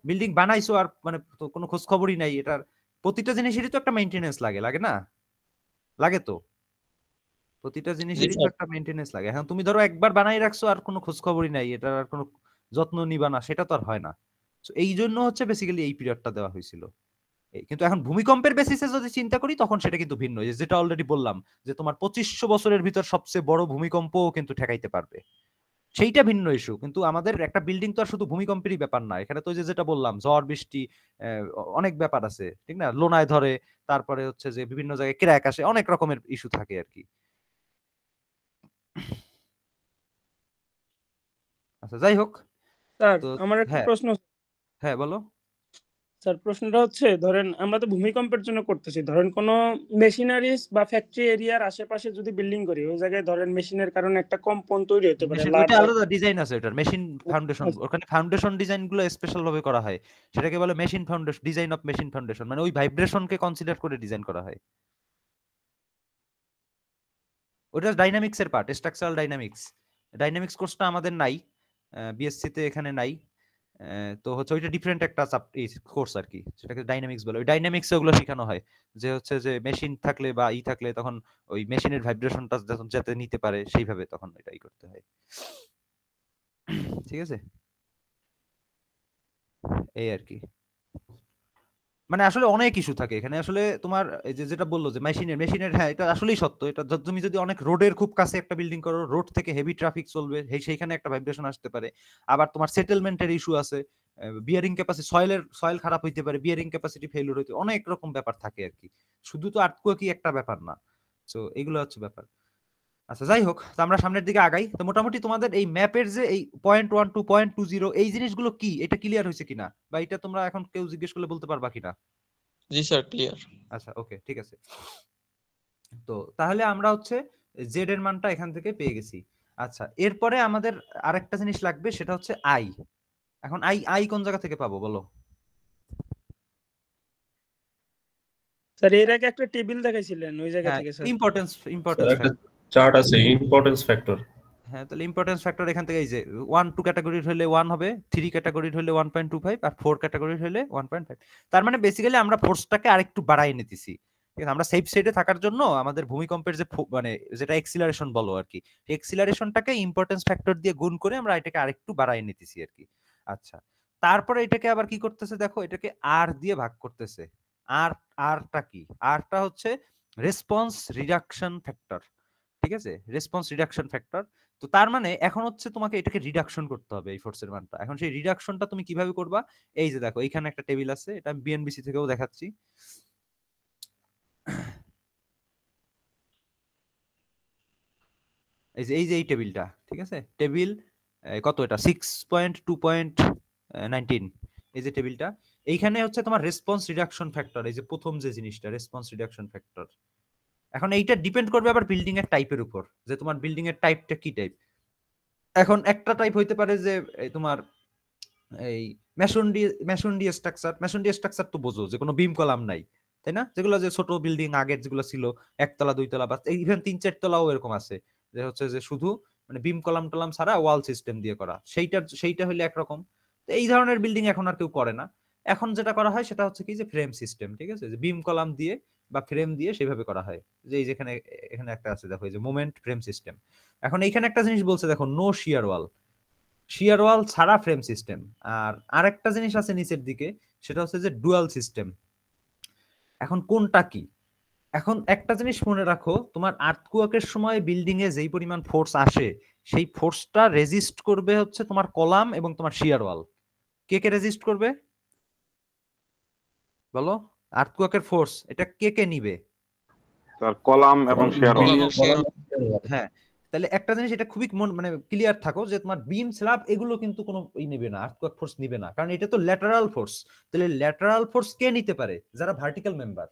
Building বানাইছো আর মানে কোনো খোঁজ খবরই নাই, এটার প্রতিটা জিনিসেরই তো একটা মেইনটেনেন্স লাগে, লাগে না? লাগে তো, প্রতিটা জিনিসেরই তো একটা মেইনটেনেন্স লাগে। এখন তুমি ধরো একবার বানাই রাখছো আর কোনো খোঁজ খবরই নাই, এটার আর কোনো যত্ন নিবা না, সেটা তো আর হয় না। এই জন্য হচ্ছে বেসিক্যালি এই পিরিয়ডটা দেওয়া হয়েছিল। কিন্তু এখন ভূমিকম্পের বেসিসে যদি চিন্তা করি তখন সেটা কিন্তু ভিন্ন, যেটা অলরেডি বললাম যে তোমার 2500 বছরের ভিতর সবচেয়ে বড় ভূমিকম্পও কিন্তু ঠেকাইতে পারবে, সেইটা ভিন্ন ইস্যু। কিন্তু আমাদের একটা বিল্ডিং তো আর শুধু ভূমিকম্পেরই ব্যাপার না, এখানে তো যেটা বললাম ঝড় বৃষ্টি, অনেক ব্যাপার আছে, ঠিক না? লোনায় ধরে, তারপরে হচ্ছে যে বিভিন্ন জায়গায় ক্র্যাক আসে, অনেক রকমের ইস্যু থাকে আর কি। আচ্ছা যাই হোক, স্যার তো আমার একটা হ্যাঁ প্রশ্ন। হ্যাঁ বলো। স্যার প্রশ্নটা হচ্ছে, ধরেন আমরা তো ভূমিকম্পের জন্য করতেছি, ধরেন কোনো মেশিনারিজ বা ফ্যাক্টরি এরিয়ার আশেপাশে যদি বিল্ডিং করি, ওই জায়গায় ধরেন মেশিনের কারণে একটা কম্পন তৈরি হতে পারে, মেশিন ওইটা আলাদা ডিজাইন আছে, ওটার মেশিন ফাউন্ডেশন, ওখানে ফাউন্ডেশন ডিজাইন গুলো স্পেশাল ভাবে করা হয়, সেটাকে বলে machine foundation, design of machine foundation, মানে ওই ভাইব্রেশনকে কনসিডার করে ডিজাইন করা হয়। ওটা ডাইনামিক্স এর পার্ট, স্ট্রাকচারাল ডাইনামিক্স। ডাইনামিক্স কোর্সটা আমাদের নাই, বিএসসি তে এখানে নাই। তো হচ্ছে ওইটা ডিফারেন্ট একটা কোর্স আর কি, সেটাকে ডাইনামিক্স বলে। ওই ডাইনামিক্সে ওগুলো শেখানো হয় যে হচ্ছে যে মেশিন থাকলে বা থাকলে তখন ওই মেশিনের ভাইব্রেশনটা যাতে নিতে পারে সেইভাবে তখন এটাই করতে হয়। ঠিক আছে, এই আর কি। মানে আসলে অনেক ইস্যু থাকে এখানে আসলে। তোমার এই যে যেটা বললো যে মেশিনের, হ্যাঁ এটা আসলেই সত্য। এটা তুমি যদি অনেক রোডের খুব কাছে একটা বিল্ডিং করো, রোড থেকে হেভি ট্রাফিক চলবে, সেইখানে একটা ভাইব্রেশন আসতে পারে। আবার তোমার সেটেলমেন্টের ইস্যু আছে, বিয়ারিং ক্যাপাসিটি, সয়েল খারাপ হইতে পারে, বিয়ারিং ক্যাপাসিটি ফেলিওর হইতে, অনেক রকম ব্যাপার থাকে আর কি। শুধু তো আর্থকুয়েকই একটা ব্যাপার না। তো এগুলো হচ্ছে ব্যাপার। আচ্ছা যাই হোক, তো আমরা সামনের দিকে আগাই। তো মোটামুটি তোমাদের এই ম্যাপের যে এই 0.12 0.20 এই জিনিসগুলো কি, এটা ক্লিয়ার হয়েছে কিনা, বা এটা তোমরা এখন কেউ জিজ্ঞেস করলে বলতে পারবা কিনা? জি স্যার, ক্লিয়ার। আচ্ছা ওকে, ঠিক আছে। তো তাহলে আমরা হচ্ছে জেড এর মানটা এখান থেকে পেয়ে গেছি। আচ্ছা এরপরে আমাদের আরেকটা জিনিস লাগবে, সেটা হচ্ছে আই। এখন আই আই কোন জায়গা থেকে পাবো বলো? স্যার এর আগে একটা টেবিল দেখাইছিলেন, ওই জায়গা হ্যাঁ, থেকে স্যার। ইম্পর্টেন্স একটা চার্ট আছে ইম্পর্টেন্স ফ্যাক্টর। হ্যাঁ, তাহলে ইম্পর্টেন্স ফ্যাক্টর এখান থেকে এই যে 1 2 ক্যাটাগরির হলে 1 হবে, 3 ক্যাটাগরির হলে 1.25 আর 4 ক্যাটাগরির হলে 1.5। তার মানে বেসিক্যালি আমরা ফোর্সটাকে আরেকটু বাড়াই নিতেছি। ঠিক আছে, আমরা সেফ সাইডে থাকার জন্য আমাদের ভূমিকম্পের যে মানে যেটা এক্সিলারেশন বলো আর কি, এক্সিলারেশনটাকে ইম্পর্টেন্স ফ্যাক্টর দিয়ে গুণ করে আমরা এটাকে আরেকটু বাড়াই নিতেছি আর কি। আচ্ছা, তারপরে এটাকে আবার কি করতেছে দেখো, এটাকে আর দিয়ে ভাগ করতেছে। আর আরটা কি? আরটা হচ্ছে রেসপন্স রিডাকশন ফ্যাক্টর। ঠিক আছে, রেসপন্স রিডাকশন ফ্যাক্টর। তো তার মানে এখন হচ্ছে তোমাকে এটাকে রিডাকশন করতে হবে এই ফোর্সের মানটা। এখন সেই রিডাকশনটা তুমি কিভাবে করবা? এই যে দেখো এখানে একটা টেবিল আছে, এটা আমি বিএনবিসি থেকেও দেখাচ্ছি। এই যে এই টেবিলটা, ঠিক আছে, টেবিল কত, এটা 6.2.19, এই যে টেবিলটা। এইখানে হচ্ছে তোমার রেসপন্স রিডাকশন ফ্যাক্টর, এই যে প্রথম যে জিনিসটা রেসপন্স রিডাকশন ফ্যাক্টর। এখন এইটা ডিপেন্ড করবে আবার বিল্ডিং এর টাইপের উপর, যে তোমার বিল্ডিং এর টাইপটা কি টাইপ। এখন একটা টাইপ হইতে পারে যে তোমার এই mason D structure. Mason D structure তো বোঝো যে কোনো বিম কলাম নাই, তাই না? যেগুলো যে ছোট বিল্ডিং আগের যেগুলো ছিল, একতলা দুইতলা বা ইভেন 3 4 তলাও এরকম আছে, যে হচ্ছে যে শুধু মানে বিম কলাম টলাম ছাড়া ওয়াল সিস্টেম দিয়ে করা, সেইটা হইলে একরকম। তো এই ধরনের বিল্ডিং এখন আর কেউ করে না। এখন যেটা করা হয় সেটা হচ্ছে কি, যে ফ্রেম সিস্টেম, ঠিক আছে, যে বিম কলাম দিয়ে বা ফ্রেম দিয়ে সেভাবে করা হয়। যে এই যেখানে এখানে একটা আছে দেখো, এই যে মোমেন্ট ফ্রেম সিস্টেম। এখন এইখানে একটা জিনিস বলছে দেখো, নো শিয়ার ওয়াল, শিয়ার ওয়াল ছাড়া ফ্রেম সিস্টেম। আর আরেকটা জিনিস আছে নিচের দিকে, সেটা হচ্ছে যে ডুয়াল সিস্টেম। এখন কোনটা কি? এখন একটা জিনিস মনে রাখো, তোমার আর্থকুয়াকের সময় বিল্ডিং এ যেই পরিমাণ ফোর্স আসে, সেই ফোর্সটা রেজিস্ট করবে হচ্ছে তোমার কলাম এবং তোমার শিয়ার ওয়াল। কে কে রেজিস্ট করবে বলো? আর্থকুয়াকের ফোর্স এটা কে কে নিবে? স্যার কলাম এবং শেয়ার ওয়াল। হ্যাঁ, তাহলে একটা জিনিস এটা খুবই মানে ক্লিয়ার থাকো, যে তোমার বিম স্ল্যাব এগুলো কিন্তু কোনো নেবে না, আর্থকুয়াক ফোর্স নিবে না, কারণ এটা তো ল্যাটারাল ফোর্স। তাহলে ল্যাটারাল ফোর্স কে নিতে পারে? যারা ভার্টিক্যাল মেম্বার।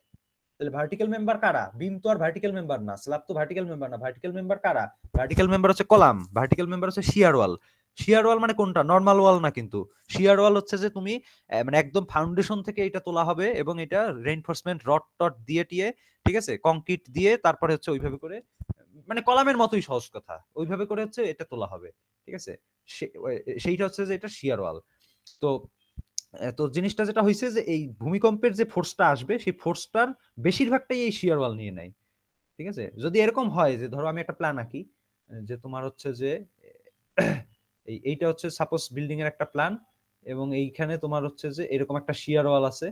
তাহলে ভার্টিক্যাল মেম্বার কারা? বিম তো আর ভার্টিক্যাল মেম্বার না, স্ল্যাব তো ভার্টিক্যাল মেম্বার না। ভার্টিক্যাল মেম্বার কারা? ভার্টিক্যাল মেম্বার হচ্ছে কলাম, ভার্টিক্যাল মেম্বার হচ্ছে শিয়ার ওয়াল। শিয়ার ওয়াল মানে কোনটা? নরমাল ওয়াল না কিন্তু। শিয়ার ওয়াল হচ্ছে যে তুমি মানে একদম ফাউন্ডেশন থেকে এটা তোলা হবে এবং এটা রেইনফোর্সমেন্ট রড টড দিয়ে টিয়ে, ঠিক আছে, কংক্রিট দিয়ে, তারপরে হচ্ছে ওইভাবে করে, মানে কলামের মতোই সহজ কথা, ওইভাবে করে হচ্ছে এটা তোলা হবে। ঠিক আছে, সেইটা হচ্ছে যে এটা শিয়ার ওয়াল। তো তো জিনিসটা যেটা হয়েছে যে এই ভূমিকম্পের যে ফোর্সটা আসবে সেই ফোর্সটার বেশিরভাগটাই এই শিয়ার ওয়াল নিয়ে নেয়। ঠিক আছে, যদি এরকম হয় যে ধরো আমি একটা প্ল্যান আঁকি, যে তোমার হচ্ছে যে এইটা হচ্ছে সাপোজ বিল্ডিং এর একটা প্ল্যান, এবং এইখানে তোমার হচ্ছে যে এরকম একটা শিয়ার ওয়াল আছে,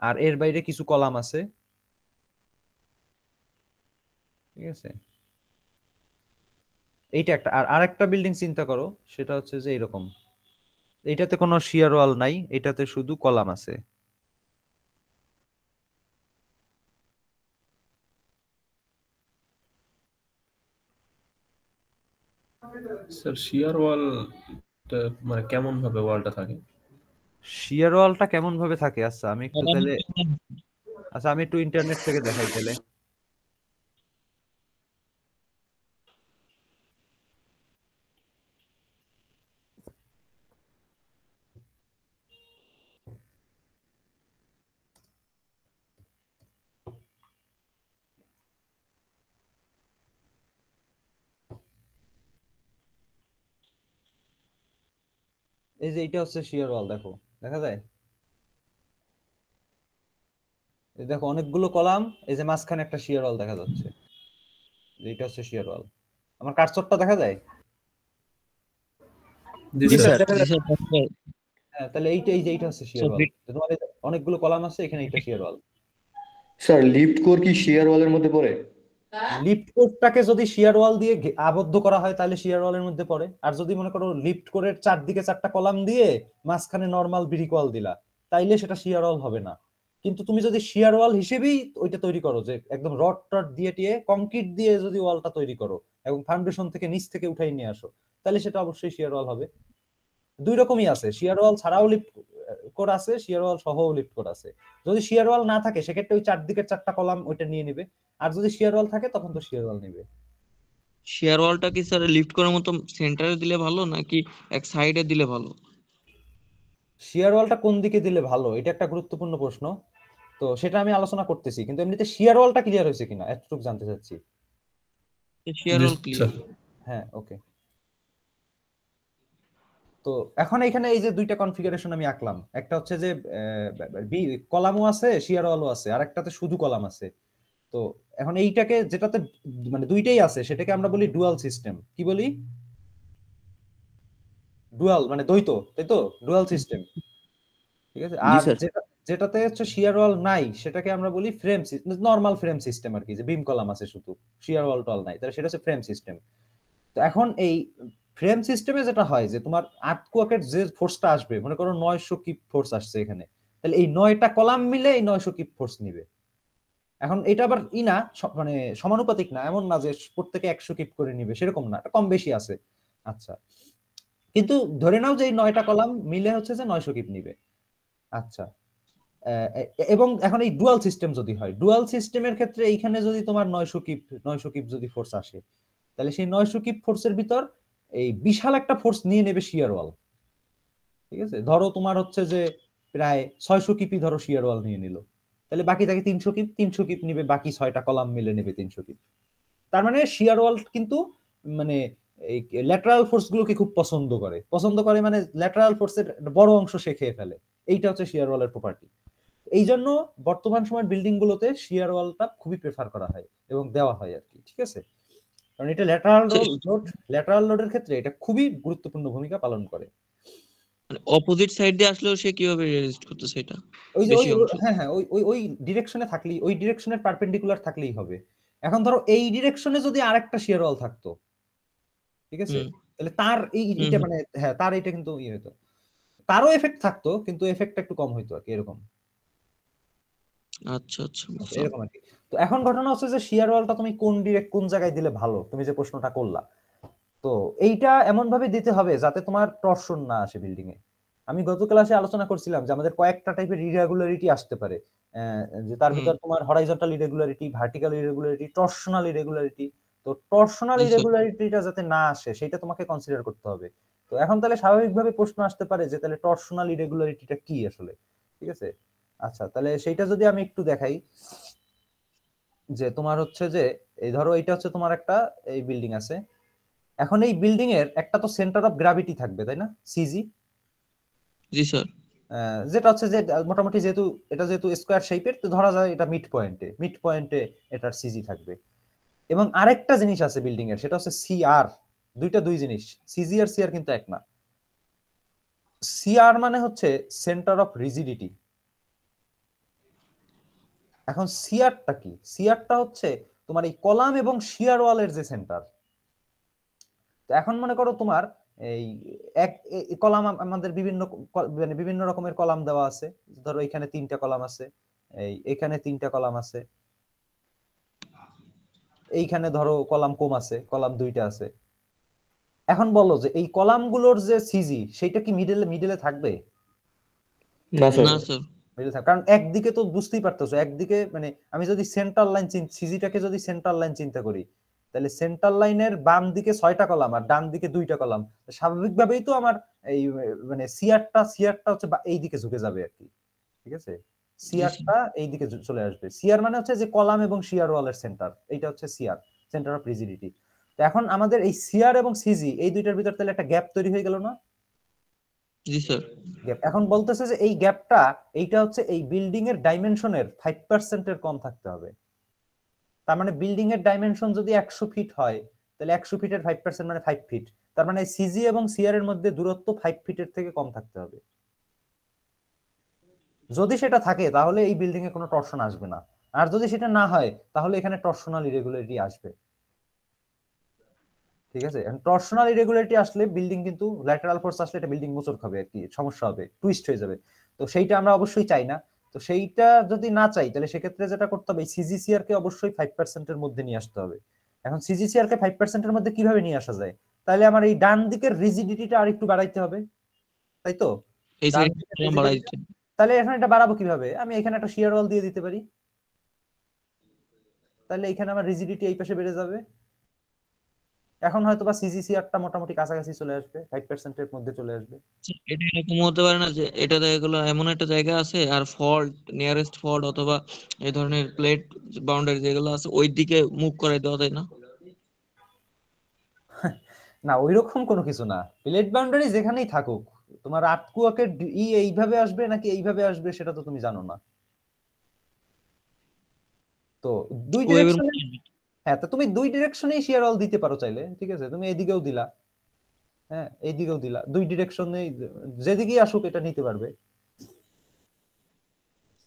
আর এর বাইরে কিছু কলাম আছে। ঠিক আছে, এইটা একটা। আর আরেকটা বিল্ডিং চিন্তা করো, সেটা হচ্ছে যে এরকম, এইটাতে কোনো শিয়ার ওয়াল নাই, এটাতে শুধু কলাম আছে। স্যার শিয়ার ওয়াল মানে কেমন ভাবে ওয়ালটা থাকে? শিয়ার ওয়ালটা কেমন ভাবে থাকে, আচ্ছা আমি একটু তাহলে, আচ্ছা আমি একটু ইন্টারনেট থেকে দেখাই তাহলে। এই যে এইটা হচ্ছে শিয়ার ওয়াল, দেখো দেখা যায়, এই দেখো অনেকগুলো কলাম, এই যে মাঝখানে একটা শিয়ার ওয়াল দেখা যাচ্ছে, এইটা হচ্ছে শিয়ার ওয়াল। আমার কার্সরটা দেখা যায়? জি জি স্যার। স্যার। হ্যাঁ, তাহলে এইটা, এই যে এইটা হচ্ছে শিয়ার ওয়াল। তোমার এই যে অনেকগুলো কলাম আছে, এখানে এইটা শিয়ার ওয়াল। স্যার লিফট কোর কি শিয়ার ওয়ালের মধ্যে পড়ে? লিফট কোরটাকে যদি শিয়ার ওয়াল দিয়ে আবদ্ধ করা হয় তাহলে শিয়ার ওয়ালের মধ্যে পড়ে। আর যদি মনে করো লিফট কোরের চারদিকে চারটা কলাম দিয়ে মাঝখানে নরমাল ব্রিক ওয়াল দিলা, তাইলে সেটা শিয়ার ওয়াল হবে না। কিন্তু তুমি যদি শিয়ার ওয়াল হিসেবেই ওইটা তৈরি করো, যে একদম রড টড দিয়ে টিয়ে কংক্রিট দিয়ে যদি ওয়ালটা তৈরি করো এবং ফাউন্ডেশন থেকে নিচ থেকে উঠাই নিয়ে আসো, তাহলে সেটা অবশ্যই শিয়ার ওয়াল হবে। দুই রকমই আছে, শিয়ার ওয়াল ছাড়াও লিফট কোর আছে, শিয়ার ওয়াল সহও লিফট কোর আছে। যদি শিয়ার ওয়াল না থাকে সেক্ষেত্রে ওই চারদিকের চারটা কলাম ওইটা নিয়ে নিবে, আর যদি শিয়ার ওয়াল থাকে তখন তো শিয়ার ওয়াল নিবে। শেয়ার ওয়ালটা কি স্যার লিফট করার মতো সেন্টারে দিলে ভালো নাকি এক সাইডে দিলে ভালো? শিয়ার ওয়ালটা কোন দিকে দিলে ভালো, এটা একটা গুরুত্বপূর্ণ প্রশ্ন। তো সেটা আমি আলোচনা করতেছি, কিন্তু এমনিতে শিয়ার ওয়ালটা ক্লিয়ার হয়েছে কিনা এতটুকু জানতে চাচ্ছি। শেয়ার জি ওয়াল ক্লিয়ার। স্যার। হ্যাঁ, ওকে। তো এখন এখানে এই যে দুইটা কনফিগারেশন আমি আঁকলাম, একটা হচ্ছে যে কলামও আছে, শিয়ার ওয়ালও আছে, আর একটাতে শুধু কলাম আছে। তো এখন এইটাকে, যেটাতে মানে দুইটাই আছে, সেটাকে আমরা বলি ডুয়াল সিস্টেম। কি বলি? ডুয়াল মানে দ্বৈত, তাই তো, ডুয়াল সিস্টেম। ঠিক আছে। জি আর স্যার। যেটাতে হচ্ছে শিয়ার ওয়াল নাই সেটাকে আমরা বলি ফ্রেম, নরমাল ফ্রেম সিস্টেম আর কি, যে বিম কলাম আছে শুধু, শিয়ার ওয়াল টল নাই, তাহলে সেটা হচ্ছে ফ্রেম সিস্টেম। তো এখন এই ফ্রেম সিস্টেমে যেটা হয় যে তোমার আর্থকোয়াকের যে ফোর্সটা আসবে, মনে করো 900 কিপ ফোর্স আসছে এখানে, তাহলে এই 9টা কলাম মিলে এই 900 কিপ ফোর্স নিবে। এখন এটা আবার না মানে সমানুপাতিক না, এমন না যে প্রত্যেকে 100 কিপ করে নিবে, সেরকম না, কম বেশি আছে। আচ্ছা, কিন্তু ধরে নাও যে এই 9টা কলাম মিলে হচ্ছে যে 900 কিপ নিবে। আচ্ছা, এবং এখন এই ডুয়াল সিস্টেম যদি হয়, ডুয়াল সিস্টেমের ক্ষেত্রে এইখানে যদি তোমার 900 কিপ যদি ফোর্স আসে, তাহলে সেই 900 কিপ ফোর্সের ভিতর এই বিশাল একটা ফোর্স নিয়ে নেবে শিয়ার ওয়াল। ঠিক আছে, ধরো তোমার হচ্ছে যে প্রায় 600 কিপই ধরো শিয়ার ওয়াল নিয়ে নিল, তাহলে বাকি থাকে 300 কিপ নিবে, বাকি 6টা কলাম মিলে নেবে 300 কিপ। তার মানে শিয়ার ওয়াল কিন্তু মানে এই ল্যাটারাল ফোর্স গুলোকে খুব পছন্দ করে মানে ল্যাটারাল ফোর্সের বড় অংশ সে খেয়ে ফেলে। এইটা হচ্ছে শিয়ার ওয়ালের প্রপার্টি। এই জন্য বর্তমান সময়ের বিল্ডিং গুলোতে শিয়ার ওয়ালটা খুবই প্রেফার করা হয় এবং দেওয়া হয় আর কি। ঠিক আছে, কারণ এটা ল্যাটারাল লোডের ক্ষেত্রে এটা খুবই গুরুত্বপূর্ণ ভূমিকা পালন করে। মানে অপোজিট সাইড দিয়ে আসলেও সে কিভাবে রেজিস্ট করতেছে এটা? ওই যে বেশি অংশ। হ্যাঁ হ্যাঁ, ওই ডিরেকশনে থাকলেই, ওই ডিরেকশনের পারপেন্ডিকুলার থাকলেই হবে। এখন ধরো এই ডিরেকশনে যদি আরেকটা শিয়ার ওয়াল থাকতো, ঠিক আছে, তাহলে তার এইটা মানে হ্যাঁ, তার এইটা কিন্তু ইয়ে হতো, তারও এফেক্ট থাকতো কিন্তু এফেক্টটা একটু কম হইতো আর কি, এরকম। আচ্ছা আচ্ছা বুঝলাম। এরকম আর কি। তো এখন ঘটনা হচ্ছে যে শিয়ার ওয়ালটা তুমি কোন জায়গায় দিলে ভালো, তুমি যে প্রশ্নটা করলা, তো এইটা এমন ভাবে দিতে হবে যাতে তোমার টর্শন না আসে বিল্ডিং এ। আমি গত ক্লাসে আলোচনা করছিলাম যে আমাদের কয়েকটা টাইপের ইরেগুলারিটি আসতে পারে, যে তার ভিতর তোমার horizontal irregularity, vertical irregularity, টর্শনাল irregularity. তো টর্শনাল জি স্যার। ইরেগুলারিটিটা যাতে না আসে সেটা তোমাকে কনসিডার করতে হবে। তো এখন তাহলে স্বাভাবিকভাবে প্রশ্ন আসতে পারে যে তাহলে টর্শনাল ইরেগুলারিটিটা কি আসলে। ঠিক আছে, আচ্ছা তাহলে সেইটা যদি আমি একটু দেখাই, যে তোমার হচ্ছে যে এই ধরো এইটা হচ্ছে তোমার একটা এই বিল্ডিং আছে, এখন এই বিল্ডিং এর একটা তো সেন্টার অফ গ্র্যাভিটি থাকবে, তাই না, সিজি? জি স্যার। যেটা হচ্ছে যে মোটামুটি যেহেতু এটা যেহেতু স্কোয়ার শেপের, তো ধরা যায় এটা মিড পয়েন্টে এটার সিজি থাকবে। এবং আরেকটা জিনিস আছে বিল্ডিং এর, সেটা হচ্ছে সিআর। দুই জিনিস, সিজি আর সিআর কিন্তু এক না। সিআর মানে হচ্ছে সেন্টার অফ রিজিডিটি। এখন সিআরটা কি? সিআরটা হচ্ছে তোমার এই কলাম এবং শিয়ার ওয়ালের যে সেন্টার। তো এখন মনে করো তোমার এই এক কলাম, আমাদের মানে বিভিন্ন রকমের কলাম দেওয়া আছে। ধরো এখানে 3টা কলাম আছে, এখানে 3টা কলাম আছে, এইখানে ধরো কলাম কম আছে, কলাম 2টা আছে। এখন বলো যে এই কলামগুলোর যে সিজি সেটা কি মিডলে থাকবে? না স্যার। না স্যার। মিডলে থাকবে, কারণ একদিকে তো বুঝতেই পারতেছো, একদিকে মানে আমি যদি সেন্টার লাইন সিজিটাকে যদি সেন্টার লাইন চিন্তা করি, তাহলে সেন্টার লাইনের বাম দিকে 6টা কলাম আর ডান দিকে 2টা কলাম, স্বাভাবিকভাবেই তো আমার এই মানে সিআরটা হচ্ছে এই দিকে ঝুঁকে যাবে আর কি। ঠিক আছে, সিআরটা এই দিকে চলে আসবে। সিআর মানে হচ্ছে যে কলাম এবং শিয়ার ওয়ালের সেন্টার, এইটা হচ্ছে সিআর, সেন্টার অফ রিজিডিটি। তো এখন আমাদের এই সিআর এবং সিজি এই দুইটার ভিতর তাহলে একটা গ্যাপ তৈরি হয়ে গেল না? জি স্যার। গ্যাপ। এখন বলতেছে যে এই গ্যাপটা, এইটা হচ্ছে এই বিল্ডিং এর ডাইমেনশনের 5% এর কম থাকতে হবে। তার মানে বিল্ডিং এর ডাইমেনশন যদি 100 ফিট হয়, তাহলে 100 ফিটের 5% মানে 5 ফিট। তার মানে সিজি এবং সিআর এর মধ্যে দূরত্ব 5 ফিটের থেকে কম থাকতে হবে। যদি সেটা থাকে তাহলে এই বিল্ডিং এ কোনো টর্শন আসবে না, আর যদি সেটা না হয় তাহলে এখানে টর্শনাল ইরেগুলারিটি আসবে। ঠিক আছে, টর্শনাল ইরেগুলারিটি আসলে বিল্ডিং কিন্তু ল্যাটারাল ফোর্স আসলে এটা বিল্ডিং মোচড় খাবে আর কি, সমস্যা হবে, টুইস্ট হয়ে যাবে। তো সেইটা আমরা অবশ্যই চাই না। তো সেইটা যদি না চাই তাহলে সেক্ষেত্রে যেটা করতে হবে, সিজিসিআর কে অবশ্যই 5% এর মধ্যে নিয়ে আসতে হবে। এখন সিজিসিআর কে 5% এর মধ্যে কিভাবে নিয়ে আসা যায়? তাহলে আমার এই ডান দিকের রিজিডিটিটা আর একটু বাড়াইতে হবে, তাই তো? এই ডান সাইড দিকের কলাম বাড়াই rigidity- দিতে। তাহলে এখন এটা বাড়াবো কিভাবে? আমি এখানে একটা শিয়ার ওয়াল দিয়ে দিতে পারি, তাহলে এখানে আমার রিজিডিটি এই পাশে বেড়ে যাবে। এখন হয়তো বা সিজিসিআরটা মোটামুটি কাছাকাছি চলে আসবে, 5% এর মধ্যে চলে আসবে। এটা এরকম হতে পারে না যে এটা দেখা গেলো এমন একটা জায়গা আছে আর ফল্ট, নিয়ারেস্ট ফল্ট অথবা এই ধরনের প্লেট বাউন্ডারি যেগুলো আছে ওই দিকে মুভ করাই দেওয়া যায় না? না, ওইরকম কোনো কিছু না। প্লেট বাউন্ডারি যেখানেই থাকুক, তোমার আটকুয়াকের এইভাবে আসবে নাকি এইভাবে আসবে সেটা তো তুমি জানো না। তো দুই ওয়েবের ডিরেকশনে, হ্যাঁ, তো তুমি দুই ডিরেকশনেই শিয়ার ওয়াল দিতে পারো চাইলে। ঠিক আছে, তুমি এদিকেও দিলা, হ্যাঁ এইদিকেও দিলা, দুই ডিরেকশনে যেদিকেই আসুক এটা নিতে পারবে।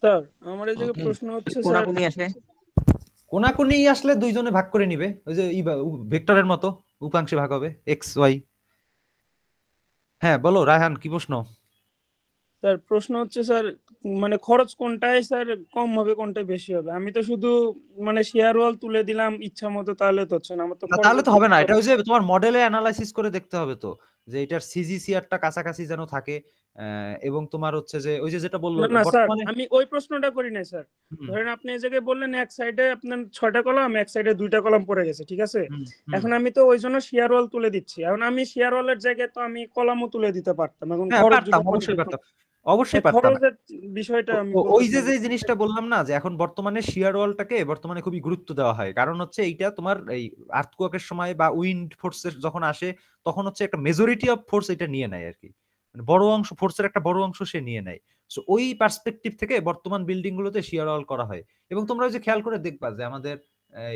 স্যার আমার এই জায়গায় প্রশ্ন হচ্ছে স্যার, কোনাকুনি আসে, কোনাকুনি আসলে দুইজনে ভাগ করে নিবে, ওই যে ভেক্টরের মতো উপাংশে ভাগ হবে, এক্স ওয়াই। হ্যাঁ বলো রায়হান, কি প্রশ্ন? স্যার প্রশ্ন হচ্ছে স্যার, মানে খরচ কোনটায় স্যার কম হবে, কোনটায় বেশি হবে? আমি তো শুধু মানে শেয়ার ওয়াল তুলে দিলাম ইচ্ছা মতো, তাহলে তো হচ্ছে না, আমার তো না, তাহলে তো হবে না। এটা ওই খরচ। যে তোমার মডেলে অ্যানালাইসিস করে দেখতে হবে তো, যে এটার সিজিসিআরটা কাছাকাছি যেন থাকে। এবং তোমার হচ্ছে যে ওই যে যেটা বললো না না স্যার, বর্তমানে। আমি ওই প্রশ্নটা করি নাই স্যার। হুম, ধরেন আপনি এই জায়গায় বললেন এক সাইডে আপনার 6টা কলাম, এক সাইডে 2টা কলাম পড়ে গেছে, ঠিক আছে? হুম, হুম। এখন আমি তো ওই জন্য শেয়ার ওয়াল তুলে দিচ্ছি। এখন আমি শেয়ার ওয়ালের জায়গায় তো আমি কলামও তুলে দিতে পারতাম। এখন হ্যাঁ খরচ পারতাম, যদি অবশ্যই পরিবর্তন, পারতাম, অবশ্যই পারতাম। খরচের বিষয়টা আমি ওই যে বলতেছি। যে জিনিসটা বললাম না, যে এখন বর্তমানে শিয়ার ওয়ালটাকে বর্তমানে খুবই গুরুত্ব দেওয়া হয়, কারণ হচ্ছে এইটা তোমার এই আর্থকোয়াকের সময় বা উইন্ড ফোর্সের যখন আসে, তখন হচ্ছে একটা মেজরিটি অফ ফোর্স এটা নিয়ে নেয় আর কি, মানে বড় অংশ ফোর্সের একটা বড় অংশ সে নিয়ে নেয়। সো ওই পার্সপেক্টিভ থেকে বর্তমান বিল্ডিং গুলোতে শিয়ার ওয়াল করা হয়। এবং তোমরা ওই যে খেয়াল করে দেখবা যে আমাদের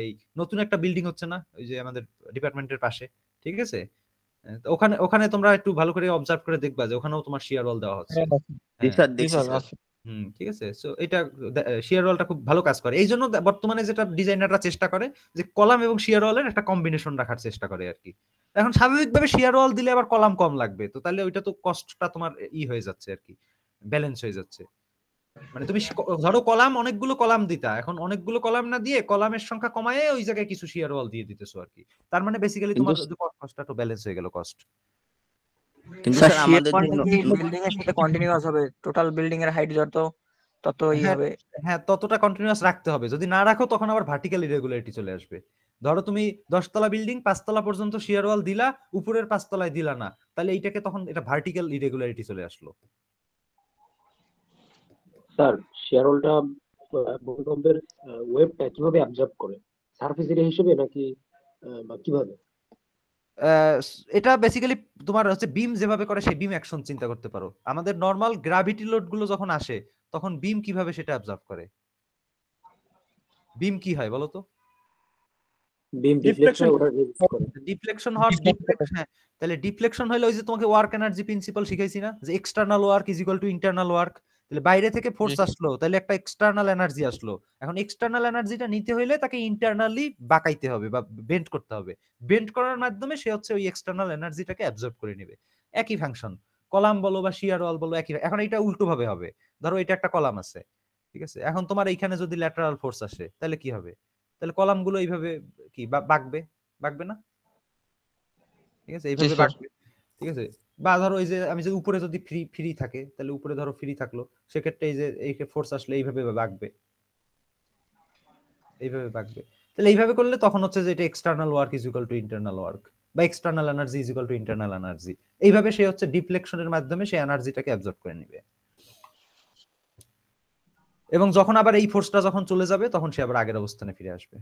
এই নতুন একটা বিল্ডিং হচ্ছে না, ওই যে আমাদের ডিপার্টমেন্টের পাশে, ঠিক আছে? তো ওখানে ওখানে তোমরা একটু ভালো করে অবজার্ভ করে দেখবা যে ওখানেও তোমার শিয়ার ওয়াল দেওয়া হচ্ছে। হ্যাঁ, দেখছি স্যার। ঠিক আছে। সো এটা শিয়ার ওয়ালটা খুব ভালো কাজ করে। এই জন্য বর্তমানে যেটা ডিজাইনাররা চেষ্টা করে যে কলাম এবং শিয়ার ওয়ালের একটা কম্বিনেশন রাখার চেষ্টা করে আর কি। এখন স্বাভাবিকভাবে শিয়ার ওয়াল দিলে আবার কলাম কম লাগবে, তো তাহলে ওইটা তো কস্টটা তোমার হয়ে যাচ্ছে আর কি, ব্যালেন্স হয়ে যাচ্ছে। মানে তুমি ধরো কলাম, অনেকগুলো কলাম দিতা, এখন অনেকগুলো কলাম না দিয়ে কলামের সংখ্যা কমায়ে ওই জায়গায় কিছু শিয়ার ওয়াল দিয়ে দিতেছো আর কি। তার মানে বেসিক্যালি তোমার কস্টটা তো ব্যালেন্স হয়ে গেল কস্ট। কিন্তু স্যার স্যার শিয়ার আমাদের ওয়ালটা জন্য কি বিল্ডিং এর সাথে কন্টিনিউয়াস হবে? টোটাল বিল্ডিং এর হাইট ততই হ্যাঁ, হবে? হ্যাঁ, ততটা কন্টিনিউয়াস রাখতে হবে। যদি না রাখো তখন আবার ভার্টিক্যাল ইরেগুলারিটি চলে আসবে। ধরো তুমি 10 তলা বিল্ডিং 5 তলা পর্যন্ত শিয়ার ওয়াল দিলা, উপরের 5 তলায় দিলা না, তাহলে এইটাকে তখন এটা ভার্টিক্যাল ইরেগুলারিটি চলে আসলো। স্যার শেয়ার হোলটা ভূমিকম্পের ওয়েভটা কিভাবে অ্যাবজর্ব করে? সারফেস এরিয়া হিসেবে নাকি বা কিভাবে? এটা বেসিক্যালি তোমার হচ্ছে বিম যেভাবে করে সেই বিম অ্যাকশন চিন্তা করতে পারো। আমাদের নরমাল গ্র্যাভিটি লোড গুলো যখন আসে তখন বিম কিভাবে সেটা অ্যাবজর্ব করে? বিম কি হয় বলো তো? বিম ডিফ্লেকশন ডিফ্লেকশন ওটা রেজিস্ট করে। ডিফ্লেকশন হওয়ার হ্যাঁ, তাহলে ডিফ্লেকশন হলো ওই যে তোমাকে ওয়ার্ক এনার্জি প্রিন্সিপাল শিখাইছি না, যে external work is equal to internal work. তাহলে বাইরে থেকে ফোর্স আসলো, তাহলে একটা এক্সটার্নাল এনার্জি আসলো। এখন এক্সটার্নাল এনার্জিটা নিতে হইলে তাকে ইন্টারনালি বাঁকাইতে হবে বা বেন্ড করতে হবে। বেন্ড করার মাধ্যমে সে হচ্ছে ওই এক্সটার্নাল এনার্জিটাকে অ্যাবজর্ব করে নেবে। একই ফাংশন, কলাম বলো বা শিয়ার ওয়াল বলো একই। এখন এটা উল্টো ভাবে হবে, ধরো এটা একটা কলাম আছে, ঠিক আছে, এখন তোমার এইখানে যদি ল্যাটারাল ফোর্স আসে তাহলে কি হবে? তাহলে কলামগুলো এইভাবে কি বাঁকবে, বাঁকবে না? ঠিক আছে, এইভাবে বাঁকবে, ঠিক আছে। বা ধরো এই যে আমি যদি উপরে যদি ফ্রি ফ্রি থাকে, তাহলে উপরে ধরো ফ্রি থাকলো, সেক্ষেত্রে এই যে এই ফোর্স আসলে এইভাবে বাঁকবে, এইভাবে বাঁকবে। তাহলে এইভাবে করলে তখন হচ্ছে যে এটা external work is equal to internal work, বা external energy is equal to internal energy. এইভাবে সে হচ্ছে ডিফ্লেকশনের মাধ্যমে সে এনার্জিটাকে অ্যাবজর্ব করে নেবে। এবং যখন আবার এই ফোর্সটা যখন চলে যাবে তখন সে আবার আগের অবস্থানে ফিরে আসবে।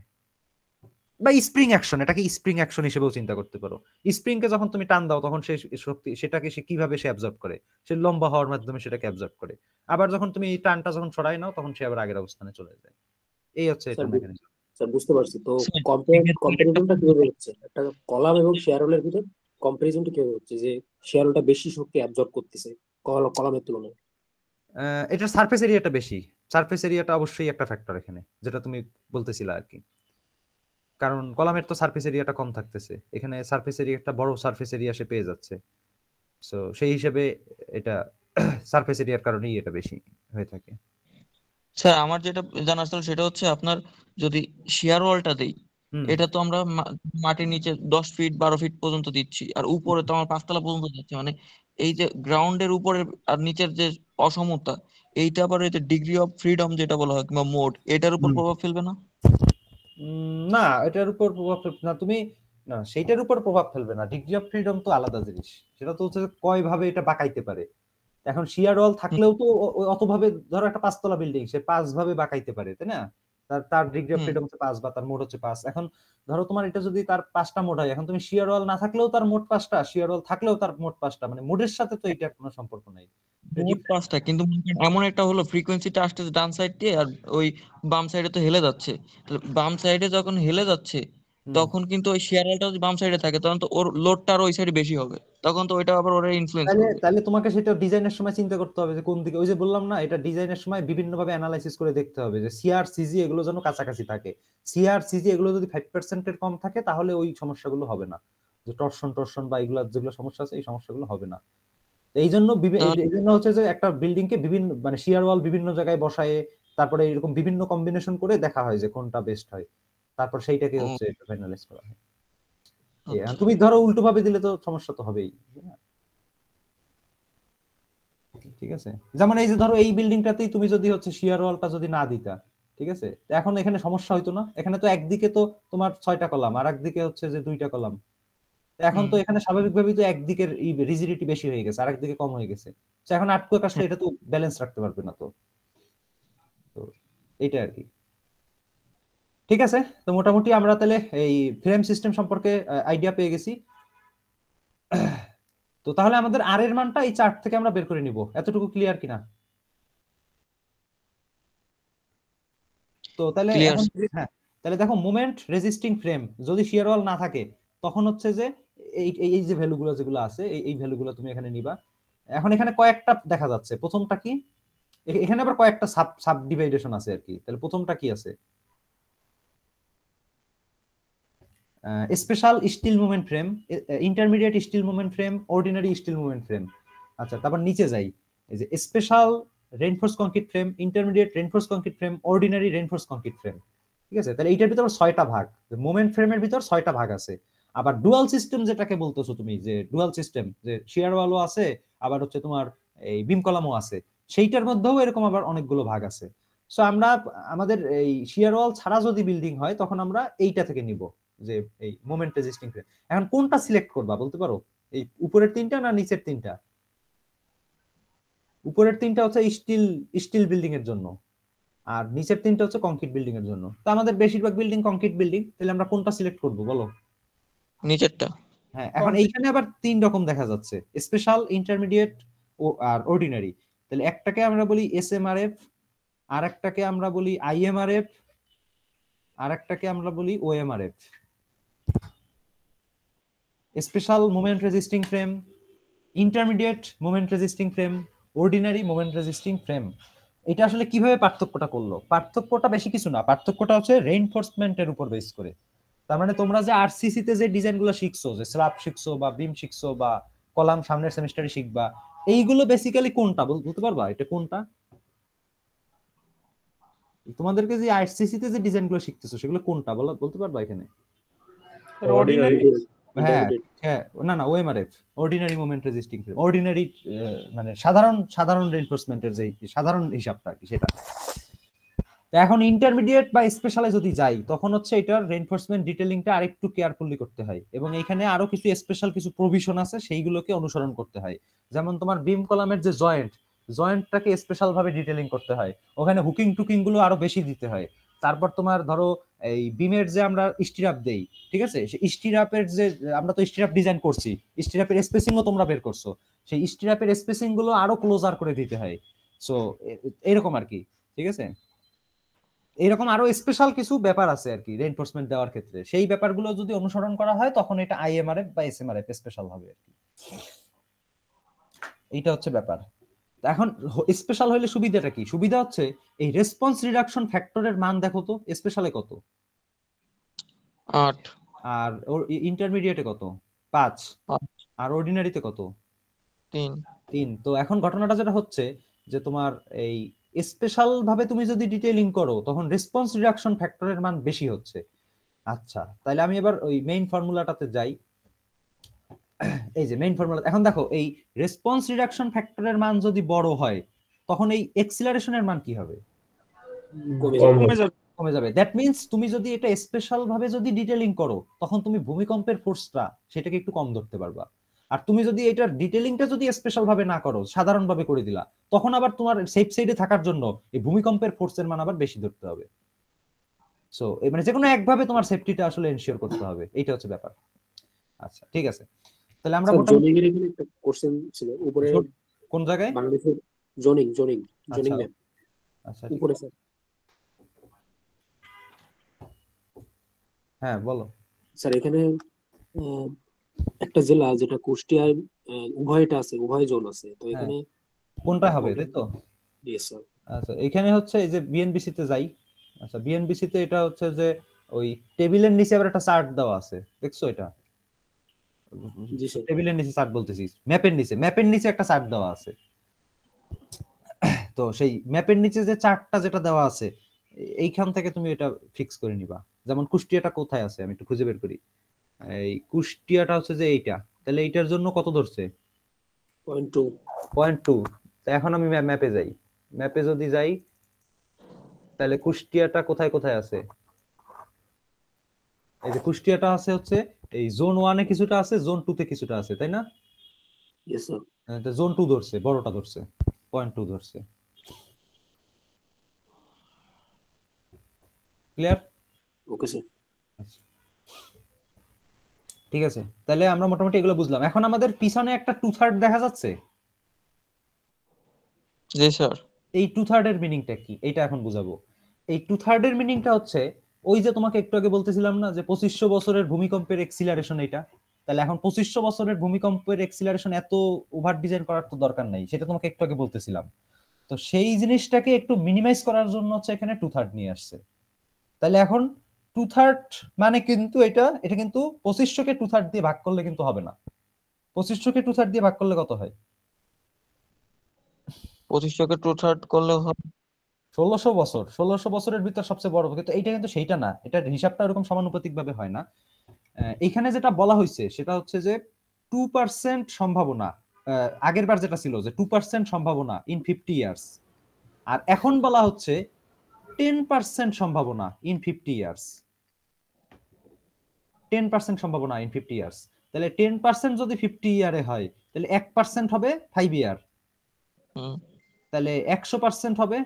বা স্প্রিং অ্যাকশন, এটাকে স্প্রিং অ্যাকশন হিসেবেও চিন্তা করতে পারো। স্প্রিং কে যখন তুমি টান দাও তখন সে শক্তি সেটাকে সে কিভাবে সে অ্যাবজর্ব করে? সে লম্বা হওয়ার মাধ্যমে সেটাকে অ্যাবজর্ব করে। আবার যখন তুমি এই টানটা যখন সরাই নাও তখন সে আবার আগের অবস্থানে চলে যায়। এই হচ্ছে এটা মেকানিজম। স্যার বুঝতে পারছি। তো কম্পারিজনটা কিভাবে হচ্ছে একটা কলাম এবং শেয়ার হোলের ভিতর? কম্পারিজনটা কিভাবে হচ্ছে যে শেয়ার হোলটা বেশি শক্তি অ্যাবজর্ব করতেছে কলামের তুলনায়? এটার সারফেস এরিয়াটা বেশি। সারফেস এরিয়াটা অবশ্যই একটা ফ্যাক্টর এখানে, যেটা তুমি বলতেছিলে আর কি। কারণ কলামের তো সারফেস এরিয়াটা কম থাকতেছে, এখানে সারফেস এরিয়া একটা বড় সারফেস এরিয়া সে পেয়ে যাচ্ছে। সো সেই হিসেবে এটা সারফেস এরিয়ার কারণেই এটা বেশি হয়ে থাকে। স্যার আমার যেটা জানার ছিল সেটা হচ্ছে আপনার যদি শেয়ার ওয়ালটা দেই, এটা তো আমরা মাটির নিচে 10 ফিট 12 ফিট পর্যন্ত দিচ্ছি, আর উপরে তো আমার 5 তলা পর্যন্ত যাচ্ছে। মানে এই যে গ্রাউন্ডের উপরে আর নিচের যে অসমতা, এইটা আবার এই যে ডিগ্রি অফ ফ্রিডম যেটা বলা হয় কিংবা মোড, এটার উপর প্রভাব ফেলবে না? না, এটার উপর প্রভাব ফেলবে না। তুমি না, সেইটার উপর প্রভাব ফেলবে না। ডিগ্রি অফ ফ্রিডম তো আলাদা জিনিস, সেটা তো হচ্ছে কয় ভাবে এটা বাঁকাইতে পারে। এখন শিয়ার ওয়াল থাকলেও তো অত ভাবে, ধরো একটা 5 তলা বিল্ডিং সে 5 ভাবে বাঁকাইতে পারে, তাই না? তার ডিগ্রি অফ ফ্রিডম হচ্ছে 5 বা তার মোড হচ্ছে 5। এখন ধরো তোমার এটা যদি তার 5টা মোড হয়, এখন তুমি শিয়ার ওয়াল না থাকলেও তার মোড 5টা, শিয়ার ওয়াল থাকলেও তার মোড 5টা, মানে মোডের সাথে তো এটার কোনো সম্পর্ক নাই। মোট 5টা, কিন্তু এমন একটা হলো ফ্রিকোয়েন্সিটা আসতেছে ডান সাইড দিয়ে আর ওই বাম সাইডে তো হেলে যাচ্ছে। তাহলে বাম সাইডে যখন হেলে যাচ্ছে তখন কিন্তু ওই শেয়ার ওয়ালটা যদি বাম সাইডে থাকে তখন তো ওর লোডটা আর ওই সাইডে বেশি হবে, তখন তো ওইটা আবার ওরা ইনফ্লুয়েন্স তাহলে করবে। তাহলে তোমাকে সেটা ডিজাইনের সময় চিন্তা করতে হবে যে কোন দিকে। ওই যে বললাম না, এটা ডিজাইনের সময় বিভিন্ন ভাবে অ্যানালাইসিস করে দেখতে হবে যে সিআর সিজি এগুলো যেন কাছাকাছি থাকে। সিআর সিজি এগুলো যদি 5% এর কম থাকে তাহলে ওই সমস্যাগুলো হবে না, যে টর্শন টর্শন বা এগুলো যেগুলো সমস্যা আছে এই সমস্যাগুলো হবে না। এই জন্য এই জন্য হচ্ছে যে একটা বিল্ডিং কে বিভিন্ন মানে শিয়ার ওয়াল বিভিন্ন জায়গায় বসায়, তারপরে এরকম বিভিন্ন কম্বিনেশন করে দেখা হয় যে কোনটা বেস্ট হয়, তারপর সেইটাকে হচ্ছে ফাইনালাইজ করা হয়। তুমি ধরো উল্টো ভাবে দিলে তো সমস্যা তো হবেই, ঠিক আছে। যেমন এই যে ধরো এই বিল্ডিংটাতেই তুমি যদি হচ্ছে শিয়ার ওয়ালটা যদি না দিতা, ঠিক আছে, এখন এখানে সমস্যা হইতো না। এখানে তো একদিকে তো তোমার 6টা কলাম আর একদিকে হচ্ছে যে 2টা কলাম। এখন তো এখানে স্বাভাবিকভাবেই তো একদিকের রিজিডিটি বেশি হয়ে গেছে আর একদিকে কম হয়ে গেছে। তো এখন আটকে কাজটা এটা তো ব্যালেন্স রাখতে পারবে না। তো এইটা আর কি। ঠিক আছে, তো মোটামুটি আমরা তাহলে এই ফ্রেম সিস্টেম সম্পর্কে আইডিয়া পেয়ে গেছি। তো তাহলে আমাদের আর এর মানটা এই চার্ট থেকে আমরা বের করে নিব। এতটুকু ক্লিয়ার কিনা? তো তাহলে এখন হ্যাঁ, তাহলে দেখো মোমেন্ট রেজিস্টিং ফ্রেম যদি শিয়ার ওয়াল না থাকে তখন হচ্ছে যে এই যে ভ্যালুগুলো যেগুলো আছে এই ভ্যালুগুলো তুমি এখানে নিবা। এখন এখানে কয়েকটা দেখা যাচ্ছে। প্রথমটা কি, এখানে আবার কয়েকটা সাব ডিভাইডেশন আছে আর কি। তাহলে প্রথমটা কি আছে? Special steel movement frame, intermediate steel movement frame, ordinary steel movement frame. আচ্ছা, তারপর নিচে যাই, এই যে special reinforce concrete frame, intermediate reinforce concrete frame, ordinary reinforce concrete frame. ঠিক আছে, তাহলে এইটার ভিতর 6টা ভাগ, মুভমেন্ট ফ্রেমের ভিতর 6টা ভাগ আছে। আবার ডুয়াল সিস্টেম যেটাকে বলতেছো তুমি, যে ডুয়াল সিস্টেম, যে শিয়ার ওয়ালও আছে আবার হচ্ছে তোমার এই বিম কলামও আছে, সেইটার মধ্যেও এরকম আবার অনেকগুলো ভাগ আছে। সো আমরা আমাদের এই শিয়ার ওয়াল ছাড়া যদি বিল্ডিং হয় তখন আমরা এইটা থেকে নিব, যে এই মোমেন্ট রেজিস্টিং ফ্রেম। এখন কোনটা সিলেক্ট করবা বলতে পারো? এই উপরের 3টা না নিচের 3টা? উপরের 3টা হচ্ছে স্টিল বিল্ডিং এর জন্য, আর নিচের 3টা হচ্ছে কংক্রিট বিল্ডিং এর জন্য। তো আমাদের বেশিরভাগ বিল্ডিং কংক্রিট বিল্ডিং, তাহলে আমরা কোনটা সিলেক্ট করব বলো? নিচেরটা। হ্যাঁ, এখন এইখানে আবার 3 রকম দেখা যাচ্ছে, স্পেশাল, ইন্টারমিডিয়েট ও আর অর্ডিনারি। তাহলে একটাকে আমরা বলি এসএমআরএফ, আর একটাকে আমরা বলি আইএমআরএফ, আর একটাকে আমরা বলি OMRF. Special moment resisting frame, intermediate moment resisting frame, ordinary moment resisting frame. এটা আসলে কিভাবে পার্থক্যটা করলো? পার্থক্যটা বেশি কিছু না, পার্থক্যটা হচ্ছে রেইনফোর্সমেন্টের উপর বেস করে। তার মানে তোমরা যে আরসিসি তে যে ডিজাইনগুলো শিখছো, যে স্ল্যাব শিখছো বা বিম শিখছো বা কলাম সামনের সেমিস্টারে শিখবা, এইগুলো বেসিক্যালি কোনটা বলতে পারবা? এটা কোনটা? তোমাদেরকে যে আরসিসি তে যে ডিজাইনগুলো শিখতেছো সেগুলো কোনটা বলতে পারবা এখানে? অর্ডিনারি হ্যাঁ হ্যাঁ, না না, OMRF, ordinary moment resisting frame, ordinary মানে সাধারণ রেইনফোর্সমেন্টের যে সাধারণ হিসাবটা কি সেটা। এখন ইন্টারমিডিয়েট বা স্পেশালে যদি যাই, তখন হচ্ছে এটার রেইনফোর্সমেন্ট ডিটেইলিংটা আরেকটু কেয়ারফুলি করতে হয়, এবং এখানে আরো কিছু স্পেশাল কিছু প্রভিশন আছে, সেইগুলোকে অনুসরণ করতে হয়। যেমন তোমার বিম কলামের যে জয়েন্টটাকে স্পেশাল ভাবে ডিটেইলিং করতে হয়, ওখানে হুকিং টুকিং গুলো আরো বেশি দিতে হয়। তারপর তোমার ধরো এই বিমের যে আমরা স্টিরাপ দেই, ঠিক আছে, সেই স্টিরাপের যে আমরা তো স্টিরাপ ডিজাইন করছি, স্টিরাপের স্পেসিংও তোমরা বের করছো, সেই স্টিরাপের স্পেসিং গুলো আরো ক্লোজার করে দিতে হয়। সো এরকম আর কি, ঠিক আছে। এরকম আরো স্পেশাল কিছু ব্যাপার আছে আর কি রেইনফোর্সমেন্ট দেওয়ার ক্ষেত্রে, সেই ব্যাপারগুলো যদি অনুসরণ করা হয় তখন এটা আইএমআরএফ বা এসএমআরএফ স্পেশাল হবে আর কি। এইটা হচ্ছে ব্যাপার। এখন স্পেশাল হইলে সুবিধাটা কি? সুবিধা হচ্ছে এই রেসপন্স রিডাকশন ফ্যাক্টরের মান দেখো তো, স্পেশালে কত? 8, আর ইন্টারমিডিয়েটে কত? 5, আর অর্ডিনারিতে কত? 3। তো এখন ঘটনাটা যেটা হচ্ছে যে তোমার এই স্পেশাল ভাবে তুমি যদি ডিটেইলিং করো তখন রেসপন্স রিডাকশন ফ্যাক্টরের মান বেশি হচ্ছে। আচ্ছা, তাহলে আমি এবার ওই মেইন ফর্মুলাটাতে যাই। এই যে মেইন ফর্মুলা, এখন দেখো এই রেসপন্স রিডাকশন ফ্যাক্টরের মান যদি বড় হয় তখন এই এক্সিলারেশনের মান কি হবে? কমে যাবে। দ্যাট মিন্স তুমি যদি এটা স্পেশাল ভাবে যদি ডিটেইলিং করো তখন তুমি ভূমিকম্পের ফোর্সটা সেটাকে একটু কম ধরতে পারবা। আর তুমি যদি এটা ডিটেইলিংটা যদি স্পেশাল ভাবে না করো, সাধারণ ভাবে করে দিলা, তখন আবার তোমার সেফ সাইডে থাকার জন্য এই ভূমিকম্পের ফোর্সের মান আবার বেশি ধরতে হবে। সো মানে যে কোনো একভাবে তোমার সেফটিটা আসলে এনশিওর করতে হবে, এইটা হচ্ছে ব্যাপার। আচ্ছা ঠিক আছে, তাহলে আমরা জোনিং এর এখানে একটা কোশ্চেন ছিল উপরে, কোন জায়গায়? বাংলাদেশের জোনিং ম্যাপ। আচ্ছা উপরে স্যার। হ্যাঁ বলো স্যার। এখানে একটা জেলা যেটা কুষ্টিয়ায় উভয়টা আছে, উভয় জোন আছে, তো এখানে কোনটা হবে তাই তো? Yes sir. আচ্ছা এখানে হচ্ছে এই যে বিএনবিসি তে যাই। আচ্ছা বিএনবিসি তে এটা হচ্ছে যে ওই টেবিলের নিচে আবার একটা চার্ট দেওয়া আছে, দেখছো এটা? জি স্যার। টেবিলের নিচে চার্ট বলতেছি, ম্যাপের নিচে একটা চার্ট দেওয়া আছে। তো সেই ম্যাপের নিচে যে চার্টটা যেটা দেওয়া আছে, এইখান থেকে তুমি এটা ফিক্স করে নিবা। যেমন কুষ্টিয়াটা কোথায় আছে আমি একটু খুঁজে বের করি। এই কুষ্টিয়াটা হচ্ছে যে এইটা, তাহলে এইটার জন্য কত ধরছে? 0.2। এখন আমি ম্যাপে যাই, ম্যাপে যদি যাই তাহলে কুষ্টিয়াটা কোথায় কোথায় আছে? এই যে কুষ্টিয়াটা আছে হচ্ছে এই জোন 1 এ কিছুটা আছে, জোন 2 তে কিছুটা আছে, তাই না? Yes sir. তো জোন 2 ধরছে, বড়টা ধরছে, 0.2 ধরছে। ক্লিয়ার? Okay sir. ঠিক আছে, তাহলে আমরা মোটামুটি এগুলো বুঝলাম। এখন আমাদের পিছনে একটা 2/3 দেখা যাচ্ছে। জি স্যার। এই 2/3 এর মিনিংটা কি এটা এখন বুঝাবো। এই 2/3 এর মিনিংটা হচ্ছে ওই যে তোমাকে একটু আগে বলতেছিলাম না যে 2500 বছরের ভূমিকম্পের এক্সিলারেশন এটা, তাহলে এখন 2500 বছরের ভূমিকম্পের এক্সিলারেশন এত ওভার ডিজাইন করার তো দরকার নাই, সেটা তোমাকে একটু আগে বলতেছিলাম। তো সেই জিনিসটাকে একটু মিনিমাইজ করার জন্য হচ্ছে এখানে 2/3 নিয়ে আসছে। তাহলে এখন 2/3 মানে কিন্তু এটা কিন্তু 2500 কে 2/3 দিয়ে ভাগ করলে কিন্তু হবে না। 2500 কে 2/3 দিয়ে ভাগ করলে কত হয়? 2500 কে 2/3 করলে হয় 1600 বছর। 1600 বছরের ভিতর সবচেয়ে বড়, কিন্তু এইটা কিন্তু সেইটা না, এটার হিসাবটা এরকম সমানুপাতিক ভাবে হয় না। এইখানে যেটা বলা হয়েছে সেটা হচ্ছে যে 2% সম্ভাবনা, আগের বার যেটা ছিল যে 2% সম্ভাবনা ইন 50 ইয়ার্স, আর এখন বলা হচ্ছে 10% সম্ভাবনা ইন 50 ইয়ার্স। 10% সম্ভাবনা ইন 50 ইয়ার্স, তাহলে 10% যদি 50 ইয়ারে হয় তাহলে 1% হবে 5 ইয়ার, তাহলে 100% হবে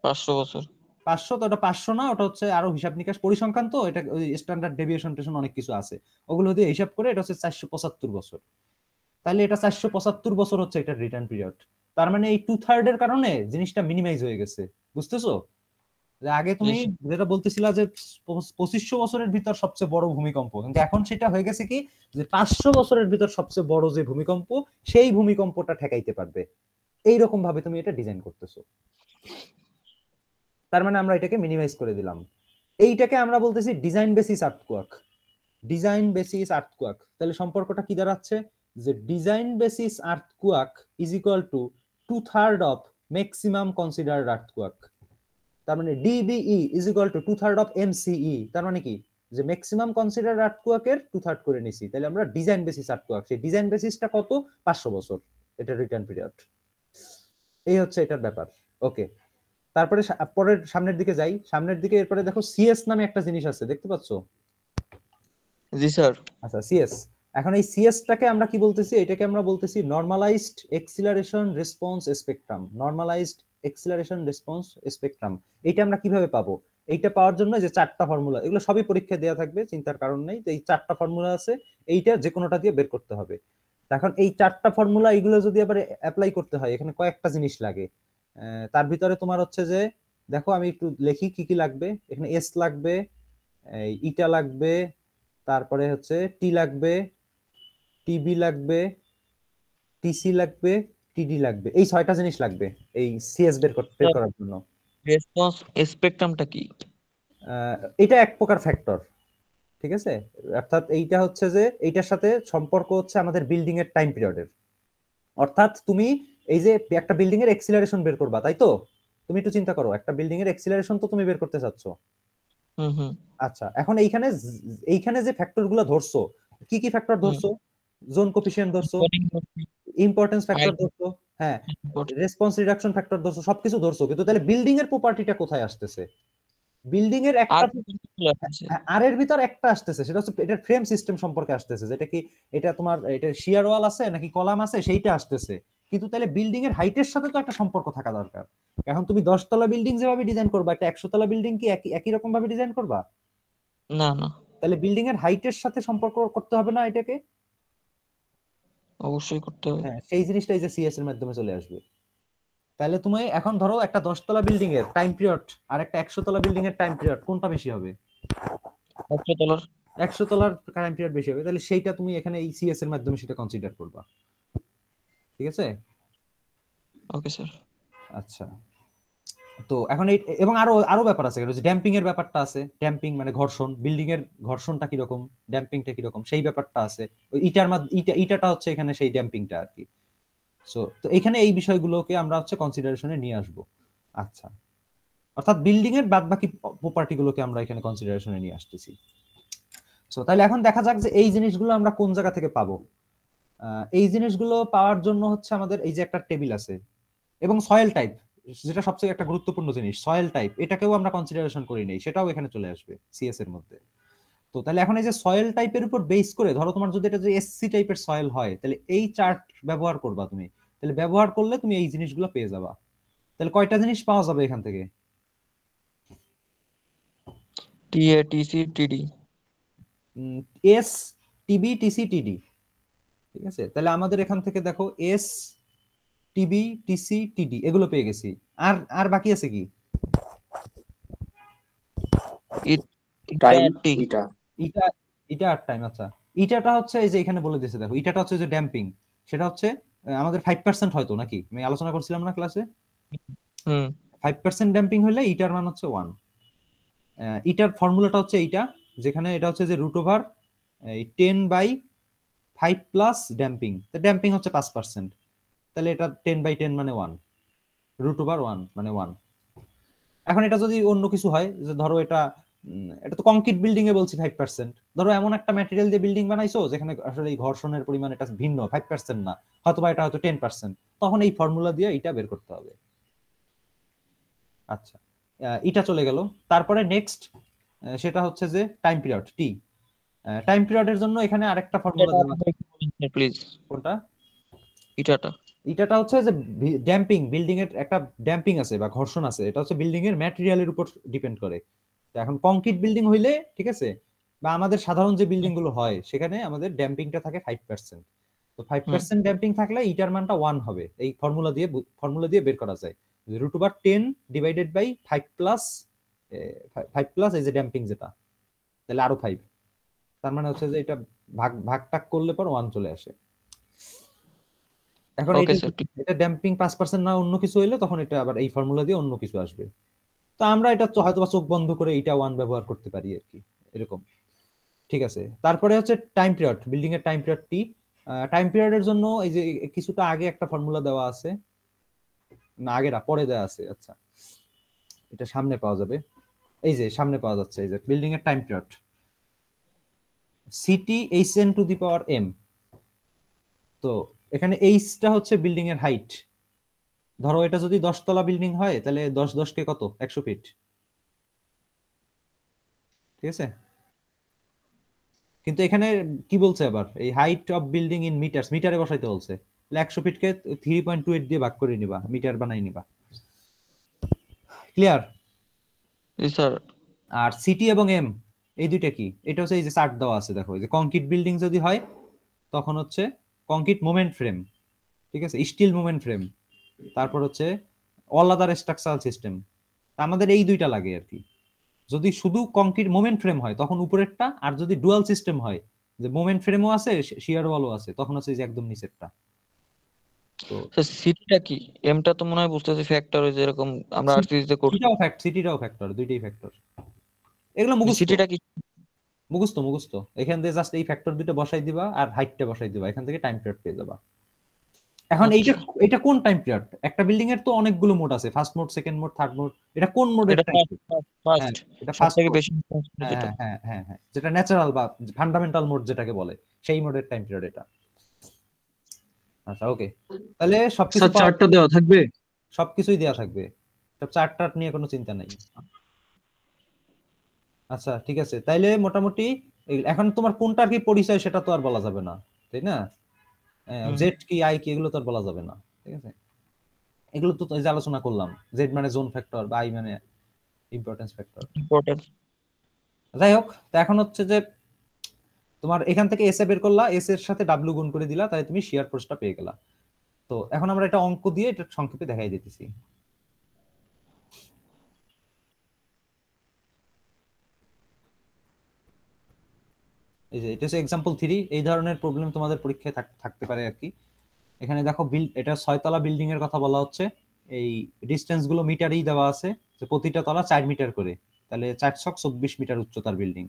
500 বছর। 500, তো ওটা 500 না, ওটা হচ্ছে আরো হিসাব নিকাশ পরিসংখ্যান, তো এটা ওই স্ট্যান্ডার্ড ডেভিয়েশন টেশন অনেক কিছু আছে, ওগুলো দিয়ে হিসাব করে এটা হচ্ছে 475 বছর। তাহলে এটা 475 বছর হচ্ছে এটা রিটার্ন পিরিয়ড। তার মানে এই 2/3 এর কারণে জিনিসটা মিনিমাইজ হয়ে গেছে, বুঝতেছো? যে আগে তুমি যেটা বলতেছিলা যে 2500 বছরের ভিতর সবচেয়ে বড় ভূমিকম্প, কিন্তু এখন সেটা হয়ে গেছে কি যে 500 বছরের ভিতর সবচেয়ে বড় যে ভূমিকম্প, সেই ভূমিকম্পটা ঠেকাইতে পারবে, এইরকম ভাবে তুমি এটা ডিজাইন করতেছো। তার মানে আমরা এটাকে মিনিমাইজ করে দিলাম। এইটাকে আমরা বলতেছি design basis earthquake. Design basis earthquake, তাহলে সম্পর্কটা কি দাঁড়াচ্ছে যে design basis earthquake is equal to 2/3 of maximum considered earthquake. তার মানে DBE is equal to 2/3 of MCE. তার মানে কি যে ম্যাক্সিমাম কনসিডার্ড আর্থকোয়াকের 2/3 করে নিছি, তাহলে আমরা ডিজাইন বেসিস আর্থকোয়াক, সেই ডিজাইন বেসিসটা কত? 500 বছর, এটা রিটার্ন পিরিয়ড। এই হচ্ছে এটার ব্যাপার। ওকে, তারপরে পরের সামনের দিকে যাই, সামনের দিকে এরপরে দেখো সিএস নামে একটা জিনিস আছে, দেখতে পাচ্ছো? জি স্যার। আচ্ছা, সিএস। এখন এই সিএসটাকে আমরা কি বলতেছি? এটাকে আমরা বলতেছি normalised acceleration response spectrum. Normalised acceleration response spectrum, এইটা আমরা কিভাবে পাবো? এইটা পাওয়ার জন্য যে 4টা ফর্মুলা, এগুলো সবই পরীক্ষায় দেওয়া থাকবে, চিন্তার কারণ নেই। তো এই 4টা ফর্মুলা আছে, এইটা যে কোনোটা দিয়ে বের করতে হবে। এখন এই 4টা ফর্মুলা, এগুলো যদি আবার অ্যাপ্লাই করতে হয়, এখানে কয়েকটা জিনিস লাগে। তার ভিতরে তোমার হচ্ছে যে দেখো আমি একটু লিখি কি কি লাগবে। এখানে এস লাগবে, ইটা লাগবে, তারপরে হচ্ছে টি লাগবে, টিবি লাগবে, টিসি লাগবে, টিডি লাগবে, এই 6টা জিনিস লাগবে এই সিএস বের করার জন্য। রেসপন্স স্পেকট্রামটা কি? এটা এক প্রকার ফ্যাক্টর, ঠিক আছে? অর্থাৎ এইটা হচ্ছে যে এইটার সাথে সম্পর্ক হচ্ছে আমাদের বিল্ডিং এর টাইম পিরিয়ডের। অর্থাৎ তুমি এই যে একটা বিল্ডিং এর এক্সিলারেশন বের করবা, তাই তো? তুমি একটু চিন্তা করো, একটা বিল্ডিং এর এক্সিলারেশন তো তুমি বের করতে চাচ্ছ। আচ্ছা, এখন এইখানে যে ফ্যাক্টর গুলো ধরছো, কি কি ফ্যাক্টর ধরছো? জোন কোফিশিয়েন্ট ধরছো, ইম্পর্টেন্স ফ্যাক্টর ধরছো, হ্যাঁ, রেসপন্স রিডাকশন ফ্যাক্টর ধরছো, সবকিছু ধরছো, কিন্তু তাহলে বিল্ডিং এর প্রপার্টিটা কোথায় আসতেছে? বিল্ডিং এর একটা আর এর ভিতর একটা আসতেছে, সেটা হচ্ছে এটার ফ্রেম সিস্টেম সম্পর্কে আসতেছে, যেটা কি এটা তোমার এটা শিয়ার ওয়াল আছে নাকি কলাম আছে সেইটা আসতেছে। কিন্তু তাহলে বিল্ডিং এর হাইটের সাথে তো একটা সম্পর্ক থাকা দরকার। এখন তুমি 10 তলা বিল্ডিং যেভাবে ডিজাইন করবা, একটা 100 তলা বিল্ডিং কি একই রকম ভাবে ডিজাইন করবা? না না, তাহলে বিল্ডিং এর হাইটের সাথে সম্পর্ক করতে হবে না এটাকে? অবশ্যই করতে হবে। হ্যাঁ, সেই জিনিসটা এই যে সিএস এর মাধ্যমে চলে আসবে। তাহলে তুমি এখন ধরো একটা 10 তলা বিল্ডিং এর টাইম পিরিয়ড আর একটা 100 তলা বিল্ডিং এর টাইম পিরিয়ড, কোনটা বেশি হবে? 100 তলার টাইম পিরিয়ড বেশি হবে। তাহলে সেইটা তুমি এখানে এই সিএস এর মাধ্যমে সেটা কনসিডার করবা, ঠিক আছে? Okay sir. আচ্ছা, তো এখন এই এবং আরো ব্যাপার আছে, ড্যাম্পিং এর ব্যাপারটা আছে। ড্যাম্পিং মানে ঘর্ষণ, বিল্ডিং এর ঘর্ষণটা কি রকম, ড্যাম্পিংটা কি রকম, সেই ব্যাপারটা আছে। ওই ইটাটা হচ্ছে এখানে সেই ড্যাম্পিংটা আর কি। সো তো এখানে এই বিষয়গুলোকে আমরা হচ্ছে কনসিডারেশনে নিয়ে আসব। আচ্ছা, অর্থাৎ বিল্ডিং এর বাদবাকি প্রপার্টি গুলোকে আমরা এখানে কনসিডারেশনে নিয়ে আসতেছি। সো তাহলে এখন দেখা যাক যে এই জিনিসগুলো আমরা কোন জায়গা থেকে পাবো। এই জিনিসগুলো পাওয়ার জন্য হচ্ছে আমাদের এই যে একটা টেবিল আছে, এবং সয়েল টাইপ, যেটা সবচেয়ে একটা গুরুত্বপূর্ণ জিনিস, সয়েল টাইপ, এটাকেও আমরা কনসিডারেশন করি নাই, সেটাও এখানে চলে আসবে সিএস এর মধ্যে। তো তাহলে এখন এই যে সয়েল টাইপের উপর বেস করে, ধরো তোমার যদি এটা যে এসসি টাইপের সয়েল হয়, তাহলে এই চার্ট ব্যবহার করবা তুমি। তাহলে ব্যবহার করলে তুমি এই জিনিসগুলো পেয়ে যাবা। তাহলে কয়টা জিনিস পাওয়া যাবে এখান থেকে? টিএ, টিসি, টিডি, এস, টিবি, টিসি, টিডি, ঠিক আছে? তাহলে আমাদের এখান থেকে দেখো এস, টিবি, টিসি, টিডি এগুলো পেয়ে গেছি। আর বাকি আছে কি? ইটা আর টাইম। আচ্ছা, ইটাটা হচ্ছে এই যে এখানে বলে দিয়েছে, দেখো ইটাটা হচ্ছে যে ড্যাম্পিং, সেটা হচ্ছে আমাদের 5% হয়তো, নাকি আমি আলোচনা করছিলাম না ক্লাসে? 5% ড্যাম্পিং হলে ইটার মান হচ্ছে 1। ইটার ফর্মুলাটা হচ্ছে এইটা, যেখানে এটা হচ্ছে যে √10/5 প্লাস ড্যাম্পিং। তো ড্যাম্পিং হচ্ছে 5%, তাহলে এটা 10/10 মানে 1, √1 মানে 1। এখন এটা যদি অন্য কিছু হয়, যে ধরো এটা তো কংক্রিট বিল্ডিং এ বলছি 5%, ধরো এমন একটা ম্যাটেরিয়াল দিয়ে বিল্ডিং বানাইছো যেখানে আসলে এই ঘর্ষণের পরিমাণ এটা ভিন্ন, 5% না, হয়তোবা এটা হয়তো 10%, তখন এই ফর্মুলা দিয়ে এটা বের করতে হবে। আচ্ছা, এটা চলে গেল। তারপরে নেক্সট সেটা হচ্ছে যে টাইম পিরিয়ড টি। টাইম পিরিয়ডের জন্য এখানে আরেকটা ফর্মুলা দেওয়া আছে, প্লিজ। কোনটা? ইটাটা এটাটা হচ্ছে যে ড্যাম্পিং, বিল্ডিং এর একটা ড্যাম্পিং আছে বা ঘর্ষণ আছে, এটা হচ্ছে বিল্ডিং এর ম্যাটেরিয়ালের উপর ডিপেন্ড করে। তো এখন কংক্রিট বিল্ডিং হইলে ঠিক আছে, বা আমাদের সাধারণ যে বিল্ডিং গুলো হয় সেখানে আমাদের ড্যাম্পিংটা থাকে 5%। তো 5% ড্যাম্পিং থাকলে ইটার মানটা 1 হবে। এই ফর্মুলা দিয়ে বের করা যায় √10 ডিভাইডেড বাই 5 প্লাস এই যে ড্যাম্পিং যেটা, তাহলে আরো 5। তার মানে হচ্ছে যে এটা ভাগ টাক করলে পর 1 চলে আসে। এখন এটা ড্যাম্পিং 5% না অন্য কিছু হইলে তখন এটা আবার এই ফর্মুলা দিয়ে অন্য কিছু আসবে। তো আমরা এটা হয়তো চোখ বন্ধ করে এটা 1 ব্যবহার করতে পারি আর কি, এরকম। ঠিক আছে, তারপরে হচ্ছে টাইম পিরিয়ড, বিল্ডিং এর টাইম পিরিয়ড টি। টাইম পিরিয়ডের জন্য এই যে কিছুটা আগে একটা ফর্মুলা দেওয়া আছে, না আগে না পরে দেওয়া আছে, আচ্ছা এটা সামনে পাওয়া যাবে, এই যে সামনে পাওয়া যাচ্ছে, এই যে বিল্ডিং এর time period CT HN to the power M. তো এখানে এইচটা হচ্ছে বিল্ডিং এর হাইট। ধরো এটা যদি 10 তলা বিল্ডিং হয় তাহলে 10 কে কত, 100 ফিট, ঠিক আছে। কিন্তু এখানে কি বলছে আবার, এই height of building in metres, মিটারে বসাইতে বলছে। 100 ফিটকে 3.28 দিয়ে ভাগ করে নিবা, মিটার বানাই নিবা। ক্লিয়ার? স্যার আর সিটি এবং এম এই দুইটা কি, এটা হচ্ছে এই যে চার্ট দেওয়া আছে, দেখো এই যে কংক্রিট বিল্ডিং যদি হয় তখন হচ্ছে কংক্রিট মোমেন্ট ফ্রেম, ঠিক আছে, স্টিল মোমেন্ট ফ্রেম, তারপর হচ্ছে অল আদার স্ট্রাকচারাল সিস্টেম। আমাদের এই দুইটা লাগে আর কি। যদি শুধু কংক্রিট মোমেন্ট ফ্রেম হয় তখন উপরেরটা, আর যদি ডুয়াল সিস্টেম হয় যে মোমেন্ট ফ্রেমও আছে শিয়ার ওয়ালও আছে তখন হচ্ছে যে একদম নিচেরটা। তো সিটিটা কি, এমটা তো মনে হয় বুঝতেছি ফ্যাক্টর, ওই যেরকম আমরা আরসিসি করছি। সিটিটাও ফ্যাক্টর, দুইটাই ফ্যাক্টর। এগুলো সিটিটা কি মুখস্থ এখান থেকে জাস্ট এই ফ্যাক্টর দুটো বসাই দিবা আর হাইটটা বসাই দিবা, এখান থেকে টাইম পিরিয়ড পেয়ে যাবা। এখন এটা কোন টাইম পিরিয়ড? একটা বিল্ডিং এর তো অনেকগুলো মোড আছে, first mode, second mode, third mode. এটা কোন মোডের টাইম পিরিয়ড? ফার্স্ট, এটা ফার্স্ট থেকে বেশি যেটা, হ্যাঁ যেটা ন্যাচারাল বা ফান্ডামেন্টাল মোড যেটাকে বলে, সেই মোডের টাইম পিরিয়ড এটা। আচ্ছা ওকে, তাহলে সবকিছু চার্টটা দেওয়া থাকবে, সবকিছুই দেওয়া থাকবে, সব চার্ট নিয়ে কোনো চিন্তা নাই। আচ্ছা ঠিক আছে, তাইলে মোটামুটি এখন তোমার কোনটার কি পরিচয় সেটা তো আর বলা যাবে না, তাই না? জেড কি আই কি এগুলো তো আর বলা যাবে না, ঠিক আছে। এগুলো তো যে আলোচনা করলাম, জেড মানে জোন ফ্যাক্টর বা আই মানে ইম্পর্টেন্স ফ্যাক্টর। যাই হোক, তো এখন হচ্ছে যে তোমার এখান থেকে এস এ বের করলা, এস এর সাথে ডাব্লিউ গুণ করে দিলা, তাই তুমি শিয়ার ফোর্সটা পেয়ে গেলা। তো এখন আমরা এটা অঙ্ক দিয়ে এটা সংক্ষেপে দেখাই দিতেছি। এই যে এটা হচ্ছে এক্সাম্পল 3। এই ধরনের প্রবলেম তোমাদের পরীক্ষায় থাকতে পারে আর কি। এখানে দেখো এটা 6 তলা বিল্ডিং এর কথা বলা হচ্ছে, এই ডিসটেন্স গুলো মিটারেই দেওয়া আছে, যে প্রতিটা তলা 4 মিটার করে, তাহলে 424 মিটার উচ্চতার বিল্ডিং।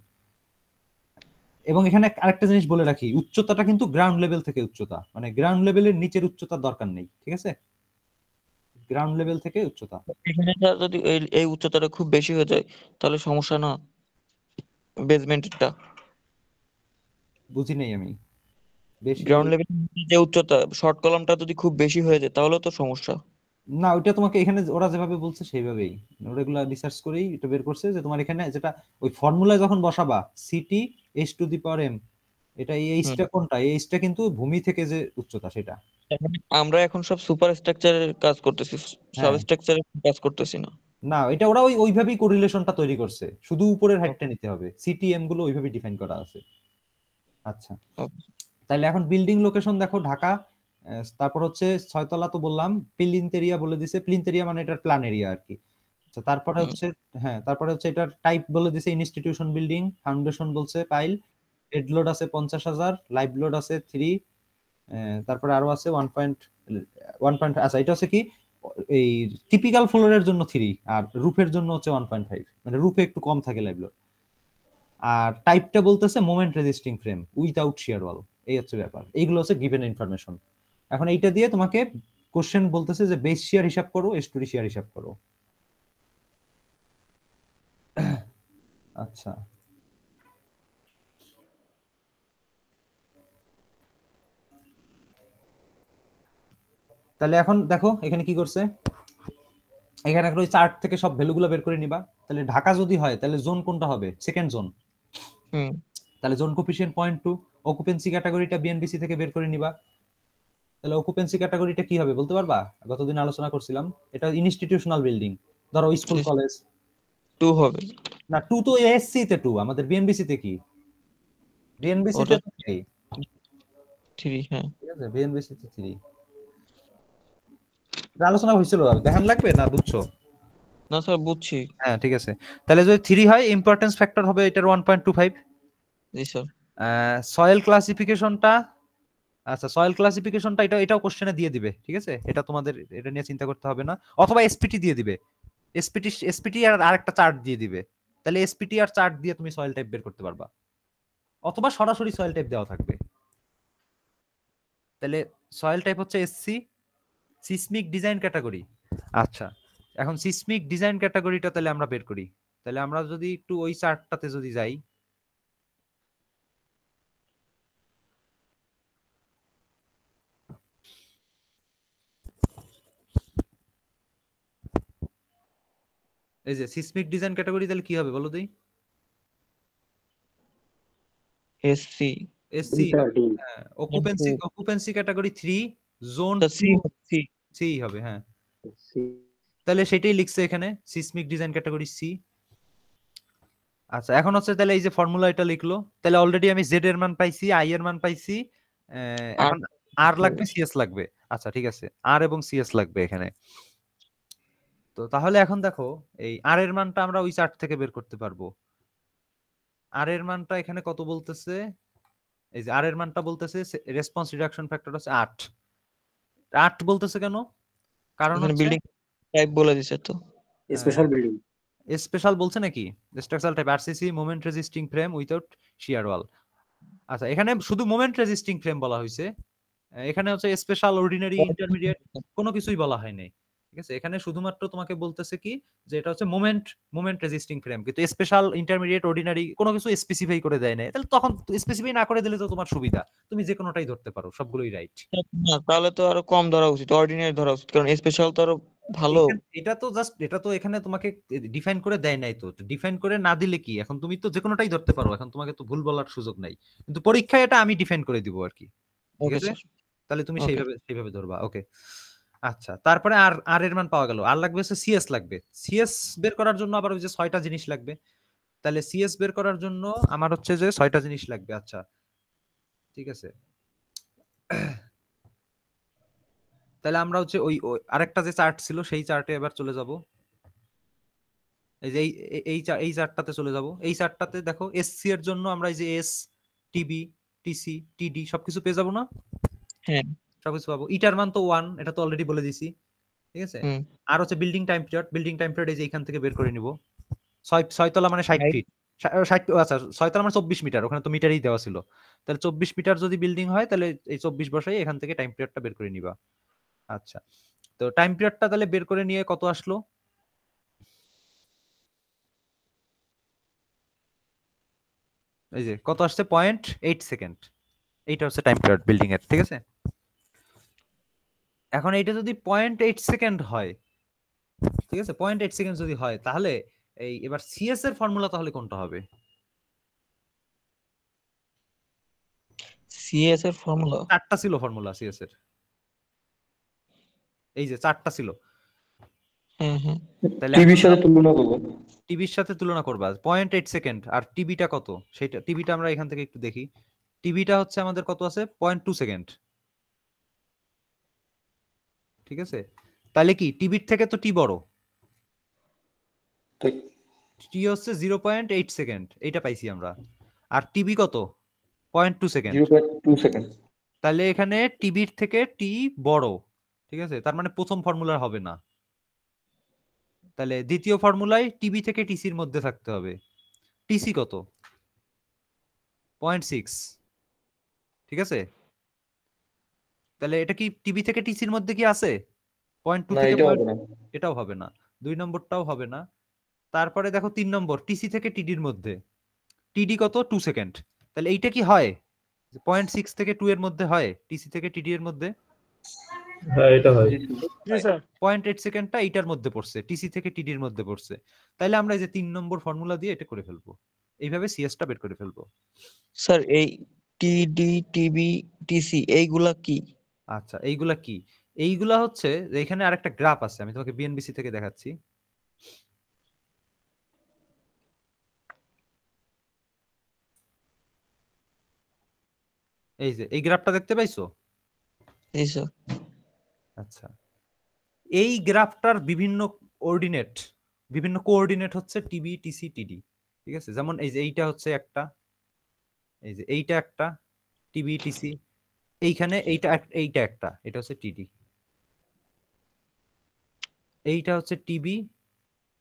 এবং এখানে আরেকটা জিনিস বলে রাখি, উচ্চতাটা কিন্তু গ্রাউন্ড লেভেল থেকে উচ্চতা, মানে গ্রাউন্ড লেভেলের নিচের উচ্চতার দরকার নেই, ঠিক আছে, গ্রাউন্ড লেভেল থেকে উচ্চতা। এখানে যদি এই উচ্চতাটা খুব বেশি হয়ে যায় তাহলে সমস্যা না? বেসমেন্টটা বুঝি নেই আমি, বেশি গ্রাউন্ড লেভেল যে উচ্চতা, শর্ট কলামটা যদি খুব বেশি হয়ে যায় তাহলে তো সমস্যা না। ওইটা তোমাকে এখানে ওরা যেভাবে বলছে সেইভাবেই, ওরা এগুলা রিসার্চ করেই এটা বের করছে, যে তোমার এখানে যেটা ওই ফর্মুলায় যখন বসাবা CT H to the power M, এটা এই এইচটা কোনটা, এই এইচটা কিন্তু ভূমি থেকে যে উচ্চতা সেটা। আমরা এখন সব সুপার স্ট্রাকচারের কাজ করতেছি, সাব স্ট্রাকচারের কাজ করতেছি না। না, এটা ওরা ওইভাবেই কোরিলেশনটা তৈরি করছে, শুধু উপরের হাইটটা নিতে হবে, সিটিএম গুলো ওইভাবে ডিফাইন করা আছে। আচ্ছা, তাহলে এখন বিল্ডিং লোকেশন দেখো ঢাকা, তারপর হচ্ছে 6 তলা তো বললাম, প্লিন্থ এরিয়া বলে দিছে, প্লিন্থ এরিয়া মানে এটার প্ল্যান এরিয়া আর কি। আচ্ছা, তারপরে হচ্ছে তারপরে হচ্ছে এটার টাইপ বলে দিছে ইনস্টিটিউশন বিল্ডিং, ফাউন্ডেশন বলছে পাইল, হেড লোড আছে 50,000, লাইভ লোড আছে 3, তারপরে আরো আছে 1.1. আচ্ছা, এটা হচ্ছে কি এই টিপিক্যাল ফ্লোরের জন্য 3 আর রুফের জন্য হচ্ছে 1.5, মানে রুফে একটু কম থাকে লাইভ লোড। আর টাইপটা বলতেছে মোমেন্ট রেজিস্টিং ফ্রেম উইথআউট শিয়ার ওয়াল, এই হচ্ছে ব্যাপার। এইগুলো হচ্ছে গিভেন ইনফরমেশন। এখন এইটা দিয়ে তোমাকে কোশ্চেন বলতেছে যে বেস শিয়ার হিসাব করো, এস্টুরি শিয়ার হিসাব করো। আচ্ছা, তাহলে এখন দেখো এখানে কি করছে, এখানে ওই চার্ট থেকে সব ভ্যালুগুলো বের করে নিবা। তাহলে ঢাকা যদি হয় তাহলে জোন কোনটা হবে, সেকেন্ড জোন, তাহলে জোন কোফিশিয়েন্ট 0.2, অকুপেন্সি ক্যাটাগরিটা বিএনবিসি থেকে বের করে নিবা। তাহলে অকুপেন্সি ক্যাটাগরিটা কি হবে বলতে পারবা? গতদিন আলোচনা করছিলাম, এটা ইনস্টিটিউশনাল বিল্ডিং, ধরো স্কুল কলেজ। 2 হবে না 2 তো এসসি তে 2, আমাদের বিএনবিসি তে কি? বিএনবিসি তে ওটা 3। 3 হ্যাঁ। ঠিক আছে, বিএনবিসি তে 3 আলোচনা হয়েছিল, দেখান লাগবে না? বুঝছো? না স্যার বুঝছি। হ্যাঁ ঠিক আছে, তাহলে যদি 3 হয় ইম্পর্টেন্স ফ্যাক্টর হবে এটার 1.25। জি স্যার। সয়েল ক্লাসিফিকেশনটা, আচ্ছা সয়েল ক্লাসিফিকেশনটা এটাও কোশ্চেনে দিয়ে দিবে, ঠিক আছে, এটা তোমাদের এটা নিয়ে চিন্তা করতে হবে না। অথবা এসপিটি দিয়ে দিবে, এসপিটি আর আরেকটা চার্ট দিয়ে দিবে, তাহলে এসপিটি আর চার্ট দিয়ে তুমি সয়েল টাইপ বের করতে পারবা, অথবা সরাসরি সয়েল টাইপ দেওয়া থাকবে। তাহলে সয়েল টাইপ হচ্ছে এসসি। সিসমিক ডিজাইন ক্যাটাগরি, আচ্ছা এখন সিসমিক ডিজাইন ক্যাটাগরিটা তাহলে আমরা বের করি। তাহলে আমরা যদি একটু ওই চার্টটাতে যদি যাই, এই যে সিসমিক ডিজাইন ক্যাটাগরি, তাহলে কি হবে বলো দেই? SC SC, occupancy category 3, zone C হবে। হ্যাঁ তাহলে সেটাই লিখছে এখানে, সিসমিক ডিজাইন ক্যাটাগরি সি। আচ্ছা এখন হচ্ছে তাহলে এই যে ফর্মুলা এটা লিখলো, তাহলে অলরেডি আমি জেড এর মান পাইছি, আই এর মান পাইছি, এখন আর লাগবে, সিএস লাগবে। আচ্ছা ঠিক আছে, আর এবং সিএস লাগবে এখানে। তো তাহলে এখন দেখো এই আর এর মানটা আমরা ওই চার্ট থেকে বের করতে পারবো। আর এর মানটা এখানে কত বলতেছে? এই যে আর এর মানটা বলতেছে রেসপন্স রিডাকশন ফ্যাক্টর হচ্ছে 8। 8 বলতেছে কেন? কারণ হচ্ছে বিল্ডিং টাইপ বলে দিছে তো, স্পেশাল বিল্ডিং। স্পেশাল বলছে নাকি? Structural type RCC moment resisting frame without shear wall. আচ্ছা এখানে শুধু মোমেন্ট রেজিস্টিং ফ্রেম বলা হয়েছে, এখানে হচ্ছে স্পেশাল অর্ডিনারি ইন্টারমিডিয়েট কোনো কিছুই বলা হয় নাই। ঠিক আছে, এখানে শুধুমাত্র তোমাকে বলতেছে কি যে এটা হচ্ছে মোমেন্ট রেজিস্টিং ফ্রেম, কিন্তু স্পেশাল ইন্টারমিডিয়েট অর্ডিনারি কোনো কিছু স্পেসিফাই করে দেয় না। তাহলে তখন স্পেসিফাই না করে দিলে তো তোমার সুবিধা, তুমি যে কোনোটাই ধরতে পারো, সবগুলোই রাইট। না তাহলে তো আরো কম ধরা উচিত, অর্ডিনারি ধরা উচিত, কারণ স্পেশাল তো আরো ভালো। এটা তো জাস্ট, এটা তো এখানে তোমাকে ডিফাইন করে দেয় নাই, তো ডিফাইন করে না দিলে কি এখন তুমি তো যে কোনোটাই ধরতে পারো, এখন তোমাকে তো ভুল বলার সুযোগ নাই, কিন্তু পরীক্ষায় এটা আমি ডিফাইন করে দিব আর কি। ঠিক আছে, তাহলে তুমি সেইভাবে ধরবা। ওকে আচ্ছা, তারপরে আর এর মান পাওয়া গেল, আর লাগবে হচ্ছে সিএস লাগবে। সিএস বের করার জন্য আবার ওই যে 6টা জিনিস লাগবে, তাহলে সিএস বের করার জন্য আমার হচ্ছে যে 6টা জিনিস লাগবে। আচ্ছা ঠিক আছে, তাহলে আমরা হচ্ছে ওই আরেকটা যে চার্ট ছিল সেই চার্টে এবার চলে যাব। এই যে এই চার্টটাতে চলে যাব। এই চার্টটাতে দেখো এসসি এর জন্য আমরা এই যে এস, টিবি, টিসি, টিডি সবকিছু পেয়ে যাব না? হ্যাঁ সবকিছু পাবো। ইটার মান তো 1, এটা তো অলরেডি বলে দিছি। ঠিক আছে, আর হচ্ছে বিল্ডিং টাইম পিরিয়ড এই যে এখান থেকে বের করে নিব। 6 তলা মানে 60 ফিট, 60, আচ্ছা 6 তলা মানে 24 মিটার, ওখানে তো মিটারই দেওয়া ছিল। তাহলে 24 মিটার যদি বিল্ডিং হয় তাহলে এই 24 বসাই এখান থেকে টাইম পিরিয়ডটা বের করে নিবা। আচ্ছা তো টাইম পিরিয়ডটা তাহলে বের করে নিয়ে কত আসলো? এই যে কত আসছে, 0.8 সেকেন্ড। এইটা হচ্ছে টাইম পিরিয়ড বিল্ডিং এর। ঠিক আছে, এখন এইটা যদি 0.8 সেকেন্ড হয়, ঠিক আছে 0.8 সেকেন্ড যদি হয়, তাহলে এই এবার সিএস এর ফর্মুলা তাহলে কোনটা হবে? সিএস এর ফর্মুলা 4টা ছিল ফর্মুলা সিএস এর, এই যে 4টা ছিল। তাহলে টিভির সাথে তুলনা করব, টিভির সাথে তুলনা করবা 0.8 সেকেন্ড, আর টিভিটা কত সেটা, টিভিটা আমরা এখান থেকে একটু দেখি। টিভিটা হচ্ছে আমাদের কত আছে, 0.2 সেকেন্ড। ঠিক আছে, তাহলে কি টিভির থেকে তো টি বড়, টি হচ্ছে 0.8 সেকেন্ড, এইটা পাইছি আমরা। আর টিভি কত, 0.2 সেকেন্ড। 0.2 সেকেন্ড, তাহলে এখানে টিভির থেকে টি বড়। ঠিক আছে, তার মানে প্রথম ফর্মুলা হবে না, তাহলে দ্বিতীয় ফর্মুলায় টিভি থেকে টিসির মধ্যে থাকতে হবে। টিসি কত, 0.6। ঠিক আছে, তাহলে এটা কি টিভি থেকে টিসির মধ্যে কি আছে? 0.2 থেকে এটাও হবে না, 2 নম্বরটাও হবে না। তারপরে দেখো 3 নম্বর, টিসি থেকে টিডির মধ্যে, টিডি কত, 2 সেকেন্ড। তাহলে এইটা কি হয়, 0.6 থেকে 2 এর মধ্যে হয় টিসি থেকে টিডি এর মধ্যে? হ্যাঁ এটা হয়। জি স্যার। 0.8 সেকেন্ডটা এইটার মধ্যে পড়ছে, টিসি থেকে টিডির মধ্যে পড়ছে। তাহলে আমরা এই যে 3 নম্বর ফর্মুলা দিয়ে এটা করে ফেলবো, এইভাবে সিএসটা বের করে ফেলবো। স্যার এই টিডি, টিবি, টিসি এইগুলা কি? আচ্ছা, এইগুলা কি? এইগুলা হচ্ছে যে এখানে আরেকটা গ্রাফ আছে, আমি তোমাকে বিএনবিসি থেকে দেখাচ্ছি। এই যে এই গ্রাফটা দেখতে পাইছো? জি স্যার। আচ্ছা, এই গ্রাফটার বিভিন্ন কোঅর্ডিনেট হচ্ছে টিবি, টিসি, টিডি। ঠিক আছে, যেমন এই যে এইটা হচ্ছে একটা, এই যে এইটা একটা টিবি, টিসি, এইখানে এইটা একটা, এটা হচ্ছে টিডি, এইটা হচ্ছে টিবি,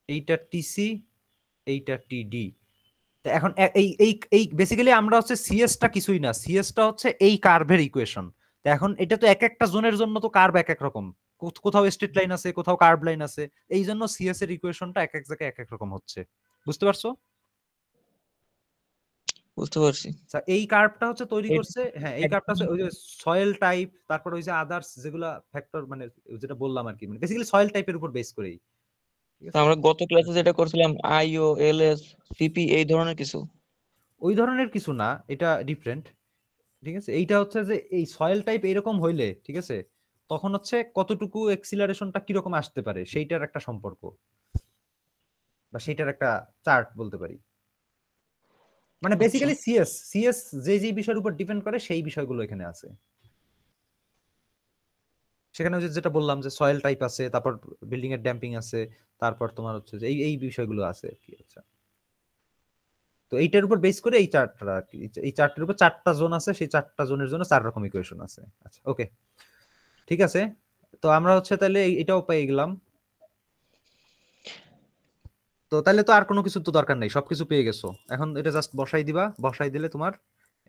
এইটা টিসি, এইটা টিডি। এখন এই এই এই বেসিক্যালি আমরা হচ্ছে সিএসটা কিছুই না, সিএসটা হচ্ছে এই কার্ভের ইকুয়েশন। তো এখন এটা তো এক একটা জোনের জন্য তো কার্ভ এক এক রকম, কোথাও স্ট্রেট লাইন আছে, কোথাও কার্ভ লাইন আছে, এই জন্য সিএস এর ইকুয়েশনটা এক এক জায়গায় এক এক রকম হচ্ছে। বুঝতে পারছো? বুঝতে পারছি। এই কার্ভটা হচ্ছে তৈরি করছে, হ্যাঁ এই কার্ভটা হচ্ছে ওই যে সয়েল টাইপ, তারপর ওই যে আদার্স যেগুলা ফ্যাক্টর, মানে যেটা বললাম আর কি, মানে বেসিক্যালি সয়েল টাইপের উপর বেস করেই। আমরা গত ক্লাসে যেটা করছিলাম আইও, এলএস, সিপি, এই ধরনের কিছু। ওই ধরনের কিছু না, এটা ডিফারেন্ট। ঠিক আছে, এইটা হচ্ছে যে এই সয়েল টাইপ এরকম হইলে, ঠিক আছে, তখন হচ্ছে কতটুকু এক্সিলারেশনটা কিরকম আসতে পারে সেইটার একটা সম্পর্ক, বা সেইটার একটা চার্ট বলতে পারি। মানে বেসিক্যালি সিএস যে যে বিষয়ের উপর ডিপেন্ড করে সেই বিষয়গুলো এখানে আছে। সেখানে যেটা বললাম যে সয়েল টাইপ আছে, তারপর বিল্ডিং এর ড্যাম্পিং আছে, তারপর তোমার হচ্ছে যে এই বিষয়গুলো আছে আর কি। আচ্ছা, তো এইটার উপর বেস করে এই চার্টটা আর কি, এই চার্টের উপর 4টা জোন আছে, সেই 4টা জোনের জন্য 4 রকম ইকুয়েশন আছে। আচ্ছা ওকে, ঠিক আছে। তো আমরা হচ্ছে তাহলে এটাও পেয়ে গেলাম। তো তাহলে তো আর কোনো কিছু তো দরকার নেই, সবকিছু পেয়ে গেছো। এখন এটা জাস্ট বসাই দিবা, বসাই দিলে তোমার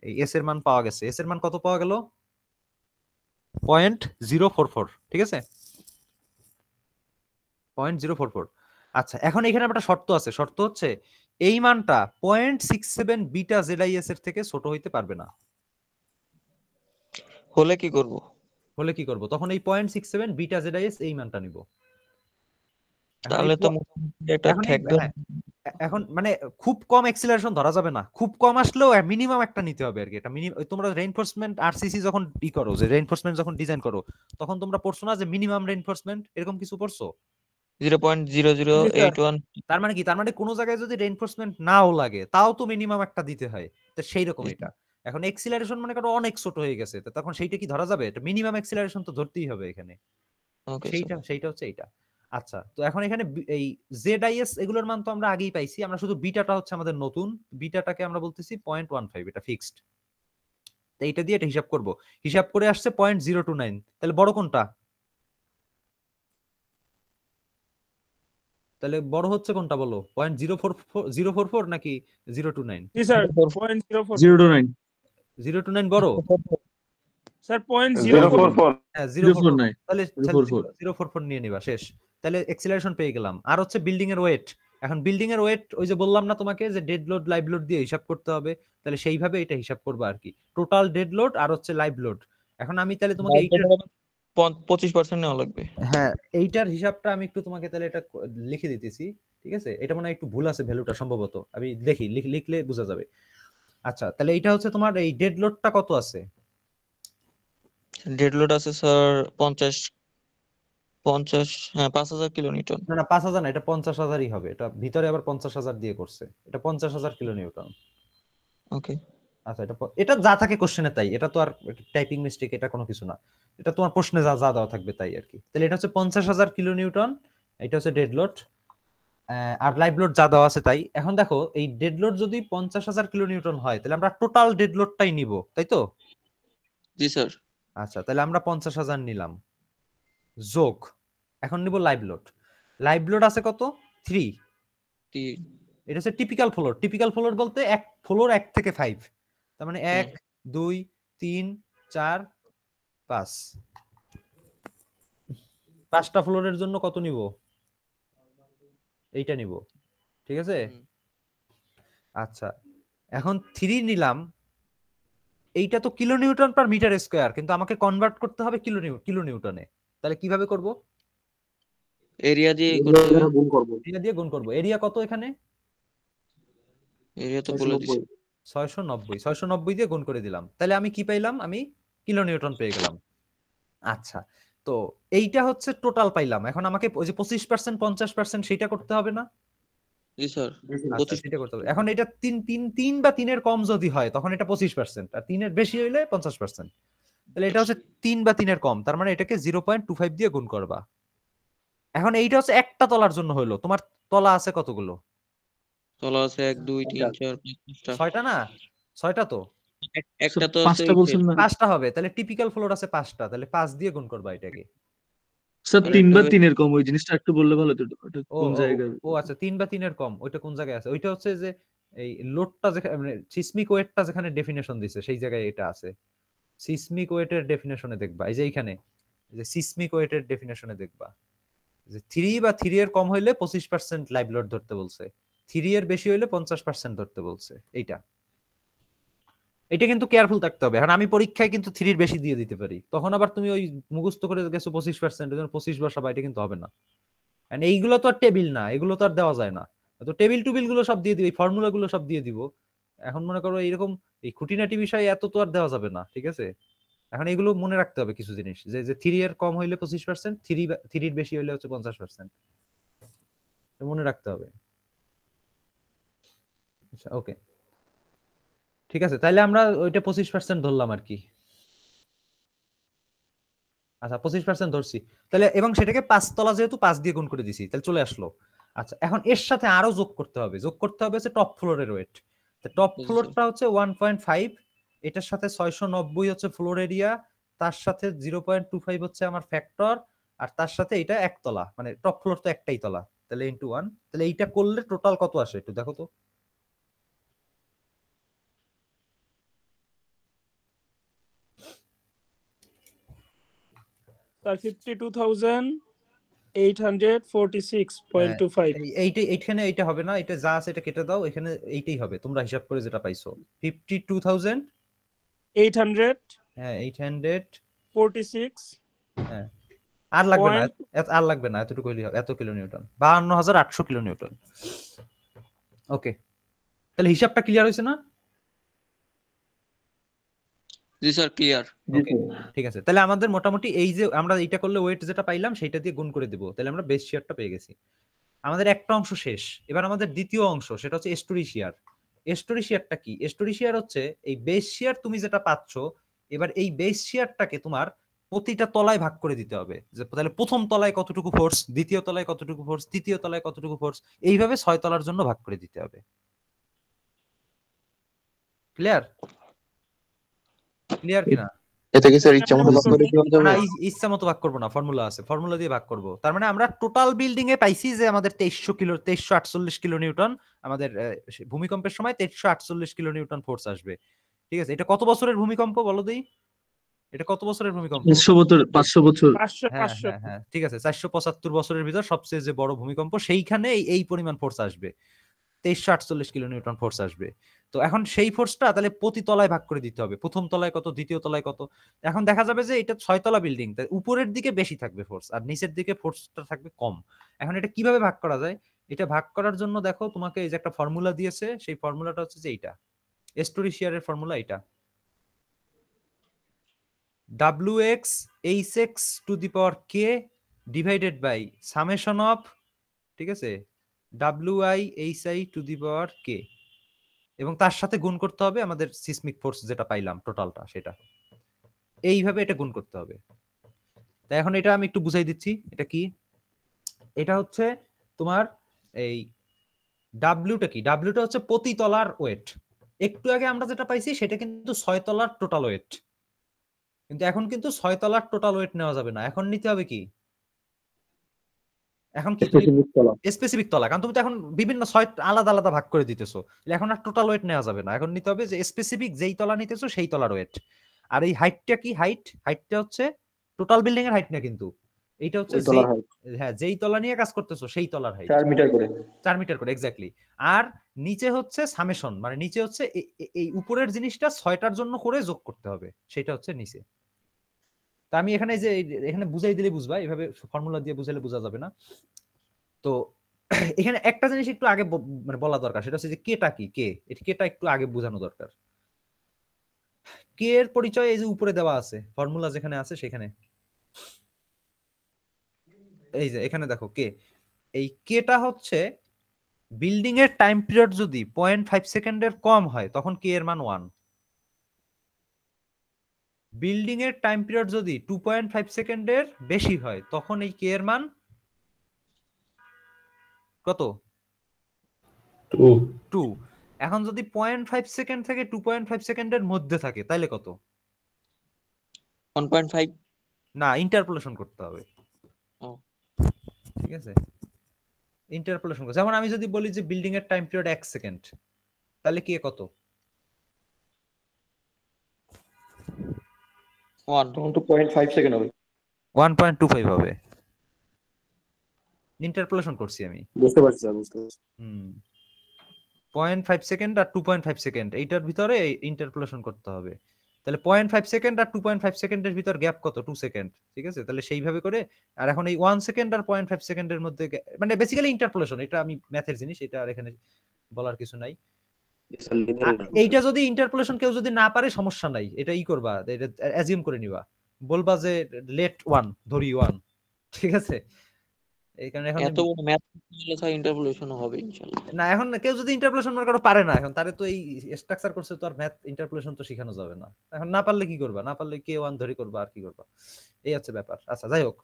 এই এস এর মান পাওয়া গেছে। এস এর মান কত পাওয়া গেল? 0.044। ঠিক আছে, 0.044। আচ্ছা, এখন এখানে একটা শর্ত আছে, শর্ত হচ্ছে এই মানটা 0.67 বিটা জেডআইএস এর থেকে ছোট হইতে পারবে না। হলে কি করব? হলে কি করব? তখন এই 0.67 বিটা জেডআইএস এই মানটা নিব। তাহলে তো একটা এখন মানে খুব কম এক্সিলারেশন ধরা যাবে না, খুব কম আসলেও মিনিমাম একটা নিতে হবে আর কি। এটা মিনিমাম, তোমরা রেইনফোর্সমেন্ট আরসিসি যখন করো, যে রেইনফোর্সমেন্ট যখন ডিজাইন করো, তখন তোমরা পড়ছো না যে মিনিমাম রেইনফোর্সমেন্ট, এরকম কিছু পড়ছো? 0.0081। তার মানে কি? তার মানে কোনো জায়গায় যদি রেইনফোর্সমেন্ট নাও লাগে তাও তো মিনিমাম একটা দিতে হয়। তো সেই রকম এটা। এখন এক্সিলারেশন মনে করো অনেক ছোট হয়ে গেছে, তো তখন সেইটা কি ধরা যাবে? এটা মিনিমাম এক্সিলারেশন তো ধরতেই হবে এখানে। সেইটা হচ্ছে এইটা। আচ্ছা, তো এখন এখানে এই জেডআইএস এগুলোর মান তো আমরা আগেই পাইছি, আমরা শুধু বিটাটা হচ্ছে আমাদের নতুন, বিটাটাকে আমরা বলতেছি 0.15, এটা ফিক্সড। তো এইটা দিয়ে এটা হিসাব করব, হিসাব করে আসছে 0.029। তাহলে বড় কোনটা? তাহলে বড় হচ্ছে কোনটা বলো? 0.044 নাকি 029? জি স্যার 0.049 029 বড় স্যার 0.044। হ্যাঁ 049, তাহলে 044 নিয়ে নিবা, শেষ। তাহলে এক্সিলারেশন পেয়ে গেলাম। আর হচ্ছে বিল্ডিং এর ওয়েট। এখন বিল্ডিং এর ওয়েট ওই যে বললাম না তোমাকে যে ডেড লোড লাইভ লোড দিয়ে হিসাব করতে হবে, তাহলে সেইভাবে এটা হিসাব করবা আর কি, টোটাল ডেড লোড আর হচ্ছে লাইভ লোড। এখন আমি তাহলে তোমাকে এইটার 25% নেওয়া লাগবে। হ্যাঁ, এইটার হিসাবটা আমি একটু তোমাকে তাহলে এটা লিখে দিতেছি। ঠিক আছে, এটা মনে হয় একটু ভুল আছে ভ্যালুটা সম্ভবত, আমি দেখি লিখলে বোঝা যাবে। আচ্ছা, তাহলে এইটা হচ্ছে তোমার এই ডেড লোডটা কত আছে? ডেড লোড আছে স্যার 50, হ্যাঁ 5000 কিলোনিউটন। না 5000 না, এটা 50000ই হবে। এটা ভিতরে আবার 50000 দিয়ে করছে, এটা 50000 কিলোনিউটন। ওকে, আচ্ছা, এটা যা থাকে কোশ্চেনে তাই, এটা তো আর টাইপিং মিস্টেক, এটা কোনো কিছু না, এটা তোমার প্রশ্নে যা যা দেওয়া থাকবে তাই আর কি। তাহলে এটা হচ্ছে 50000 কিলোনিউটন, এটা হচ্ছে ডেড লোড, আর লাইভ লোড যা দেওয়া আছে তাই। এখন দেখো এই ডেড লোড যদি 50000 কিলোনিউটন হয়, তাহলে আমরা টোটাল ডেড লোডটাই নিব, তাই তো? জি স্যার। আচ্ছা, তাহলে আমরা 50000 নিলাম, যোগ এখন নিব লাইভ লোড। লাইভ লোড আছে কত? 3। এটা হচ্ছে টিপিক্যাল ফ্লোর। টিপিক্যাল ফ্লোর বলতে এক ফ্লোর 1 থেকে 5, তার মানে 1 2 3 4 5, 5টা ফ্লোরের জন্য কত নিব? এইটা নিব, ঠিক আছে। আচ্ছা, এখন 3 নিলাম, এইটা তো কিলোনিউটন পার মিটার স্কয়ার, কিন্তু আমাকে কনভার্ট করতে হবে কিলোনিউটনে। তাহলে কিভাবে করব? এরিয়া দিয়ে গুণ করব। এরিয়া দিয়ে গুণ করব। এরিয়া কত এখানে? এরিয়া তো বলে দিছি 690 দিয়ে গুণ করে দিলাম। তাহলে আমি কি পাইলাম? আমি কিলোনিউটন পেয়ে গেলাম। আচ্ছা, তো এইটা হচ্ছে টোটাল পাইলাম। এখন আমাকে ওই যে 25% 50% সেটা করতে হবে না? জি স্যার, আচ্ছা, সেটা করতে হবে। এখন এটা 3 বা 3-এর কম যদি হয় তখন এটা 25%, আর 3-এর বেশি হইলে 50%। তাহলে এটা হচ্ছে 3 বা 3-এর কম, তার মানে এটাকে 0.25 দিয়ে গুণ করবা। এখন এইটা হচ্ছে একটা তলার জন্য হলো। তোমার তলা আছে কতগুলো? তলা আছে 1 2 3 4 5 6টা। 6টা না? 6টা তো? একটা তো আছে পাঁচটা বলছেন না 5টা হবে। তাহলে টিপিক্যাল ফ্লোর আছে 5টা, তাহলে 5 দিয়ে গুণ করবা এটাকে। স্যার, আর 3 একটা বা হচ্ছে 3-এর কম, ওই জিনিসটা একটু বললে ভালো হতো। ওটা ও কোন ও জায়গায়? ও আচ্ছা, 3 বা 3-এর কম ওইটা কোন জায়গায় আছে? ওইটা হচ্ছে যে এই লোডটা যেখানে মানে সিসমিক ওয়েটটা যেখানে ডেফিনেশন দিছে সেই জায়গায় এটা আছে। সিসমিক ওয়েটের ডেফিনেশনে দেখবা, এই যে এইখানে এই যে সিসমিক ওয়েটের ডেফিনেশনে দেখবা যে 3 বা 3 এর কম হইলে 25% লাইভ লোড ধরতে বলছে, 3 এর বেশি হইলে 50% ধরতে বলছে। এইটা এটা কিন্তু কেয়ারফুল থাকতে হবে। এখন আমি পরীক্ষায় কিন্তু 3-এর বেশি দিয়ে দিতে পারি, তখন আবার তুমি ওই মুখস্থ করে গেছো 25%, এর জন্য 25 বসাবা, এটা কিন্তু হবে না। And এইগুলো তো আর টেবিল না, এগুলো তো আর দেওয়া যায় না। তো টেবিল টুবিল গুলো সব দিয়ে দিই, ফর্মুলা গুলো সব দিয়ে দিব। এখন মনে করো এরকম এই খুঁটিনাটি বিষয় এত তো আর দেওয়া যাবে না, ঠিক আছে? এখন এগুলো মনে রাখতে হবে কিছু জিনিস, যে যে 3 এর কম হইলে 25%, 3 এর বেশি হইলে হচ্ছে 50%, মনে রাখতে হবে। আচ্ছা, ওকে, ঠিক আছে, তাহলে আমরা ওইটা 25% ধরলাম আর কি। আচ্ছা, 25% ধরছি তাহলে, এবং সেটাকে 5 তলা যেহেতু 5 দিয়ে গুণ করে দিছি, তাহলে চলে আসলো। আচ্ছা, এখন এর সাথে আরো যোগ করতে হবে, হচ্ছে টপ ফ্লোরের ওয়েট। টপ জি স্যার। ফ্লোরটা হচ্ছে 1.5, এটার সাথে 690 হচ্ছে ফ্লোর এরিয়া, তার সাথে 0.25 হচ্ছে আমার ফ্যাক্টর, আর তার সাথে এটা একতলা, মানে টপ ফ্লোর তো একটাই তলা, তাহলে ইনটু 1। তাহলে এইটা করলে টোটাল কত আসে একটু দেখো তো। স্যার 52,846.25। এইখানে এইটা হবে না, এটা যা আছে এটা কেটে দাও, এখানে এইটাই হবে, তোমরা হিসাব করে যেটা পাইছো 52,000 800 হ্যাঁ 800 46 হ্যাঁ, আর লাগবে না, পয়েন্ট আর লাগবে না, এতটুকু হইলেই হবে, এত কিলো নিউটন, 52,800 কিলো নিউটন। ওকে, তাহলে হিসাবটা ক্লিয়ার হয়েছে না? জি স্যার, ক্লিয়ার। ওকে, ঠিক আছে, তাহলে আমাদের মোটামুটি এই যে আমরা এইটা করলে ওয়েট যেটা পাইলাম সেটা দিয়ে গুণ করে দিব, তাহলে আমরা বেস শেয়ারটা পেয়ে গেছি। আমাদের একটা অংশ শেষ, এবার আমাদের দ্বিতীয় অংশ, সেটা হচ্ছে এস্টোরি শেয়ার। এস্টোরি শেয়ারটা কি? এস্টোরি শেয়ার হচ্ছে এই বেস শেয়ার তুমি যেটা পাচ্ছ, এবার এই বেস শেয়ারটাকে তোমার প্রতিটা তলায় ভাগ করে দিতে হবে, যে তাহলে প্রথম তলায় কতটুকু ফোর্স, দ্বিতীয় তলায় কতটুকু ফোর্স, তৃতীয় তলায় কতটুকু ফোর্স, এইভাবে 6 তলার জন্য ভাগ করে দিতে হবে। ক্লিয়ার? ক্লিয়ার কিনা? এটা কি স্যার ইচ্ছা মতো ভাগ করে দেওয়া যাবে? না, ইচ্ছা মতো ভাগ করবো না, ফর্মুলা আছে, ফর্মুলা দিয়ে ভাগ করব। তার মানে আমরা টোটাল বিল্ডিং এ পাইছি যে আমাদের 2348 কিলো নিউটন, আমাদের ভূমিকম্পের সময় 2348 কিলো নিউটন ফোর্স আসবে। ঠিক আছে, এটা কত বছরের ভূমিকম্প বলো দেই? এটা কত বছরের ভূমিকম্প? 500 বছর। 500 হ্যাঁ 500 হ্যাঁ হ্যাঁ, ঠিক আছে, 475 বছরের ভিতর সবচেয়ে যে বড় ভূমিকম্প, সেইখানে এই পরিমাণ ফোর্স আসবে, 2348 কিলো নিউটন ফোর্স আসবে। তো এখন সেই ফোর্সটা তাহলে প্রতি তলায় ভাগ করে দিতে হবে, প্রথম তলায় কত, দ্বিতীয় তলায় কত। এখন দেখা যাবে যে এটা 6 তলা বিল্ডিং, তাই উপরের দিকে বেশি থাকবে ফোর্স, আর নিচের দিকে ফোর্সটা থাকবে কম। এখন এটা কিভাবে ভাগ করা যায়? এটা ভাগ করার জন্য দেখো তোমাকে এই যে একটা ফর্মুলা দিয়েছে, সেই ফর্মুলাটা হচ্ছে যে এইটা, এস্টোরি শেয়ারের ফর্মুলা এটা, WX HX to the power K divided by summation of, ঠিক আছে, WI HI to the power K, এবং তার সাথে গুণ করতে হবে আমাদের সিসমিক ফোর্স যেটা পাইলাম টোটালটা, সেটা এইভাবে এটা গুণ করতে হবে। তাই এখন এটা আমি একটু বুঝাই দিচ্ছি, এটা কি। এটা হচ্ছে তোমার এই ডাব্লিউটা কি, ডাব্লিউটা হচ্ছে প্রতি তলার ওয়েট। একটু আগে আমরা যেটা পাইছি সেটা কিন্তু 6 তলার টোটাল ওয়েট, কিন্তু এখন কিন্তু 6 তলার টোটাল ওয়েট নেওয়া যাবে না, এখন নিতে হবে কি, এখন কি তুমি স্পেসিফিক তলা, কারণ তুমি তো এখন বিভিন্ন 6 আলাদা আলাদা ভাগ করে দিতেছো, এখন আর টোটাল ওয়েট নেওয়া যাবে না, এখন নিতে হবে যে স্পেসিফিক যেই তলা নিতেছো সেই তলার ওয়েট। আর এই হাইটটা কি, হাইটটা হচ্ছে টোটাল বিল্ডিং এর হাইট না, কিন্তু এইটা হচ্ছে হ্যাঁ যেই তলা নিয়ে কাজ করতেছো সেই তলার হাইট, 4 মিটার করে। 4 মিটার করে এক্স্যাক্টলি। আর নিচে হচ্ছে সামেশন, মানে নিচে হচ্ছে এই উপরের জিনিসটা 6টার জন্য করে যোগ করতে হবে, সেটা হচ্ছে নিচে। তা আমি এখানে যে এখানে বুঝাই দিলে বুঝবা, এভাবে ফর্মুলা দিয়ে বুঝাইলে বোঝা যাবে না। তো এখানে একটা জিনিস একটু আগে মানে বলা দরকার, সেটা হচ্ছে যে কেটা কি, কেটা একটু আগে বোঝানো দরকার। কে এর পরিচয় এই যে উপরে দেওয়া আছে, ফর্মুলা যেখানে আছে সেখানে এই যে এখানে দেখো কে, এই কেটা হচ্ছে বিল্ডিং এর টাইম পিরিয়ড যদি 0.5 সেকেন্ডের কম হয় তখন কে এর মান 1। বিল্ডিং এর টাইম পিরিয়ড যদি 2.5 সেকেন্ডের বেশি হয় তখন এই কে এর মান কত? 2। এখন যদি 0.5 সেকেন্ড থেকে 2.5 সেকেন্ডের মধ্যে থাকে তাহলে কত? 1.5। না, ইন্টারপোলেশন করতে হবে। ও। ঠিক আছে, ইন্টারপোলেশন করতে। যেমন আমি যদি বলি যে বিল্ডিং এর টাইম পিরিয়ড 1 সেকেন্ড, তাহলে কে কত? 1। তখন তো 0.5 সেকেন্ড হবে। 1.25 হবে। ইন্টারপোলেশন করছি আমি। বুঝতে পারছি স্যার, বুঝতে পারছি। 0.5 সেকেন্ড আর 2.5 সেকেন্ড এইটার ভিতরে ইন্টারপোলেশন করতে হবে। তাহলে 0.5 সেকেন্ড আর 2.5 সেকেন্ডের ভিতর গ্যাপ কত? 2 সেকেন্ড। ঠিক আছে, তাহলে সেইভাবে করে। আর এখন এই 1 সেকেন্ড আর 0.5 সেকেন্ডের মধ্যে মানে বেসিক্যালি ইন্টারপোলেশন, এটা আমি ম্যাথের জিনিস, এটা আর এখানে বলার কিছু নাই। এইটা যদি ইন্টারপোলেশন কেউ যদি না পারে সমস্যা নাই, এটা ই করবা, এটা অ্যাজিউম করে নিবা, বলবা যে লেট 1 ধরি 1। ঠিক আছে, এই কারণে এখন এত বড় ম্যাথ করলে স্যার ইন্টারপোলেশন হবে ইনশাআল্লাহ। না, এখন কেউ যদি ইন্টারপোলেশন মনে করো পারে না, এখন তারে তো এই স্ট্রাকচার করছে তো আর ম্যাথ ইন্টারপোলেশন তো শেখানো যাবে না। এখন না পারলে কি করবা? না পারলে কে 1 ধরি করবা, আর কি করবা, এই হচ্ছে ব্যাপার। আচ্ছা, যাই হোক।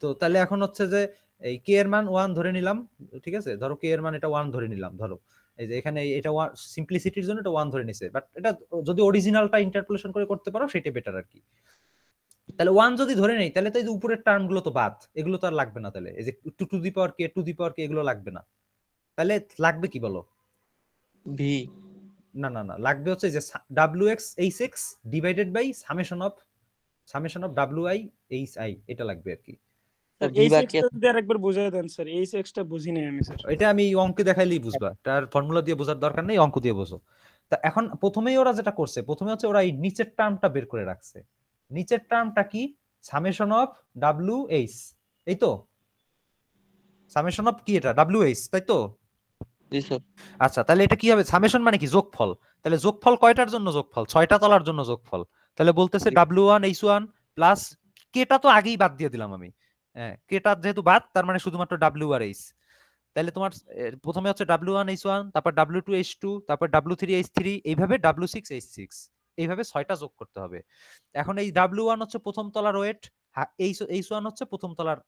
তো তাহলে এখন হচ্ছে যে এই কে এর মান 1 ধরে নিলাম। ঠিক আছে, ধরো কে এর মান এটা 1 ধরে নিলাম। ধরো এই যে এখানে এটা সিম্পলিসিটির জন্য এটা 1 ধরে নিছে, বাট এটা যদি অরিজিনালটা ইন্টারপোলেশন করে করতে পারো সেটা বেটার আর কি। তাহলে 1 যদি ধরে নেই তাহলে তো এই যে উপরের টার্ম গুলো তো বাদ, এগুলো তো আর লাগবে না। তাহলে এই যে টু দি পাওয়ার কে এগুলো লাগবে না। তাহলে লাগবে কি বলো? ভি। না না না, লাগবে হচ্ছে যে wx hx divided by summation of wi hi, এটা লাগবে আর কি। স্যার এই সেক্সটা যদি আরেকবার বুঝিয়ে দেন স্যার, এই সেক্সটা বুঝি নাই আমি স্যার। এটা আমি অঙ্কে দেখাইলেই বুঝবা, তার ফর্মুলা দিয়ে বোঝার দরকার নেই, অঙ্ক দিয়ে বোঝো। তা এখন প্রথমেই ওরা যেটা করছে, প্রথমে হচ্ছে ওরা এই নিচের টার্মটা বের করে রাখছে। নিচের টার্মটা কি? সামেশন অফ wh, এই তো সামেশন অফ কি, এটা wh, তাই তো? আচ্ছা, তাহলে এটা কি হবে? সামেশন মানে কি? যোগফল। তাহলে যোগফল কয়টার জন্য যোগফল? 6টা তলার জন্য যোগফল। তাহলে বলতেছে w1 h1 প্লাস কেটা তো আগেই বাদ দিয়ে দিলাম আমি। হ্যাঁ, কেটা যেহেতু বাদ, তার মানে শুধুমাত্র w আর h। তাহলে তোমার প্রথমে হচ্ছে w1 h1, তারপর w2 h2, তারপর w3 h3, এইভাবে w6 h6, এইভাবে 6টা যোগ করতে হবে। এখন এই w1 হচ্ছে প্রথম তলার ওয়েট, h1 হচ্ছে প্রথম তলার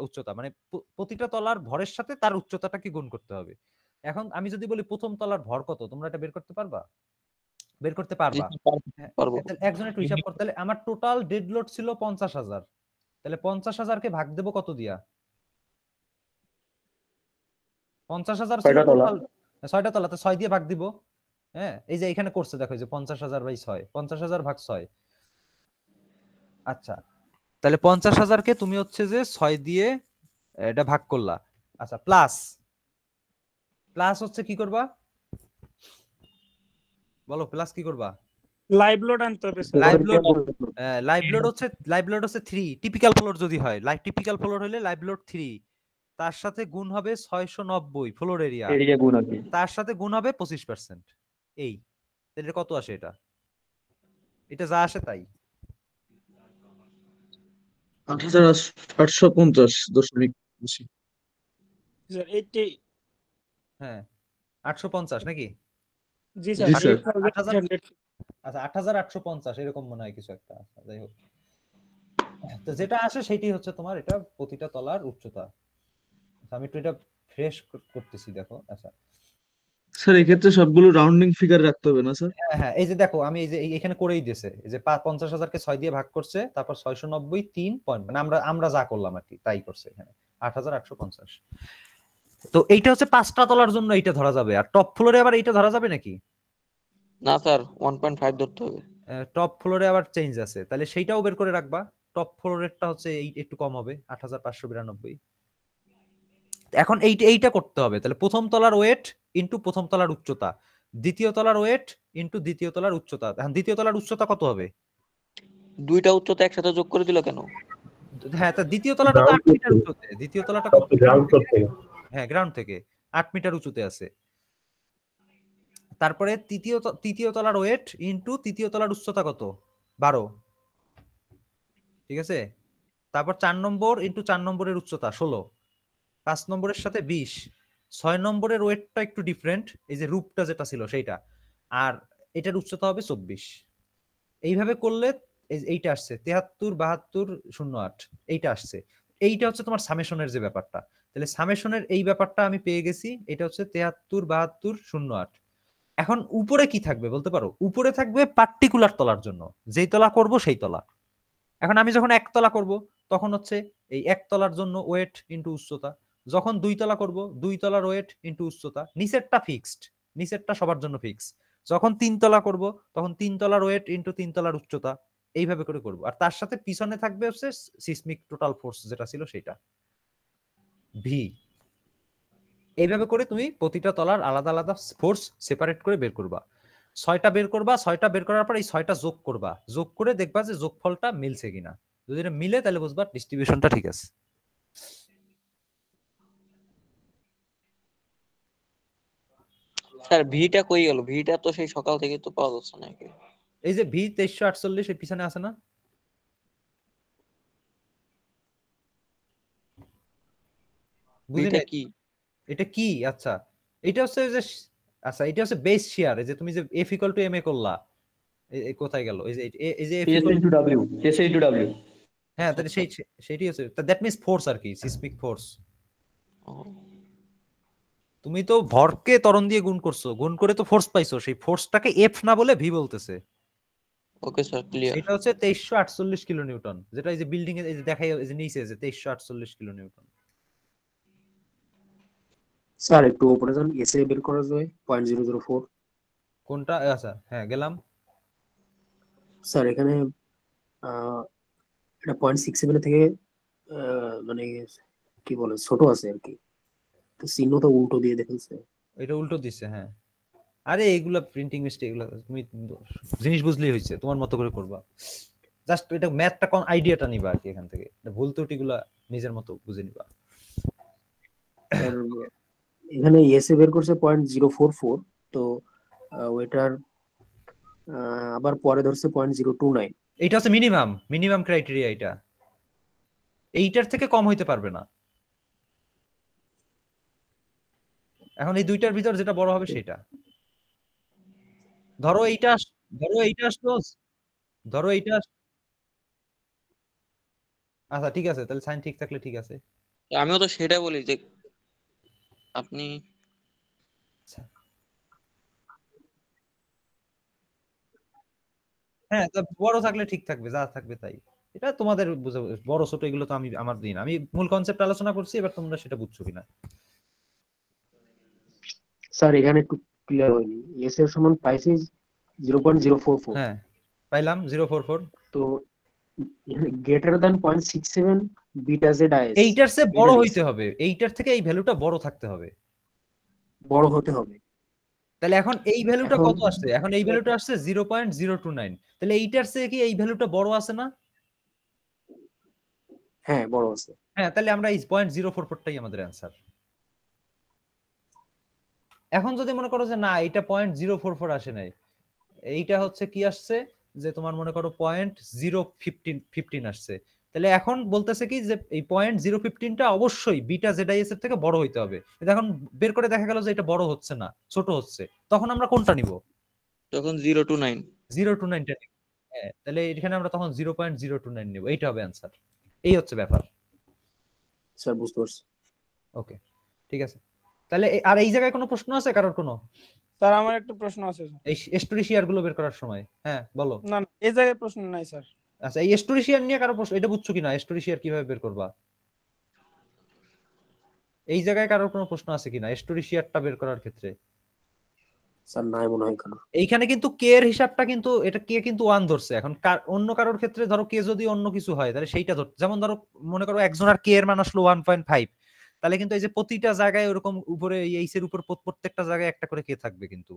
উচ্চতা মানে প্রতিটা তলার ভরের সাথে তার উচ্চতাটাকে গুণ করতে হবে। এখন আমি যদি বলি প্রথম তলার ভর কত, তোমরা এটা বের করতে পারবা? বের করতে পারবা? একজনের একটু হিসাব করতে। তাহলে আমার টোটাল ডেড লোড ছিল 50,000, তাহলে 50,000 কে ভাগ দেব কত দিয়া? 50,000 ছিল টোটাল, 6টা তলা, তো 6 দিয়ে ভাগ দিব। হ্যাঁ, এই যে এখানে করছে দেখো, যে 50,000 বাই 6, 50,000 ভাগ 6। আচ্ছা, তাহলে 50,000 কে তুমি হচ্ছে যে 6 দিয়ে এটা ভাগ করলা। আচ্ছা, প্লাস হচ্ছে কি করবা বলো? প্লাস কি করবা? লাইভ লোড আনতে হবে স্যার। লাইভ লোড হচ্ছে 3 টিপিক্যাল ফ্লোর যদি হয়, টিপিক্যাল ফ্লোর হলে লাইভ লোড 3, তার সাথে গুণ হবে 690 ফ্লোর এরিয়া গুণ হবে, তার সাথে গুণ হবে 25%। এই তাহলে কত আসে? এটা যা আসে তাই 8,850.80। স্যার 80। হ্যাঁ, 850 নাকি? জি স্যার, 8,800। আচ্ছা, 8,850 এরকম মনে হয় কিছু একটা। যাই হোক, তো যেটা আসে সেটাই হচ্ছে তোমার এটা প্রতিটা তলার উচ্চতা। আমি একটু এটা ফ্রেশ করতেছি, দেখো। আচ্ছা স্যার, এক্ষেত্রে সবগুলো রাউন্ডিং ফিগার রাখতে হবে না স্যার? হ্যাঁ, এই যে দেখো আমি এই যে এখানে করেই দিয়েছে, এই যে 50,000 কে 6 দিয়ে ভাগ করছে, তারপর 690 3 পয়েন্ট, মানে আমরা যা করলাম আর কি তাই করছে এখানে 8,850। তো এইটা হচ্ছে 5টা তলার জন্য এইটা ধরা যাবে। আর টপ ফ্লোরে আবার এইটা ধরা যাবে নাকি? না স্যার, 1.5 ধরতে হবে। টপ ফ্লোরে আবার চেঞ্জ আছে, তাহলে সেইটাও বের করে রাখবা। টপ ফ্লোরেরটা হচ্ছে একটু কম হবে, 8,592। এখন এইটা করতে হবে। তাহলে প্রথম তলার ওয়েট ইনটু প্রথম তলার উচ্চতা, দ্বিতীয় তলার ওয়েট ইনটু দ্বিতীয় তলার উচ্চতা। এখন দ্বিতীয় তলার উচ্চতা কত হবে? দুইটা উচ্চতা একসাথে যোগ করে দিল কেন? হ্যাঁ, তা দ্বিতীয় তলাটা তো 8 মিটার উঁচুতে। দ্বিতীয় তলাটা কত? হ্যাঁ, গ্রাউন্ড থেকে 8 মিটার উঁচুতে আছে। তারপরে তৃতীয় তলার ওয়েট ইনটু তৃতীয় তলার উচ্চতা কত? 12। ঠিক আছে, তারপর 4 নম্বর ইন্টু 4 নম্বরের উচ্চতা 16, 5 নম্বরের সাথে 20, 6 নম্বরের ওয়েটটা একটু ডিফারেন্ট, এই যে রূপটা যেটা ছিল সেইটা, আর এটার উচ্চতা হবে 24। এইভাবে করলে এইটা আসছে 73, 72, 08, এইটা আসছে। এইটা হচ্ছে তোমার সামেশনের যে ব্যাপারটা। তাহলে সামেশনের এই ব্যাপারটা আমি পেয়ে গেছি, এটা হচ্ছে 73, 72, 08। এখন উপরে কি থাকবে বলতে পারো? উপরে থাকবে পার্টিকুলার তলার জন্য, যেই তলা করব সেই তলা। এখন আমি যখন একতলা করব তখন হচ্ছে এই একতলার জন্য ওয়েট ইন্টু উচ্চতা, যখন 2 তলা করব 2 তলার ওয়েট ইন্টু উচ্চতা, নিচেরটা ফিক্সড, নিচেরটা সবার জন্য ফিক্স। যখন 3 তলা করব তখন 3 তলার ওয়েট ইন্টু 3 তলার উচ্চতা, এইভাবে করে করব। আর তার সাথে পিছনে থাকবে হচ্ছে সিসমিক টোটাল ফোর্স যেটা ছিল সেটা, ভি। এইভাবে করে তুমি প্রতিটা তলার আলাদা আলাদা ফোর্স সেপারেট করে বের করবা। 6টা বের করবা, 6টা বের করার পর এই 6টা যোগ করবা, যোগ করে দেখবা যে যোগফলটা মিলছে কিনা। যদি এটা মিলে তাহলে বুঝবা ডিস্ট্রিবিউশনটা ঠিক আছে। স্যার ভিটা কই গেল? ভিটা তো সেই সকাল থেকে তো পাওয়া যাচ্ছে না। এই যে ভি 2348 এর পিছনে আছে না? ভিটা কি? এটা কি? আচ্ছা এটা হচ্ছে যে, আচ্ছা এটা হচ্ছে বেস শেয়ার। এই যে তুমি যে F = ma করলা, কোথায় গেল? এই যে F W, S into W। হ্যাঁ, তাহলে সেইটাই হচ্ছে, দ্যাট মিন্স ফোর্স আর কি, সিসমিক ফোর্স। তুমি তো ভরকে ত্বরণ দিয়ে গুণ করছো, গুণ করে তো ফোর্স পাইছো, সেই ফোর্সটাকে এফ না বলে ভি বলতেছে। Okay sir, clear. এটা হচ্ছে 2348 কিলো নিউটন, যেটা এই যে বিল্ডিং এ এই যে দেখাই, এই যে নিচে যে 2348 কিলো নিউটন। স্যার একটু উপরে যান, এসে বের করা যায় 0.004। কোনটা? আচ্ছা হ্যাঁ গেলাম। স্যার এখানে এটা 0.67 থেকে মানে কি বলে ছোট আছে আর কি, তো চিহ্ন তো উল্টো দিয়ে দেখেন স্যার। এটা উল্টো দিচ্ছে, হ্যাঁ। আরে এগুলা প্রিন্টিং মিস্টেক, এগুলা তুমি জিনিস বুঝলেই হয়েছে, তোমার মতো করে করবা। জাস্ট এটা ম্যাথটা কোন আইডিয়াটা নিবা আর কি, এখান থেকে ভুল ত্রুটিগুলা নিজের মতো বুঝে নিবা। আর এখানে এসে বের করছে 0.044, তো ওইটার আবার পরে ধরছে 0.029। এইটা হচ্ছে মিনিমাম ক্রাইটেরিয়া, এটা এইটার থেকে কম হইতে পারবে না। এখন এই দুইটার ভিতর যেটা বড় হবে সেটা। ধরো এইটা আসলো, ধরো এইটা, আচ্ছা ঠিক আছে, তাহলে সাইন ঠিক থাকলে ঠিক আছে। আমিও তো সেটা বলি যে আপনি হ্যাঁ, বড় থাকলে ঠিক থাকবে, যা থাকবে তাই। এটা তোমাদের বুঝে, বড় ছোট এগুলো তো আমি আমার দিন, আমি মূল কনসেপ্ট আলোচনা করছি, এবার তোমরা সেটা বুঝছো কিনা। স্যার এখানে একটু ক্লিয়ার হয়নি, এস এর সমান পাইছি 0.044। হ্যাঁ পাইলাম 044। তো greater than 0.67 beta Z is, এইটার চেয়ে বড় হইতে হবে, এইটার থেকে এই ভ্যালুটা বড় থাকতে হবে, বড় হতে হবে। তাহলে এখন এই ভ্যালুটা কত আসছে? এখন এই ভ্যালুটা আসছে 0.029, তাহলে এইটার চেয়ে কি এই ভ্যালুটা বড় আছে না? হ্যাঁ বড় আছে। হ্যাঁ, তাহলে আমরা এই 0.044টাই আমাদের অ্যান্সার। এখন যদি মনে করো যে না এটা 0.044 আসে নাই, এইটা হচ্ছে কি আসছে, যে তোমার মনে করো 0.015 আসছে, তাহলে এখন বলতেছে কি যে এই 0.015টা অবশ্যই বিটা জেডআইএস এর থেকে বড় হইতে হবে। কিন্তু এখন বের করে দেখা গেল যে এটা বড় হচ্ছে না, ছোট হচ্ছে, তখন আমরা কোনটা নিব? তখন 029 029টা নিব। হ্যাঁ, তাহলে এখানে আমরা তখন 0.029 নিব, এইটা হবে অ্যান্সার। এই হচ্ছে ব্যাপার। স্যার বুঝতে পারছি। ওকে ঠিক আছে, তাহলে আর এই জায়গায় কোনো প্রশ্ন আছে কারোর? কোনো স্যার আমার একটা প্রশ্ন আছে স্যার। এই স্টোরি শেয়ার গুলো বের করার সময়? হ্যাঁ বলো। না না, এই জায়গায় প্রশ্ন নাই স্যার। আচ্ছা, এই স্টোরি শেয়ার নিয়ে কারো প্রশ্ন? এটা বুঝছো কিনা, স্টোরি শেয়ার কিভাবে বের করবা? এই জায়গায় কারোর কোনো প্রশ্ন আছে কিনা স্টোরি শেয়ারটা বের করার ক্ষেত্রে? স্যার নাই মনে হয় কারণ এইখানে কিন্তু কে এর হিসাবটা কিন্তু, এটা কে কিন্তু 1 ধরছে। এখন অন্য কারোর ক্ষেত্রে ধরো কে যদি অন্য কিছু হয় তাহলে সেইটা ধর, যেমন ধরো মনে করো একজনের কে এর মান আসলো 1.5, তাহলে কিন্তু এই যে প্রতিটা জায়গায় ওরকম উপরে এইচ এর উপর প্রত্যেকটা জায়গায় একটা করে কে থাকবে কিন্তু।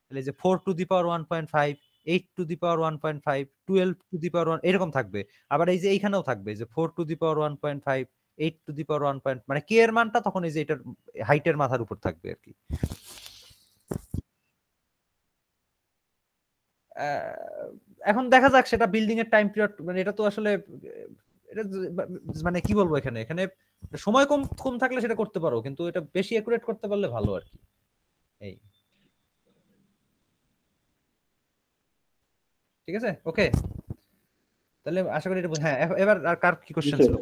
তাহলে যে 4 to the power 1.5, 8 to the power 1.5, 12 to the power 1 এরকম থাকবে। আবার এই যে এইখানেও থাকবে যে 4 to the power 1.5, 8 to the power 1. মানে কে এর মানটা তখন এই যে এটার হাইটের মাথার উপর থাকবে আর কি। এখন দেখা যাক সেটা বিল্ডিং এর টাইম পিরিয়ড, মানে এটা তো আসলে এটা মানে কি বলবো, এখানে এখানে সময় কম কম থাকলে সেটা করতে পারো, কিন্তু এটা বেশি অ্যাকুরেট করতে পারলে ভালো আর কি। এই ঠিক আছে, ওকে, তাহলে আশা করি এটা হ্যাঁ। এবার আর কার কি কোশ্চেন ছিল,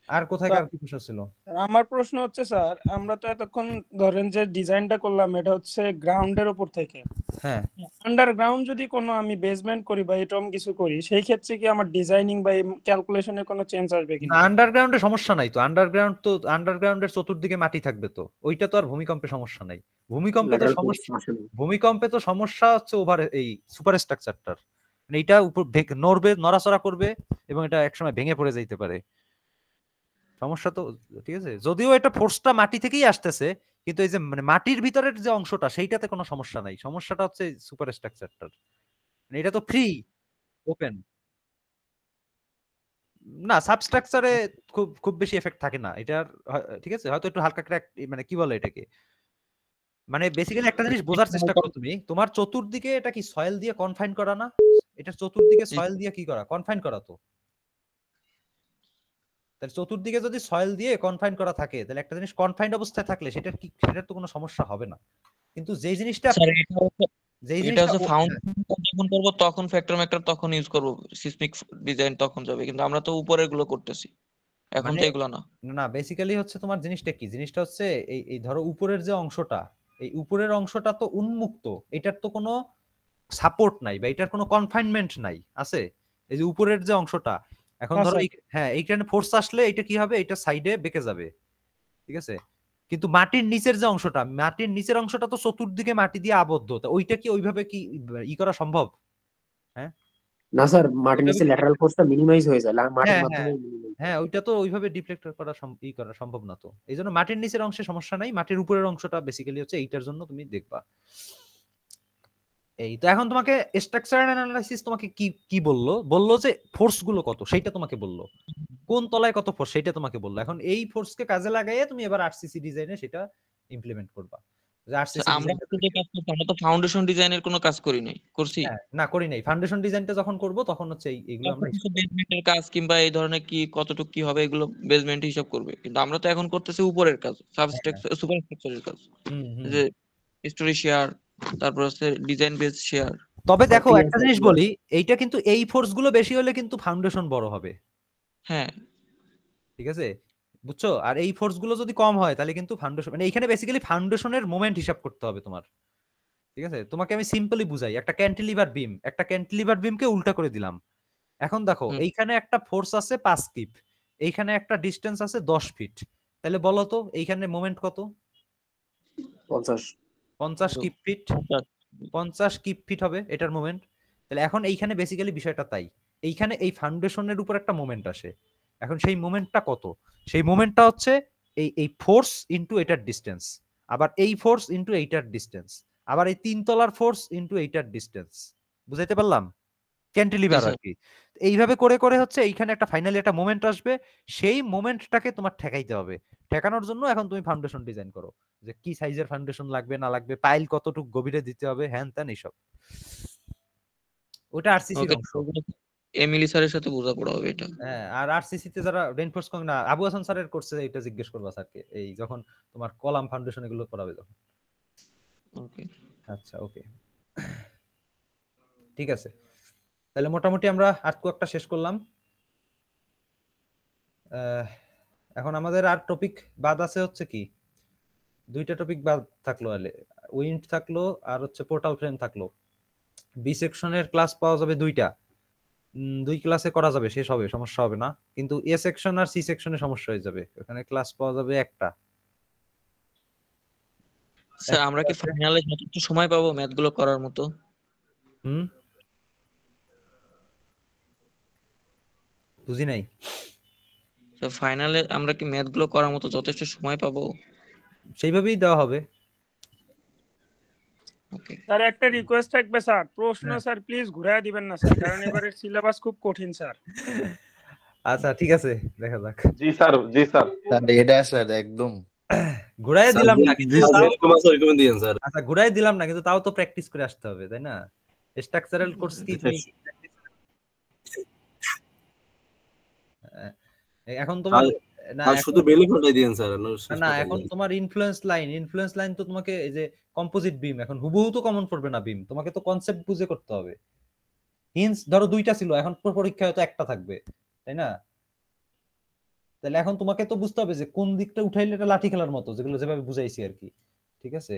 আর কোথায় কার কি কোশ্চেন ছিল? আমার প্রশ্ন হচ্ছে স্যার, আমরা তো এতক্ষণ ধরেন যে ডিজাইনটা করলাম এটা হচ্ছে গ্রাউন্ডের উপর থেকে, হ্যাঁ আন্ডারগ্রাউন্ড যদি কোনো আমি বেসমেন্ট করি বা এরকম কিছু করি, সেই ক্ষেত্রে কি আমার ডিজাইনিং বা ক্যালকুলেশনে কোনো চেঞ্জ আসবে কিনা? আন্ডারগ্রাউন্ডে সমস্যা নাই তো, আন্ডারগ্রাউন্ডের চতুর্দিকে মাটি থাকবে তো, ওইটা তো আর ভূমিকম্পে সমস্যা নাই। ভূমিকম্পে তো সমস্যা হচ্ছে ওভার এই সুপার স্ট্রাকচারটার, মানে এটা উপর নড়বে, নড়াচড়া করবে এবং এটা একসময় ভেঙে পড়ে যাইতে পারে, সমস্যা তো। ঠিক আছে, যদিও এটা ফোর্সটা মাটি থেকেই আসতেছে, কিন্তু এই যে মানে মাটির ভিতরের যে অংশটা সেইটাতে কোনো সমস্যা নাই, সমস্যাটা হচ্ছে সুপার স্ট্রাকচারটার, মানে এটা তো ফ্রি ওপেন না, সাবস্ট্রাকচারে খুব খুব বেশি এফেক্ট থাকে না এটার, ঠিক আছে, হয়তো একটু হালকা ক্র্যাক, মানে কি বলে এটাকে, মানে বেসিক্যালি একটা জিনিস বোঝার চেষ্টা করো তুমি, তোমার চতুর্দিকে এটা কি সয়েল দিয়ে কনফাইন করা না, এটা চতুর্দিকে সয়েল দিয়ে কি করা, কনফাইন করা তো, তাহলে চতুর্দিকে যদি সয়েল দিয়ে কনফাইন করা থাকে, তাহলে একটা জিনিস কনফাইন্ড অবস্থায় থাকলে সেটার কি, সেটার তো কোনো সমস্যা হবে না, কিন্তু যেই জিনিসটা যখন করব তখন ফ্যাক্টর তখন ইউজ করব, সিসমিক ডিজাইন তখন যাবে, কিন্তু আমরা তো উপরের গুলো করতেছি এখন তো এগুলো না। না বেসিক্যালি হচ্ছে তোমার জিনিসটা কি, জিনিসটা হচ্ছে এই ধরো উপরের যে অংশটা, এই উপরের অংশটা তো উন্মুক্ত, এটার তো কোনো সাপোর্ট নাই বা এটার কোনো কনফাইনমেন্ট নাই, আছে এই যে উপরের যে অংশটা, এখন ধরো হ্যাঁ এইখানে ফোর্স আসলে এটা কি হবে, এটা সাইডে বেঁকে যাবে, ঠিক আছে, কিন্তু মাটির নিচের যে অংশটা, মাটির নিচের অংশটা তো চতুর্দিকে মাটি দিয়ে আবদ্ধ, ওইটা কি ওইভাবে কি ই করা সম্ভব? হ্যাঁ না স্যার, মাটির নিচে ল্যাটারাল ফোর্সটা মিনিমাইজ হয়ে যায়, মাটির মাধ্যমে হ্যাঁ ওইটা তো ওইভাবে ডিফ্লেক্ট করা করা সম্ভব না, তো এই জন্য মাটির নিচের অংশে সমস্যা নাই, মাটির উপরের অংশটা বেসিক্যালি হচ্ছে এইটার জন্য তুমি দেখবা। এই তো এখন তোমাকে স্ট্রাকচারাল অ্যানালাইসিস তোমাকে কি কি বললো যে ফোর্স গুলো কত সেইটা তোমাকে বললো, কোন তলায় কত ফোর্স সেইটা তোমাকে বললো, এখন এই ফোর্সকে কাজে লাগাইয়ে তুমি এবার আরসিসি ডিজাইনে সেটা ইমপ্লিমেন্ট করবা। আমরা তো ফাউন্ডেশন ডিজাইনের কোনো কাজ করি নাই, করছি না করি নাই, ফাউন্ডেশন ডিজাইনটা যখন করব তখন হচ্ছে এইগুলো আমরা বেসমেন্টের কাজ কিংবা এই ধরনের কি কতটুকু কি হবে এগুলো বেসমেন্ট হিসাব করবে, কিন্তু আমরা তো এখন করতেছি উপরের কাজ, সাবস্ট্রাকচার সুপার স্ট্রাকচারের কাজ, যে স্টোরি শেয়ার, তারপর হচ্ছে ডিজাইন বেস শেয়ার। তবে দেখো একটা জিনিস বলি, এইটা কিন্তু এই ফোর্স গুলো বেশি হলে কিন্তু ফাউন্ডেশন বড় হবে, হ্যাঁ ঠিক আছে, বুঝছো, আর এই ফোর্স গুলো যদি কম হয় তাহলে কিন্তু ফাউন্ডেশন, মানে এখানে বেসিক্যালি ফাউন্ডেশনের মোমেন্ট হিসাব করতে হবে তোমার, ঠিক আছে, তোমাকে আমি সিম্পলি বুঝাই, একটা ক্যান্টিলিভার বিমকে উল্টা করে দিলাম, এখন দেখো এইখানে একটা ফোর্স আছে 5 কিপ, এইখানে একটা ডিসটেন্স আছে 10 ফিট, তাহলে বলো তো এইখানে মোমেন্ট কত? 50 কিপ ফিট, 50 কিপ ফিট হবে এটার মোমেন্ট। তাহলে এখন এইখানে বেসিক্যালি বিষয়টা তাই, এইখানে এই ফাউন্ডেশনের উপর একটা মোমেন্ট আসে, এখন সেই মোমেন্টটা কত, সেই মোমেন্টটা হচ্ছে এই ফোর্স ইনটু এটার ডিসটেন্স, আবার এই ফোর্স ইনটু এইটার ডিসটেন্স, আবার এই 3 তলার ফোর্স ইনটু এইটার ডিসটেন্স, বুঝাইতে পারলাম? ক্যান্টিলিভার আর কি, এইভাবে করে করে হচ্ছে এইখানে একটা ফাইনালি একটা মোমেন্ট আসবে, সেই মোমেন্টটাকে তোমার ঠেকাইতে হবে, ঠেকানোর জন্য এখন তুমি ফাউন্ডেশন ডিজাইন করো, যে কি সাইজের ফাউন্ডেশন লাগবে না লাগবে, পাইল কতটুকু গভীরে দিতে হবে, হ্যান ত্যান এইসব, ওটা আরসিসির অংশ, এমিলি স্যারের সাথে বোঝাপড়া হবে এটা। হ্যাঁ, আর আরসিসি তে যারা রেইনফোর্স করে না, আবু হাসান স্যারের কোর্সে এটা জিজ্ঞেস করবা স্যারকে, এই যখন তোমার কলাম ফাউন্ডেশন এগুলো করাবে তখন। ওকে আচ্ছা ওকে ঠিক আছে, তাহলে মোটামুটি আমরা আর একটা শেষ করলাম। এখন আমাদের আর টপিক বাদ আছে হচ্ছে কি, 2টা টপিক বাদ থাকলো, উইন্ড থাকলো আর হচ্ছে পোর্টাল ফ্রেম থাকলো। বি সেকশনের ক্লাস পাওয়া যাবে 2টা, 2 ক্লাসে করা যাবে, শেষ হবে, সমস্যা হবে না, কিন্তু এ সেকশন আর সি সেকশনে সমস্যা হয়ে যাবে, ওখানে ক্লাস পাওয়া যাবে একটা। স্যার আমরা কি ফাইনালে যতটুকু সময় পাবো ম্যাথগুলো করার মতো? বুঝি নাই স্যার, ফাইনালে আমরা কি ম্যাথগুলো করার মতো যথেষ্ট সময় পাবো? সেইভাবেই দেওয়া হবে। ওকে স্যার একটা রিকোয়েস্ট থাকবে স্যার, প্রশ্ন স্যার প্লিজ ঘুরায় দিবেন না স্যার, কারণ এবারের সিলেবাস খুব কঠিন স্যার। আচ্ছা ঠিক আছে, দেখা যাক। জি স্যার, জি স্যার, এটা স্যার একদম ঘুরাই দিলাম না কিন্তু আচ্ছা ঘুরাই দিলাম না কিন্তু তাও তো প্র্যাকটিস করে আসতে হবে, তাই না? স্ট্রাকচারাল কোর্স কি তুমি এখন তোমার না শুধু বেলি ফোটাই দিয়েন স্যার না এখন তোমার ইনফ্লুয়েন্স লাইন তো তোমাকে এই যে কম্পোজিট বিম এখন হুবহু তো কমন পড়বে না বিম, তোমাকে তো কনসেপ্ট বুঝে করতে হবে। হিন্স ধরো 2টা ছিল, এখন পরীক্ষায় হয়তো একটা থাকবে, তাই না? তাহলে এখন তোমাকে তো বুঝতে হবে যে কোন দিকটা উঠাইলে এটা লাঠি খেলার মতো, যেগুলো যেভাবে বুঝাইছি আর কি। ঠিক আছে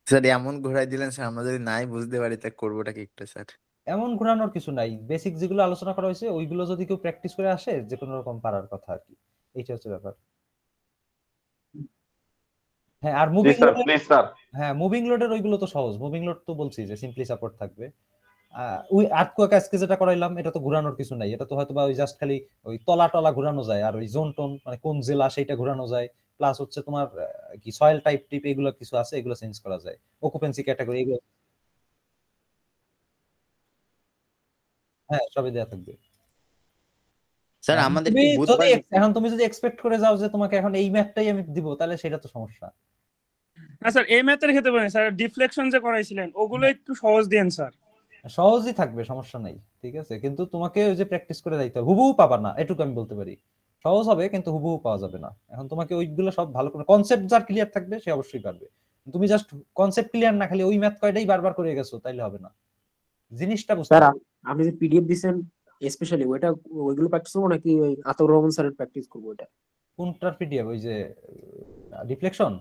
স্যার, এমন ঘোরাই দিলেন স্যার, আমরা যদি নাই বুঝতে পারি তা করবোটা কি একটু স্যার? এমন ঘোরানোর কিছু নাই, বেসিক যেগুলো আলোচনা করা হয়েছে ওইগুলো যদি কেউ প্র্যাকটিস করে আসে যে কোনো রকম পারার কথা আর কি, এইটা হচ্ছে ব্যাপার। হ্যাঁ আর মুভিং লোড, হ্যাঁ মুভিং লোডের ওইগুলো তো সহজ, মুভিং লোড তো বলছি যে সিম্পলি সাপোর্ট থাকবে। ওই আর্থকোয়েক আজকে যেটা করাইলাম এটা তো ঘোরানোর কিছু নাই, এটা তো হয়তো বা ওই জাস্ট খালি ওই তলা টলা ঘোরানো যায়, আর ওই জোন টোন মানে কোন জেলা সেইটা ঘোরানো যায়, প্লাস হচ্ছে তোমার কি সয়েল টাইপ টিপ এগুলো কিছু আছে, এগুলো চেঞ্জ করা যায়, অকুপেন্সি ক্যাটাগরি এগুলো হ্যাঁ সবই দেয়া থাকবে। স্যার আমাদের তুমি কি যদি বুধবার এখন তুমি যদি এক্সপেক্ট করে যাও যে তোমাকে এখন এই ম্যাথটাই আমি দিব, তাহলে সেটা তো সমস্যা। না স্যার এই ম্যাথের ক্ষেত্রে বলেন স্যার, ডিফ্লেকশন যে করাইছিলেন ওগুলো একটু সহজ দেন স্যার। সহজই থাকবে, সমস্যা নাই, ঠিক আছে, কিন্তু তোমাকে ওই যে প্র্যাকটিস করে যাইতে হবে, হুবহু পাবা না এটুকু আমি বলতে পারি। সহজ হবে কিন্তু হুবহু পাওয়া যাবে না। এখন তোমাকে ওইগুলো সব ভালো করে কনসেপ্ট যার ক্লিয়ার থাকবে সে অবশ্যই পারবে। তুমি জাস্ট কনসেপ্ট ক্লিয়ার না, খালি ওই ম্যাথ কয়টাই বারবার করে গেছো তাইলে হবে না, জিনিসটা বুঝতে স্যার হবে। আপনি যে পিডিএফ দিছেন স্পেশালি ওইগুলো প্র্যাকটিস করবো নাকি ওই আতর রহমান স্যারের প্র্যাকটিস করবো? এটা কোনটার পিডিএফ? ওই যে ডিফ্লেকশন?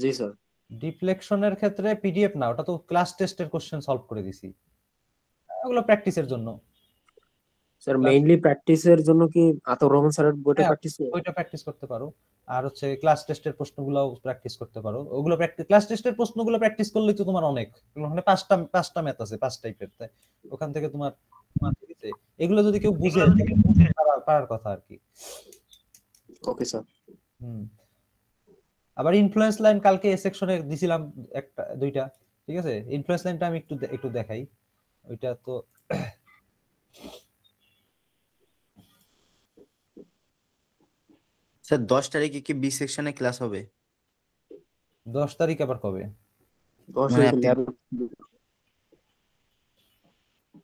জি স্যার। ডিফ্লেকশনের ক্ষেত্রে পিডিএফ না, ওটা তো ক্লাস টেস্টের কোশ্চেন সলভ করে দিছি, ওগুলো প্র্যাকটিসের জন্য। স্যার মেইনলি প্র্যাকটিসের জন্য কি আতর রহমান স্যারের বইটা প্র্যাকটিস করব? ওইটা প্র্যাকটিস করতে পারো, আর হচ্ছে ক্লাস টেস্টের প্রশ্নগুলো প্র্যাকটিস করতে পারো। ওগুলো ক্লাস টেস্টের প্রশ্নগুলো প্র্যাকটিস করলেই তো তোমার অনেক, ওখানে পাঁচটা ম্যাথ আছে 5 টাইপের, তাই ওখান থেকে তোমার ঠিক আছে, এগুলো যদি কেউ বুঝে পারার কথা আর কি। Okay sir. আবার ইনফ্লুয়েন্স লাইন কালকে এ সেকশনে দিছিলাম একটা দুইটা, ঠিক আছে, ইনফ্লুয়েন্স লাইনটা আমি একটু দেখাই। ওইটা তো স্যার 10 তারিখে কি বি সেকশনে ক্লাস হবে? 10 তারিখ আবার কবে?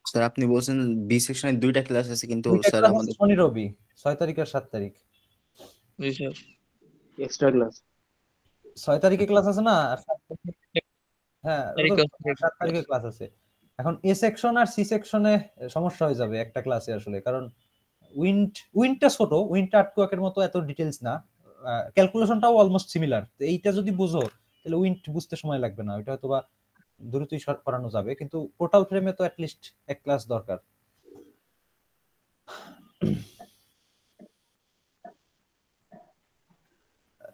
স্যার আপনি বলছেন বি সেকশনে 2টা ক্লাস আছে, কিন্তু স্যার আমাদের শনি রবি 6 তারিখ আর 7 তারিখ। জি স্যার। এক্সট্রা ক্লাস 6 তারিখে ক্লাস আছে না, আর 7 তারিখে হ্যাঁ 7 তারিখে ক্লাস আছে। এখন এ সেকশন আর সি সেকশনে সমস্যা হয়ে যাবে একটা ক্লাসে আসলে, কারণ উইন্ডটা ছোট, উইন্ডটা আর্টওয়ার্কের মতো এত ডিটেইলস না, ক্যালকুলেশনটাও অলমোস্ট সিমিলার। তো এইটা যদি বুঝো তাহলে উইন্ড বুঝতে সময় লাগবে না, ওইটা হয়তো বা দ্রুতই করানো যাবে, কিন্তু পোর্টাল ফ্রেমে তো অ্যাটলিস্ট এক ক্লাস দরকার।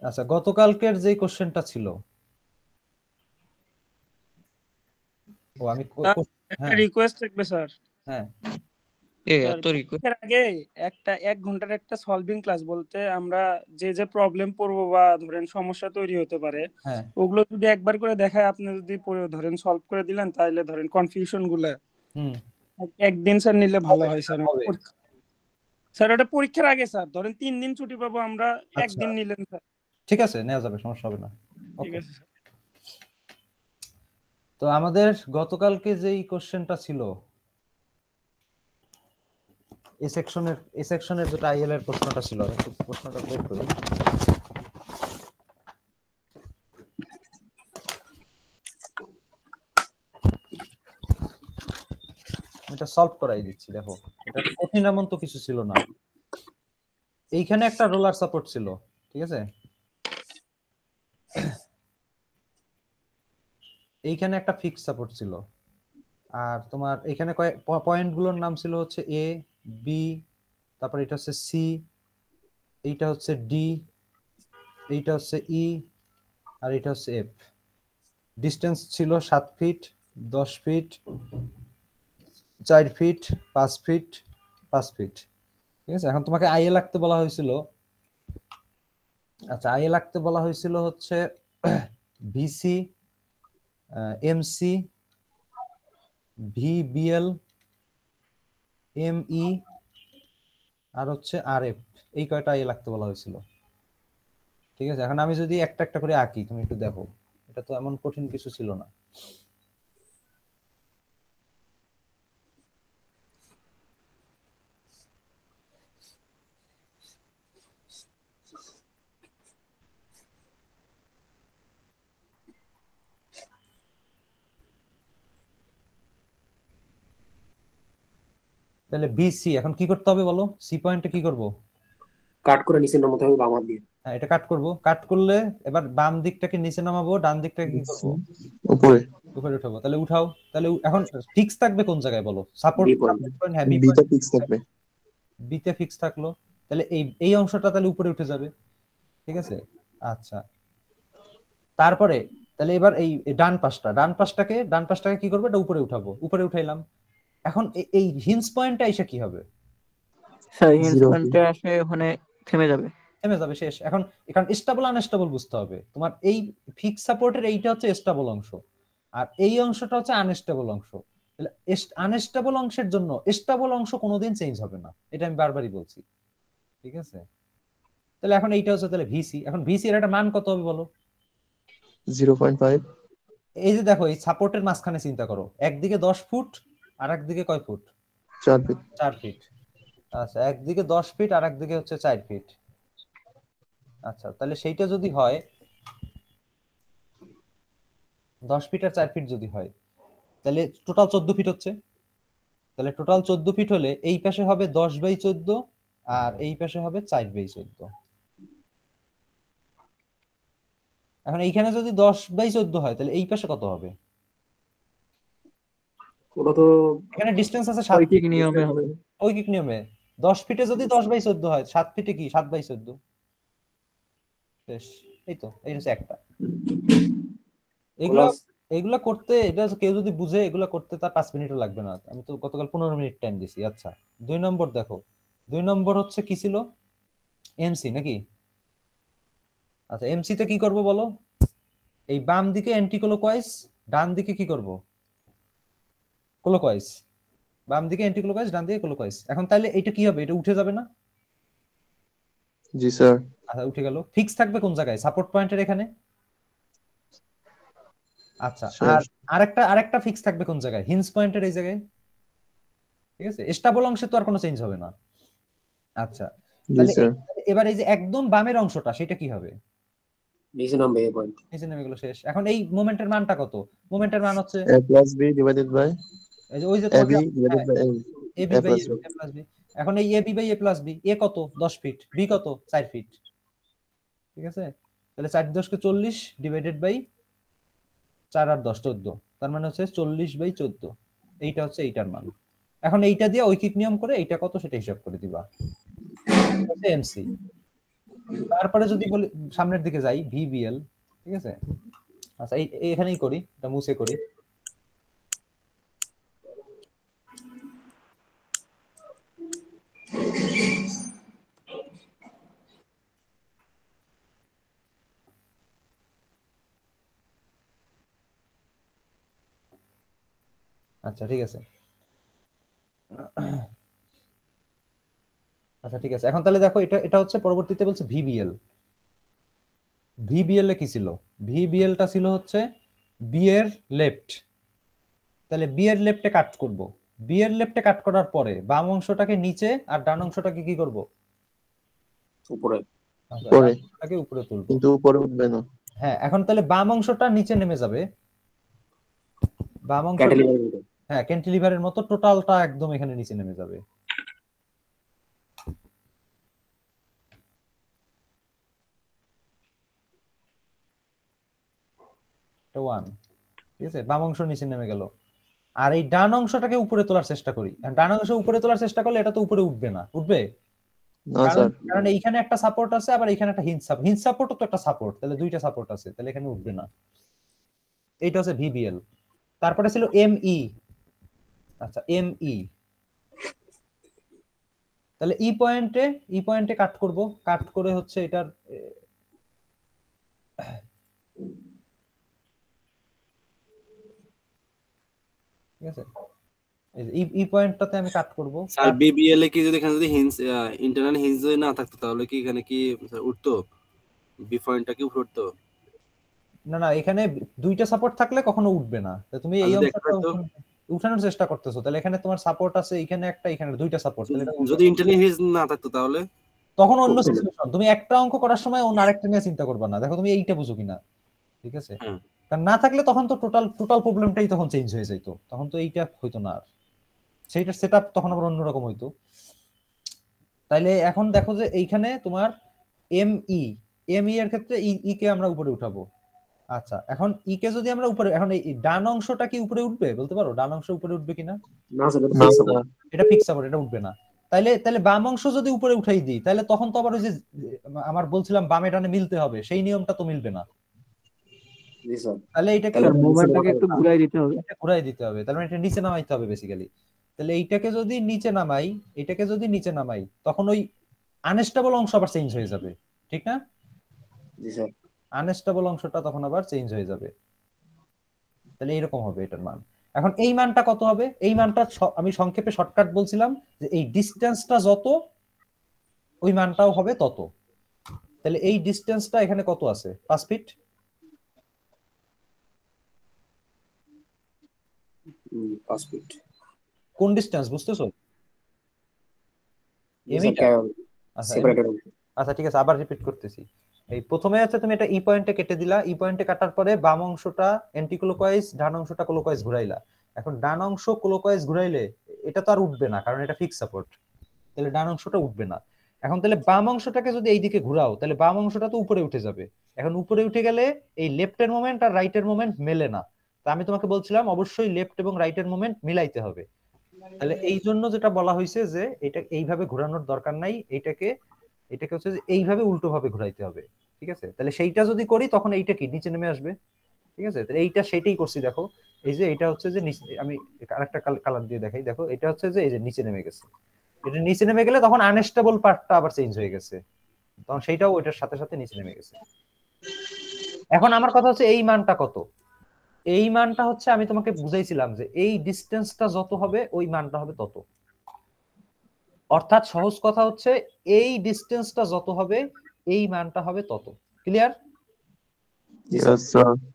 আচ্ছা গতকালকের যে কোশ্চেনটা ছিল, ও আমি একটা রিকোয়েস্ট থাকবে স্যার। হ্যাঁ এর আগে একটা 1 ঘন্টার একটা সলভিং ক্লাস বলতে আমরা যে প্রবলেম পড়বো বা ধরেন সমস্যা তৈরি হতে পারে ওগুলো যদি একবার করে দেখায়, আপনি যদি পড়ে ধরেন সলভ করে দিলেন, তাহলে ধরেন কনফিউশন গুলা একদিন স্যার নিলে ভালো হয় স্যার। স্যার এটা পরীক্ষার আগে স্যার, ধরেন 3 দিন ছুটি পাবো আমরা, একদিন নিলেন স্যার। ঠিক আছে, নেওয়া যাবে, সমস্যা হবে না। ঠিক আছে স্যার। তো আমাদের গতকালকে যেই কোশ্চেনটা ছিল এ সেকশনের যেটা আইএল এর প্রশ্নটা ছিল, একটু প্রশ্নটা বের করি। এটা সলভ করাই দিচ্ছি, দেখো এটা কঠিন এমন তো কিছু ছিল না। এইখানে একটা রোলার সাপোর্ট ছিল, ঠিক আছে, এইখানে একটা ফিক্স সাপোর্ট ছিল, আর তোমার এখানে পয়েন্ট গুলোর নাম ছিল হচ্ছে এ বি, তারপর এটা হচ্ছে সি, এইটা হচ্ছে ডি, এইটা হচ্ছে ই, আর এটা হচ্ছে এফ। ডিস্টেন্স ছিল 7 feet, 10 feet, 4 feet, 5 feet, 5 feet, ঠিক আছে। এখন তোমাকে আইএ লাগতে বলা হয়েছিল, আচ্ছা আইএ লাগতে বলা হয়েছিল হচ্ছে ভিসি, এমসি, ভিবিএল, এমই, আর হচ্ছে আরএফ, এই কয়টা আইএ লাগতে বলা হয়েছিল, ঠিক আছে। এখন আমি যদি একটা একটা করে আঁকি, তুমি একটু দেখো, এটা তো এমন কঠিন কিছু ছিল না। তাহলে বিসি এখন কি করতে হবে বলো, সি পয়েন্টে কি করব? কাট করে নিচে নামাতে হবে বাম হাত দিয়ে। হ্যাঁ এটা কাট করব, কাট করলে এবার বাম দিকটাকে নিচে নামাবো, ডান দিকটাকে কি করব? উপরে উপরে উঠাবো। তাহলে উঠাও, তাহলে এখন ফিক্স থাকবে কোন জায়গায় বলো? Support B point. পয়েন্ট, হ্যাঁ বিটা ফিক্স থাকবে। বিতে ফিক্স থাকলো, তাহলে এই অংশটা তাহলে উপরে উঠে যাবে, ঠিক আছে? আচ্ছা তারপরে তাহলে এবার এই ডান পাশটাকে কি করবো? এটা উপরে উঠাবো, উপরে উঠাইলাম। এখন এই হিঞ্জ পয়েন্টটা এসে কি হবে? স্যার হিঞ্জ পয়েন্টে আসে ওখানে থেমে যাবে শেষ। এখন স্টেবল আনস্টেবল বুঝতে হবে। তোমার এই ফিক্স সাপোর্টের এইটা হচ্ছে স্টেবল অংশ, আর এই অংশটা হচ্ছে আনস্টেবল অংশ। তাহলে আনস্টেবল অংশের জন্য স্টেবল অংশ কোনোদিন চেঞ্জ হবে না, এটা আমি বারবারই বলছি, ঠিক আছে? তাহলে এখন এইটা হচ্ছে তাহলে ভিসি। এখন ভিসি এর একটা মান কত হবে বলো? 0.5। এই যে দেখো এই সাপোর্টের মাঝখানে চিন্তা করো, একদিকে 10 ফুট আর একদিকে কয় ফুট? 4 ফিট। 4 ফিট। আচ্ছা একদিকে 10 ফিট আর একদিকে হচ্ছে 4 ফিট। আচ্ছা তাহলে সেইটা যদি হয় 10 ফিট আর 4 ফিট যদি হয়, তাহলে টোটাল 14 ফিট হচ্ছে। তাহলে টোটাল 14 ফিট হলে এই পাশে হবে 10/14 আর এই পাশে হবে 4/14। এখন এইখানে যদি 10/14 হয় তাহলে এই পাশে কত হবে? ওটা তো এখানে ডিসটেন্স আছে 7 ঐকিক নিয়মে হবে। ঐকিক নিয়মে 10 ফিটে যদি 10/14 হয়, 7 ফিটে কি 7/14? শেষ। এই তো এই হচ্ছে একটা। এগুলা করতে, এটা কেউ যদি বুঝে এগুলা করতে তার 5 মিনিটও লাগবে না। আমি তো গতকাল 15 মিনিট টাইম দিছি। আচ্ছা 2 নম্বর দেখো, 2 নম্বর হচ্ছে কি ছিল? এমসি নাকি? আচ্ছা এমসি তে কি করব বলো? এই বাম দিকে অ্যান্টি ক্লকওয়াইজ, ডান দিকে কি করব? ক্লকওয়াইজ। বাম দিকে অ্যান্টি ক্লকওয়াইজ, ডান দিকে ক্লকওয়াইজ। এখন তাহলে এটা কি হবে? এটা উঠে যাবে না? জি স্যার। আচ্ছা উঠে গেল। ফিক্স থাকবে কোন জায়গায়? সাপোর্ট পয়েন্টের এখানে। আচ্ছা আর আরেকটা ফিক্স থাকবে কোন জায়গায়? হিঞ্জ পয়েন্টের এই জায়গায়, ঠিক আছে? স্টেবল অংশে তো আর কোনো চেঞ্জ হবে না। আচ্ছা তাহলে এবার এই যে একদম বামের অংশটা সেটা কি হবে? নিচে নামবে এই পয়েন্ট। নিচে নেমে গেল, শেষ। এখন এই মোমেন্টের মানটা কত? মোমেন্টের মান হচ্ছে a + b ডিভাইডেড বাই এই যে ওই যে ab divided by ab by a plus b। এখন এই ab by a plus b, a কত? 10 ফিট, b কত? 4 ফিট, ঠিক আছে? তাহলে 4 10 কে 40 ডিভাইডেড বাই 4 আর 10 14, তার মানে হচ্ছে 40/14। এইটা হচ্ছে এইটার মান। এখন এইটা দিয়ে ঐকিক নিয়ম করে এইটা কত সেটা হিসাব করে দিবা, এমসি। তারপরে যদি বলি সামনের দিকে যাই, ভিবিএল, ঠিক আছে? আচ্ছা এখানেই করি, এটা মুছে করি। আচ্ছা ঠিক আছে, আচ্ছা ঠিক আছে। এখন তাহলে দেখো এটা হচ্ছে পরবর্তীতে বলছে ভিবিএল। ভিবিএল এ কি ছিল? ভিবিএলটা ছিল হচ্ছে বি এর লেফট। তাহলে বি এর লেফটে কাট করব। বি এর লেফটে কাট করার পরে বাম অংশটাকে নিচে আর ডান অংশটাকে কি করব? উপরে। উপরে তুলব, কিন্তু উপরে উঠবে না। হ্যাঁ এখন তাহলে বাম অংশটা নিচে নেমে যাবে, বাম অংশ হ্যাঁ ক্যান্টিলিভারের মতো টোটালটা একদম এখানে নিচে নেমে যাবে। ঠিক আছে, বাম অংশ নিচে নেমে গেল। আর এই ডান অংশটাকে উপরে তোলার চেষ্টা করি। ডান অংশ উপরে তোলার চেষ্টা করলে এটা তো উপরে উঠবে না, উঠবে? কারণ এইখানে একটা সাপোর্ট আছে, আবার এখানে একটা হিঞ্জ সাপোর্টও তো একটা সাপোর্ট, তাহলে দুইটা সাপোর্ট আছে, তাহলে এখানে উঠবে না। এইটা হচ্ছে ভিবিএল। তারপরে ছিল এমই। আচ্ছা এমই, তাহলে ই পয়েন্টে কাট করব। কাট করে হচ্ছে এটার ঠিক আছে, ই পয়েন্টটাতে আমি কাট করব। স্যার বিবিএল এ কি যদি এখানে যদি হিঞ্জ ইন্টারনাল হিঞ্জ যদি না থাকতো তাহলে কি এখানে কি উঠতো? বি পয়েন্টটা কি উপরে উঠতো? না এখানে দুইটা সাপোর্ট থাকলে কখনো উঠবে না। তুমি এই অংশটা উঠানোর চেষ্টা করতেছো, তাহলে এখানে তোমার সাপোর্ট আছে, এখানে একটা, এখানে দুইটা সাপোর্ট। তাহলে যদি ইন্টারনাল হিঞ্জ না থাকতো তাহলে তখন অন্য সিচুয়েশন। তুমি একটা অঙ্ক করার সময় অন্য আরেকটা নিয়ে চিন্তা করবে না। দেখো তুমি এইটা বুঝো কিনা, ঠিক আছে? কারণ না থাকলে তখন তো টোটাল প্রবলেমটাই তখন চেঞ্জ হয়ে যেত, তখন তো এইটা হইতো না আর। সেইটার সেটআপ তখন আবার অন্যরকম হইতো। তাইলে এখন দেখো যে এইখানে তোমার এমই এর ক্ষেত্রে ই কে আমরা উপরে উঠাবো। আচ্ছা, এখন ই কে যদি আমরা উপরে, এখন এই ডান অংশটা কি উপরে উঠবে বলতে পারো? ডান অংশ উপরে উঠবে কিনা? না স্যার, এটা ফিক্স সাপোর্ট, এটা উঠবে না। তাইলে বাম অংশ যদি উপরে উঠাই দিই, তাহলে তখন তো আবার ওই যে আমার বলছিলাম বামে ডানে মিলতে হবে, সেই নিয়মটা তো মিলবে না। তাহলে এটাকে মুভমেন্টটাকে একটু ঘুরাই দিতে হবে, ঘুরাই দিতে হবে, তার মানে এটা নিচে নামাইতে হবে বেসিক্যালি। তাহলে এইটাকে যদি নিচে নামাই, এটাকে যদি নিচে নামাই, তখন ওই আনস্টেবল অংশ আবার চেঞ্জ হয়ে যাবে, ঠিক না? জি স্যার। আনস্টেবল অংশটা তখন আবার চেঞ্জ হয়ে যাবে। তাহলে এরকম হবে এটার মান। এখন এই মানটা কত হবে? এই মানটা আমি সংক্ষেপে শর্টকাট বলছিলাম যে এই ডিসটেন্সটা যত, ওই মানটাও হবে তত। তাহলে এই ডিসটেন্সটা এখানে কত আছে? 5 ফিট। কোন ডিসটেন্স বুঝতেছো? আচ্ছা ঠিক আছে, আবার রিপিট করতেছি। এই প্রথমে আছে তুমি এটা ই পয়েন্টে কেটে দিলা, ই পয়েন্টে কাটার পরে বাম অংশটা অ্যান্টি ক্লকওয়াইজ, ডান অংশটা ক্লকওয়াইজ ঘুরাইলা। এখন ডান অংশ ক্লকওয়াইজ ঘুরাইলে এটা তো আর উঠবে না, কারণ এটা ফিক্স সাপোর্ট। তাহলে ডান অংশটা উঠবে না। এখন তাহলে বাম অংশটাকে যদি এইদিকে ঘুরাও, তাহলে বাম অংশটা তো উপরে উঠে যাবে। এখন উপরে উঠে গেলে এই লেফটের মোমেন্ট আর রাইটের মোমেন্ট মেলে না। তা আমি তোমাকে বলছিলাম অবশ্যই লেফট এবং রাইটের মোমেন্ট মিলাইতে হবে। তাহলে এই জন্য যেটা বলা হয়েছে যে এটা এইভাবে ঘোরানোর দরকার নাই, এটাকে হচ্ছে যে এইভাবে উল্টো ভাবে ঘুরাইতে হবে, ঠিক আছে? তাহলে সেইটা যদি করি তখন এইটা কি নিচে নেমে আসবে, ঠিক আছে? তাহলে এইটা সেটাই করছি, দেখো এই যে এটা হচ্ছে যে আমি আরেকটা কালার দিয়ে দেখাই, দেখো এটা হচ্ছে যে এই যে নিচে নেমে গেছে। এটা নিচে নেমে গেলে তখন আনস্টেবল পার্টটা আবার চেঞ্জ হয়ে গেছে, তখন সেইটাও ওইটার সাথে সাথে নিচে নেমে গেছে। এখন আমার কথা হচ্ছে এই মানটা কত? এই মানটা হচ্ছে আমি তোমাকে বুঝাইছিলাম যে এই ডিসটেন্সটা যত হবে ওই মানটা হবে তত। অর্থাৎ সহজ কথা হচ্ছে এই ডিসটেন্সটা যত হবে এই মানটা হবে তত। ক্লিয়ার?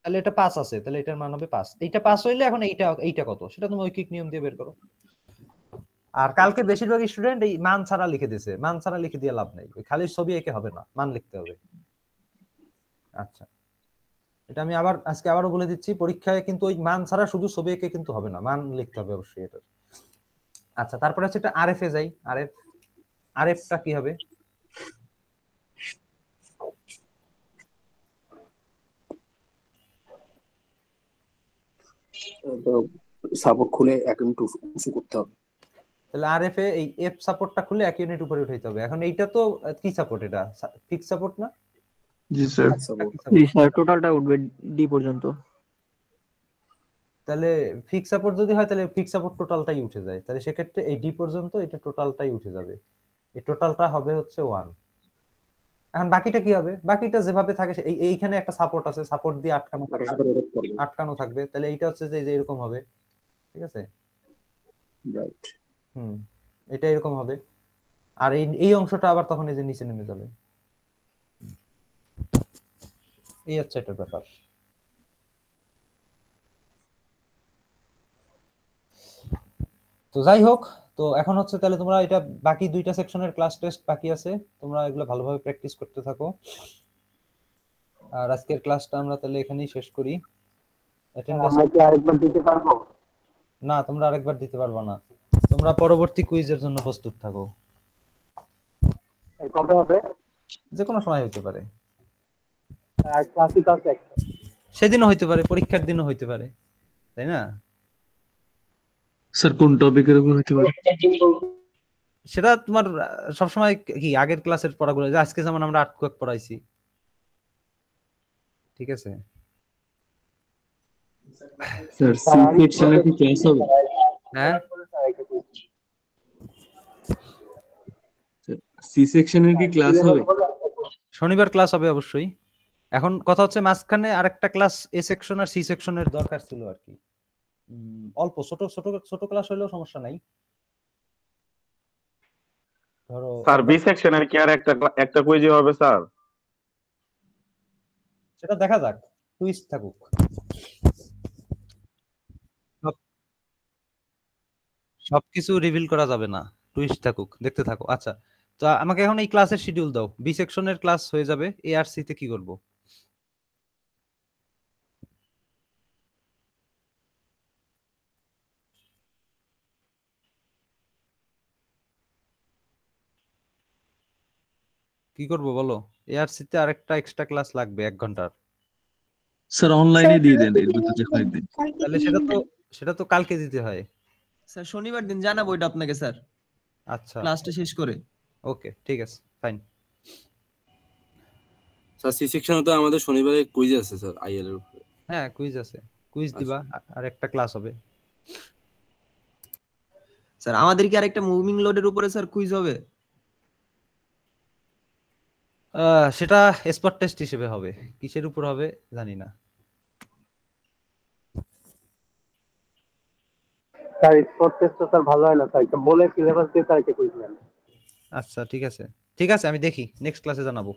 তাহলে এটা 5 আছে, তাহলে এটার মান হবে 5। এইটা 5 হইলে এখন এইটা কত সেটা তুমি ঐকিক নিয়ম দিয়ে বের করো। আর কালকে বেশিরভাগ স্টুডেন্ট এই মান ছাড়া লিখে দিয়েছে, মান ছাড়া লিখে দিয়ে লাভ নাই, খালি ছবি এঁকে হবে না, মান লিখতে হবে। আচ্ছা, এটা আমি আজকে আবারও বলে দিচ্ছি, পরীক্ষায় কিন্তু ওই মান ছাড়া শুধু ছবি এঁকে কিন্তু হবে না, মান লিখতে হবে অবশ্যই এটা। আচ্ছা, তারপরে হচ্ছে এটা আরএফ এ যাই। আরএফটা কি হবে? সাপোর্ট খুলে 1 ইউনিট উঁচু করতে হবে। তাহলে আরএফ এ এই এফ সাপোর্টটা খুলে 1 ইউনিট উপরে উঠাইতে হবে। এখন এইটা তো কি সাপোর্ট? এটা ফিক্স সাপোর্ট না? জি স্যার। জি স্যার, টোটালটা উঠবে ডি পর্যন্ত। তাহলে ফিক্স সাপোর্ট যদি হয় তাহলে ফিক্স সাপোর্ট টোটালটাই উঠে যায়, তাহলে সেক্ষেত্রে এই ডি পর্যন্ত এটা টোটালটাই উঠে যাবে। এই টোটালটা হবে হচ্ছে 1। এখন বাকিটা কি হবে? বাকিটা যেভাবে থাকে এইখানে একটা সাপোর্ট আছে, সাপোর্ট দিয়ে আটকানো থাকবে, তাহলে এইটা হচ্ছে যে এরকম হবে, ঠিক আছে? রাইট। এটা এরকম হবে। আর এই অংশটা আবার তখন এই যে নিচে নেমে যাবে। এই হচ্ছে এটার ব্যাপার। তো যাই হোক, তো এখন হচ্ছে তাহলে তোমরা এটা বাকি 2টা সেকশনের ক্লাস টেস্ট বাকি আছে, তোমরা এগুলো ভালোভাবে প্র্যাকটিস করতে থাকো। আর আজকের ক্লাসটা আমরা তাহলে এখানেই শেষ করি। আমরা কি আরেকবার দিতে পারবো? না, তোমরা আরেকবার দিতে পারবে না, তোমরা পরবর্তী কুইজের জন্য প্রস্তুত থাকো। কবে হবে? যে কোনো সময় হতে পারে, আর ক্লাসই তো আছে, সেদিনও হইতে পারে, পরীক্ষার দিনও হইতে পারে, তাই না? স্যার কোন টপিকের উপর হতে পারে? সেটা তোমার সবসময় কি আগের ক্লাসের পড়াগুলো, আজকে যেমন আমরা আর্টকুয়েক পড়াইছি, ঠিক আছে? স্যার সি সেকশনের কি ক্লাস হবে? হ্যাঁ, সি সেকশনের কি ক্লাস হবে? শনিবার ক্লাস হবে অবশ্যই। এখন কথা হচ্ছে মাঝখানে আরেকটা ক্লাস এ সেকশন আর সি সেকশনের দরকার ছিল আর কি, অল্প ছোট ছোট ছোট ক্লাস হলেও সমস্যা নাই। ধরো স্যার বি সেকশনের কি আর একটা কুইজ হবে স্যার? সেটা দেখা যাক, টুইস্ট থাকুক, সবকিছু রিভিল করা যাবে না, টুইস্ট থাকুক, দেখতে থাকো। আচ্ছা, তো আমাকে এখন এই ক্লাসের শিডিউল দাও। বি সেকশনের ক্লাস হয়ে যাবে, এ আর সি তে কি করব? কি করব বলো? এআরসি তে আরেকটা এক্সট্রা ক্লাস লাগবে 1 ঘন্টার। স্যার অনলাইনে দিয়ে দেন এর ভিতরে কয়েকদিন। তাহলে সেটা তো কালকে দিতে হয়। স্যার শনিবার দিন জানাবো এটা আপনাকে স্যার, আচ্ছা ক্লাসটা শেষ করে। ওকে ঠিক আছে ফাইন। স্যার সি সেকশনে তো আমাদের শনিবারে কুইজ আছে স্যার আইএল এর উপরে। হ্যাঁ কুইজ আছে, কুইজ দিবা আর একটা ক্লাস হবে। স্যার আমাদের কি আরেকটা মুভিং লোডের উপরে স্যার কুইজ হবে? সেটা স্পট টেস্ট হিসেবে হবে, কিসের উপর হবে জানি না। স্যার স্পট টেস্ট তো স্যার ভালো হয় না স্যার, এটা বলে সিলেবাস দিয়ে স্যার এটা কুইজ নেন। আচ্ছা ঠিক আছে ঠিক আছে, আমি দেখি নেক্সট ক্লাসে জানাবো।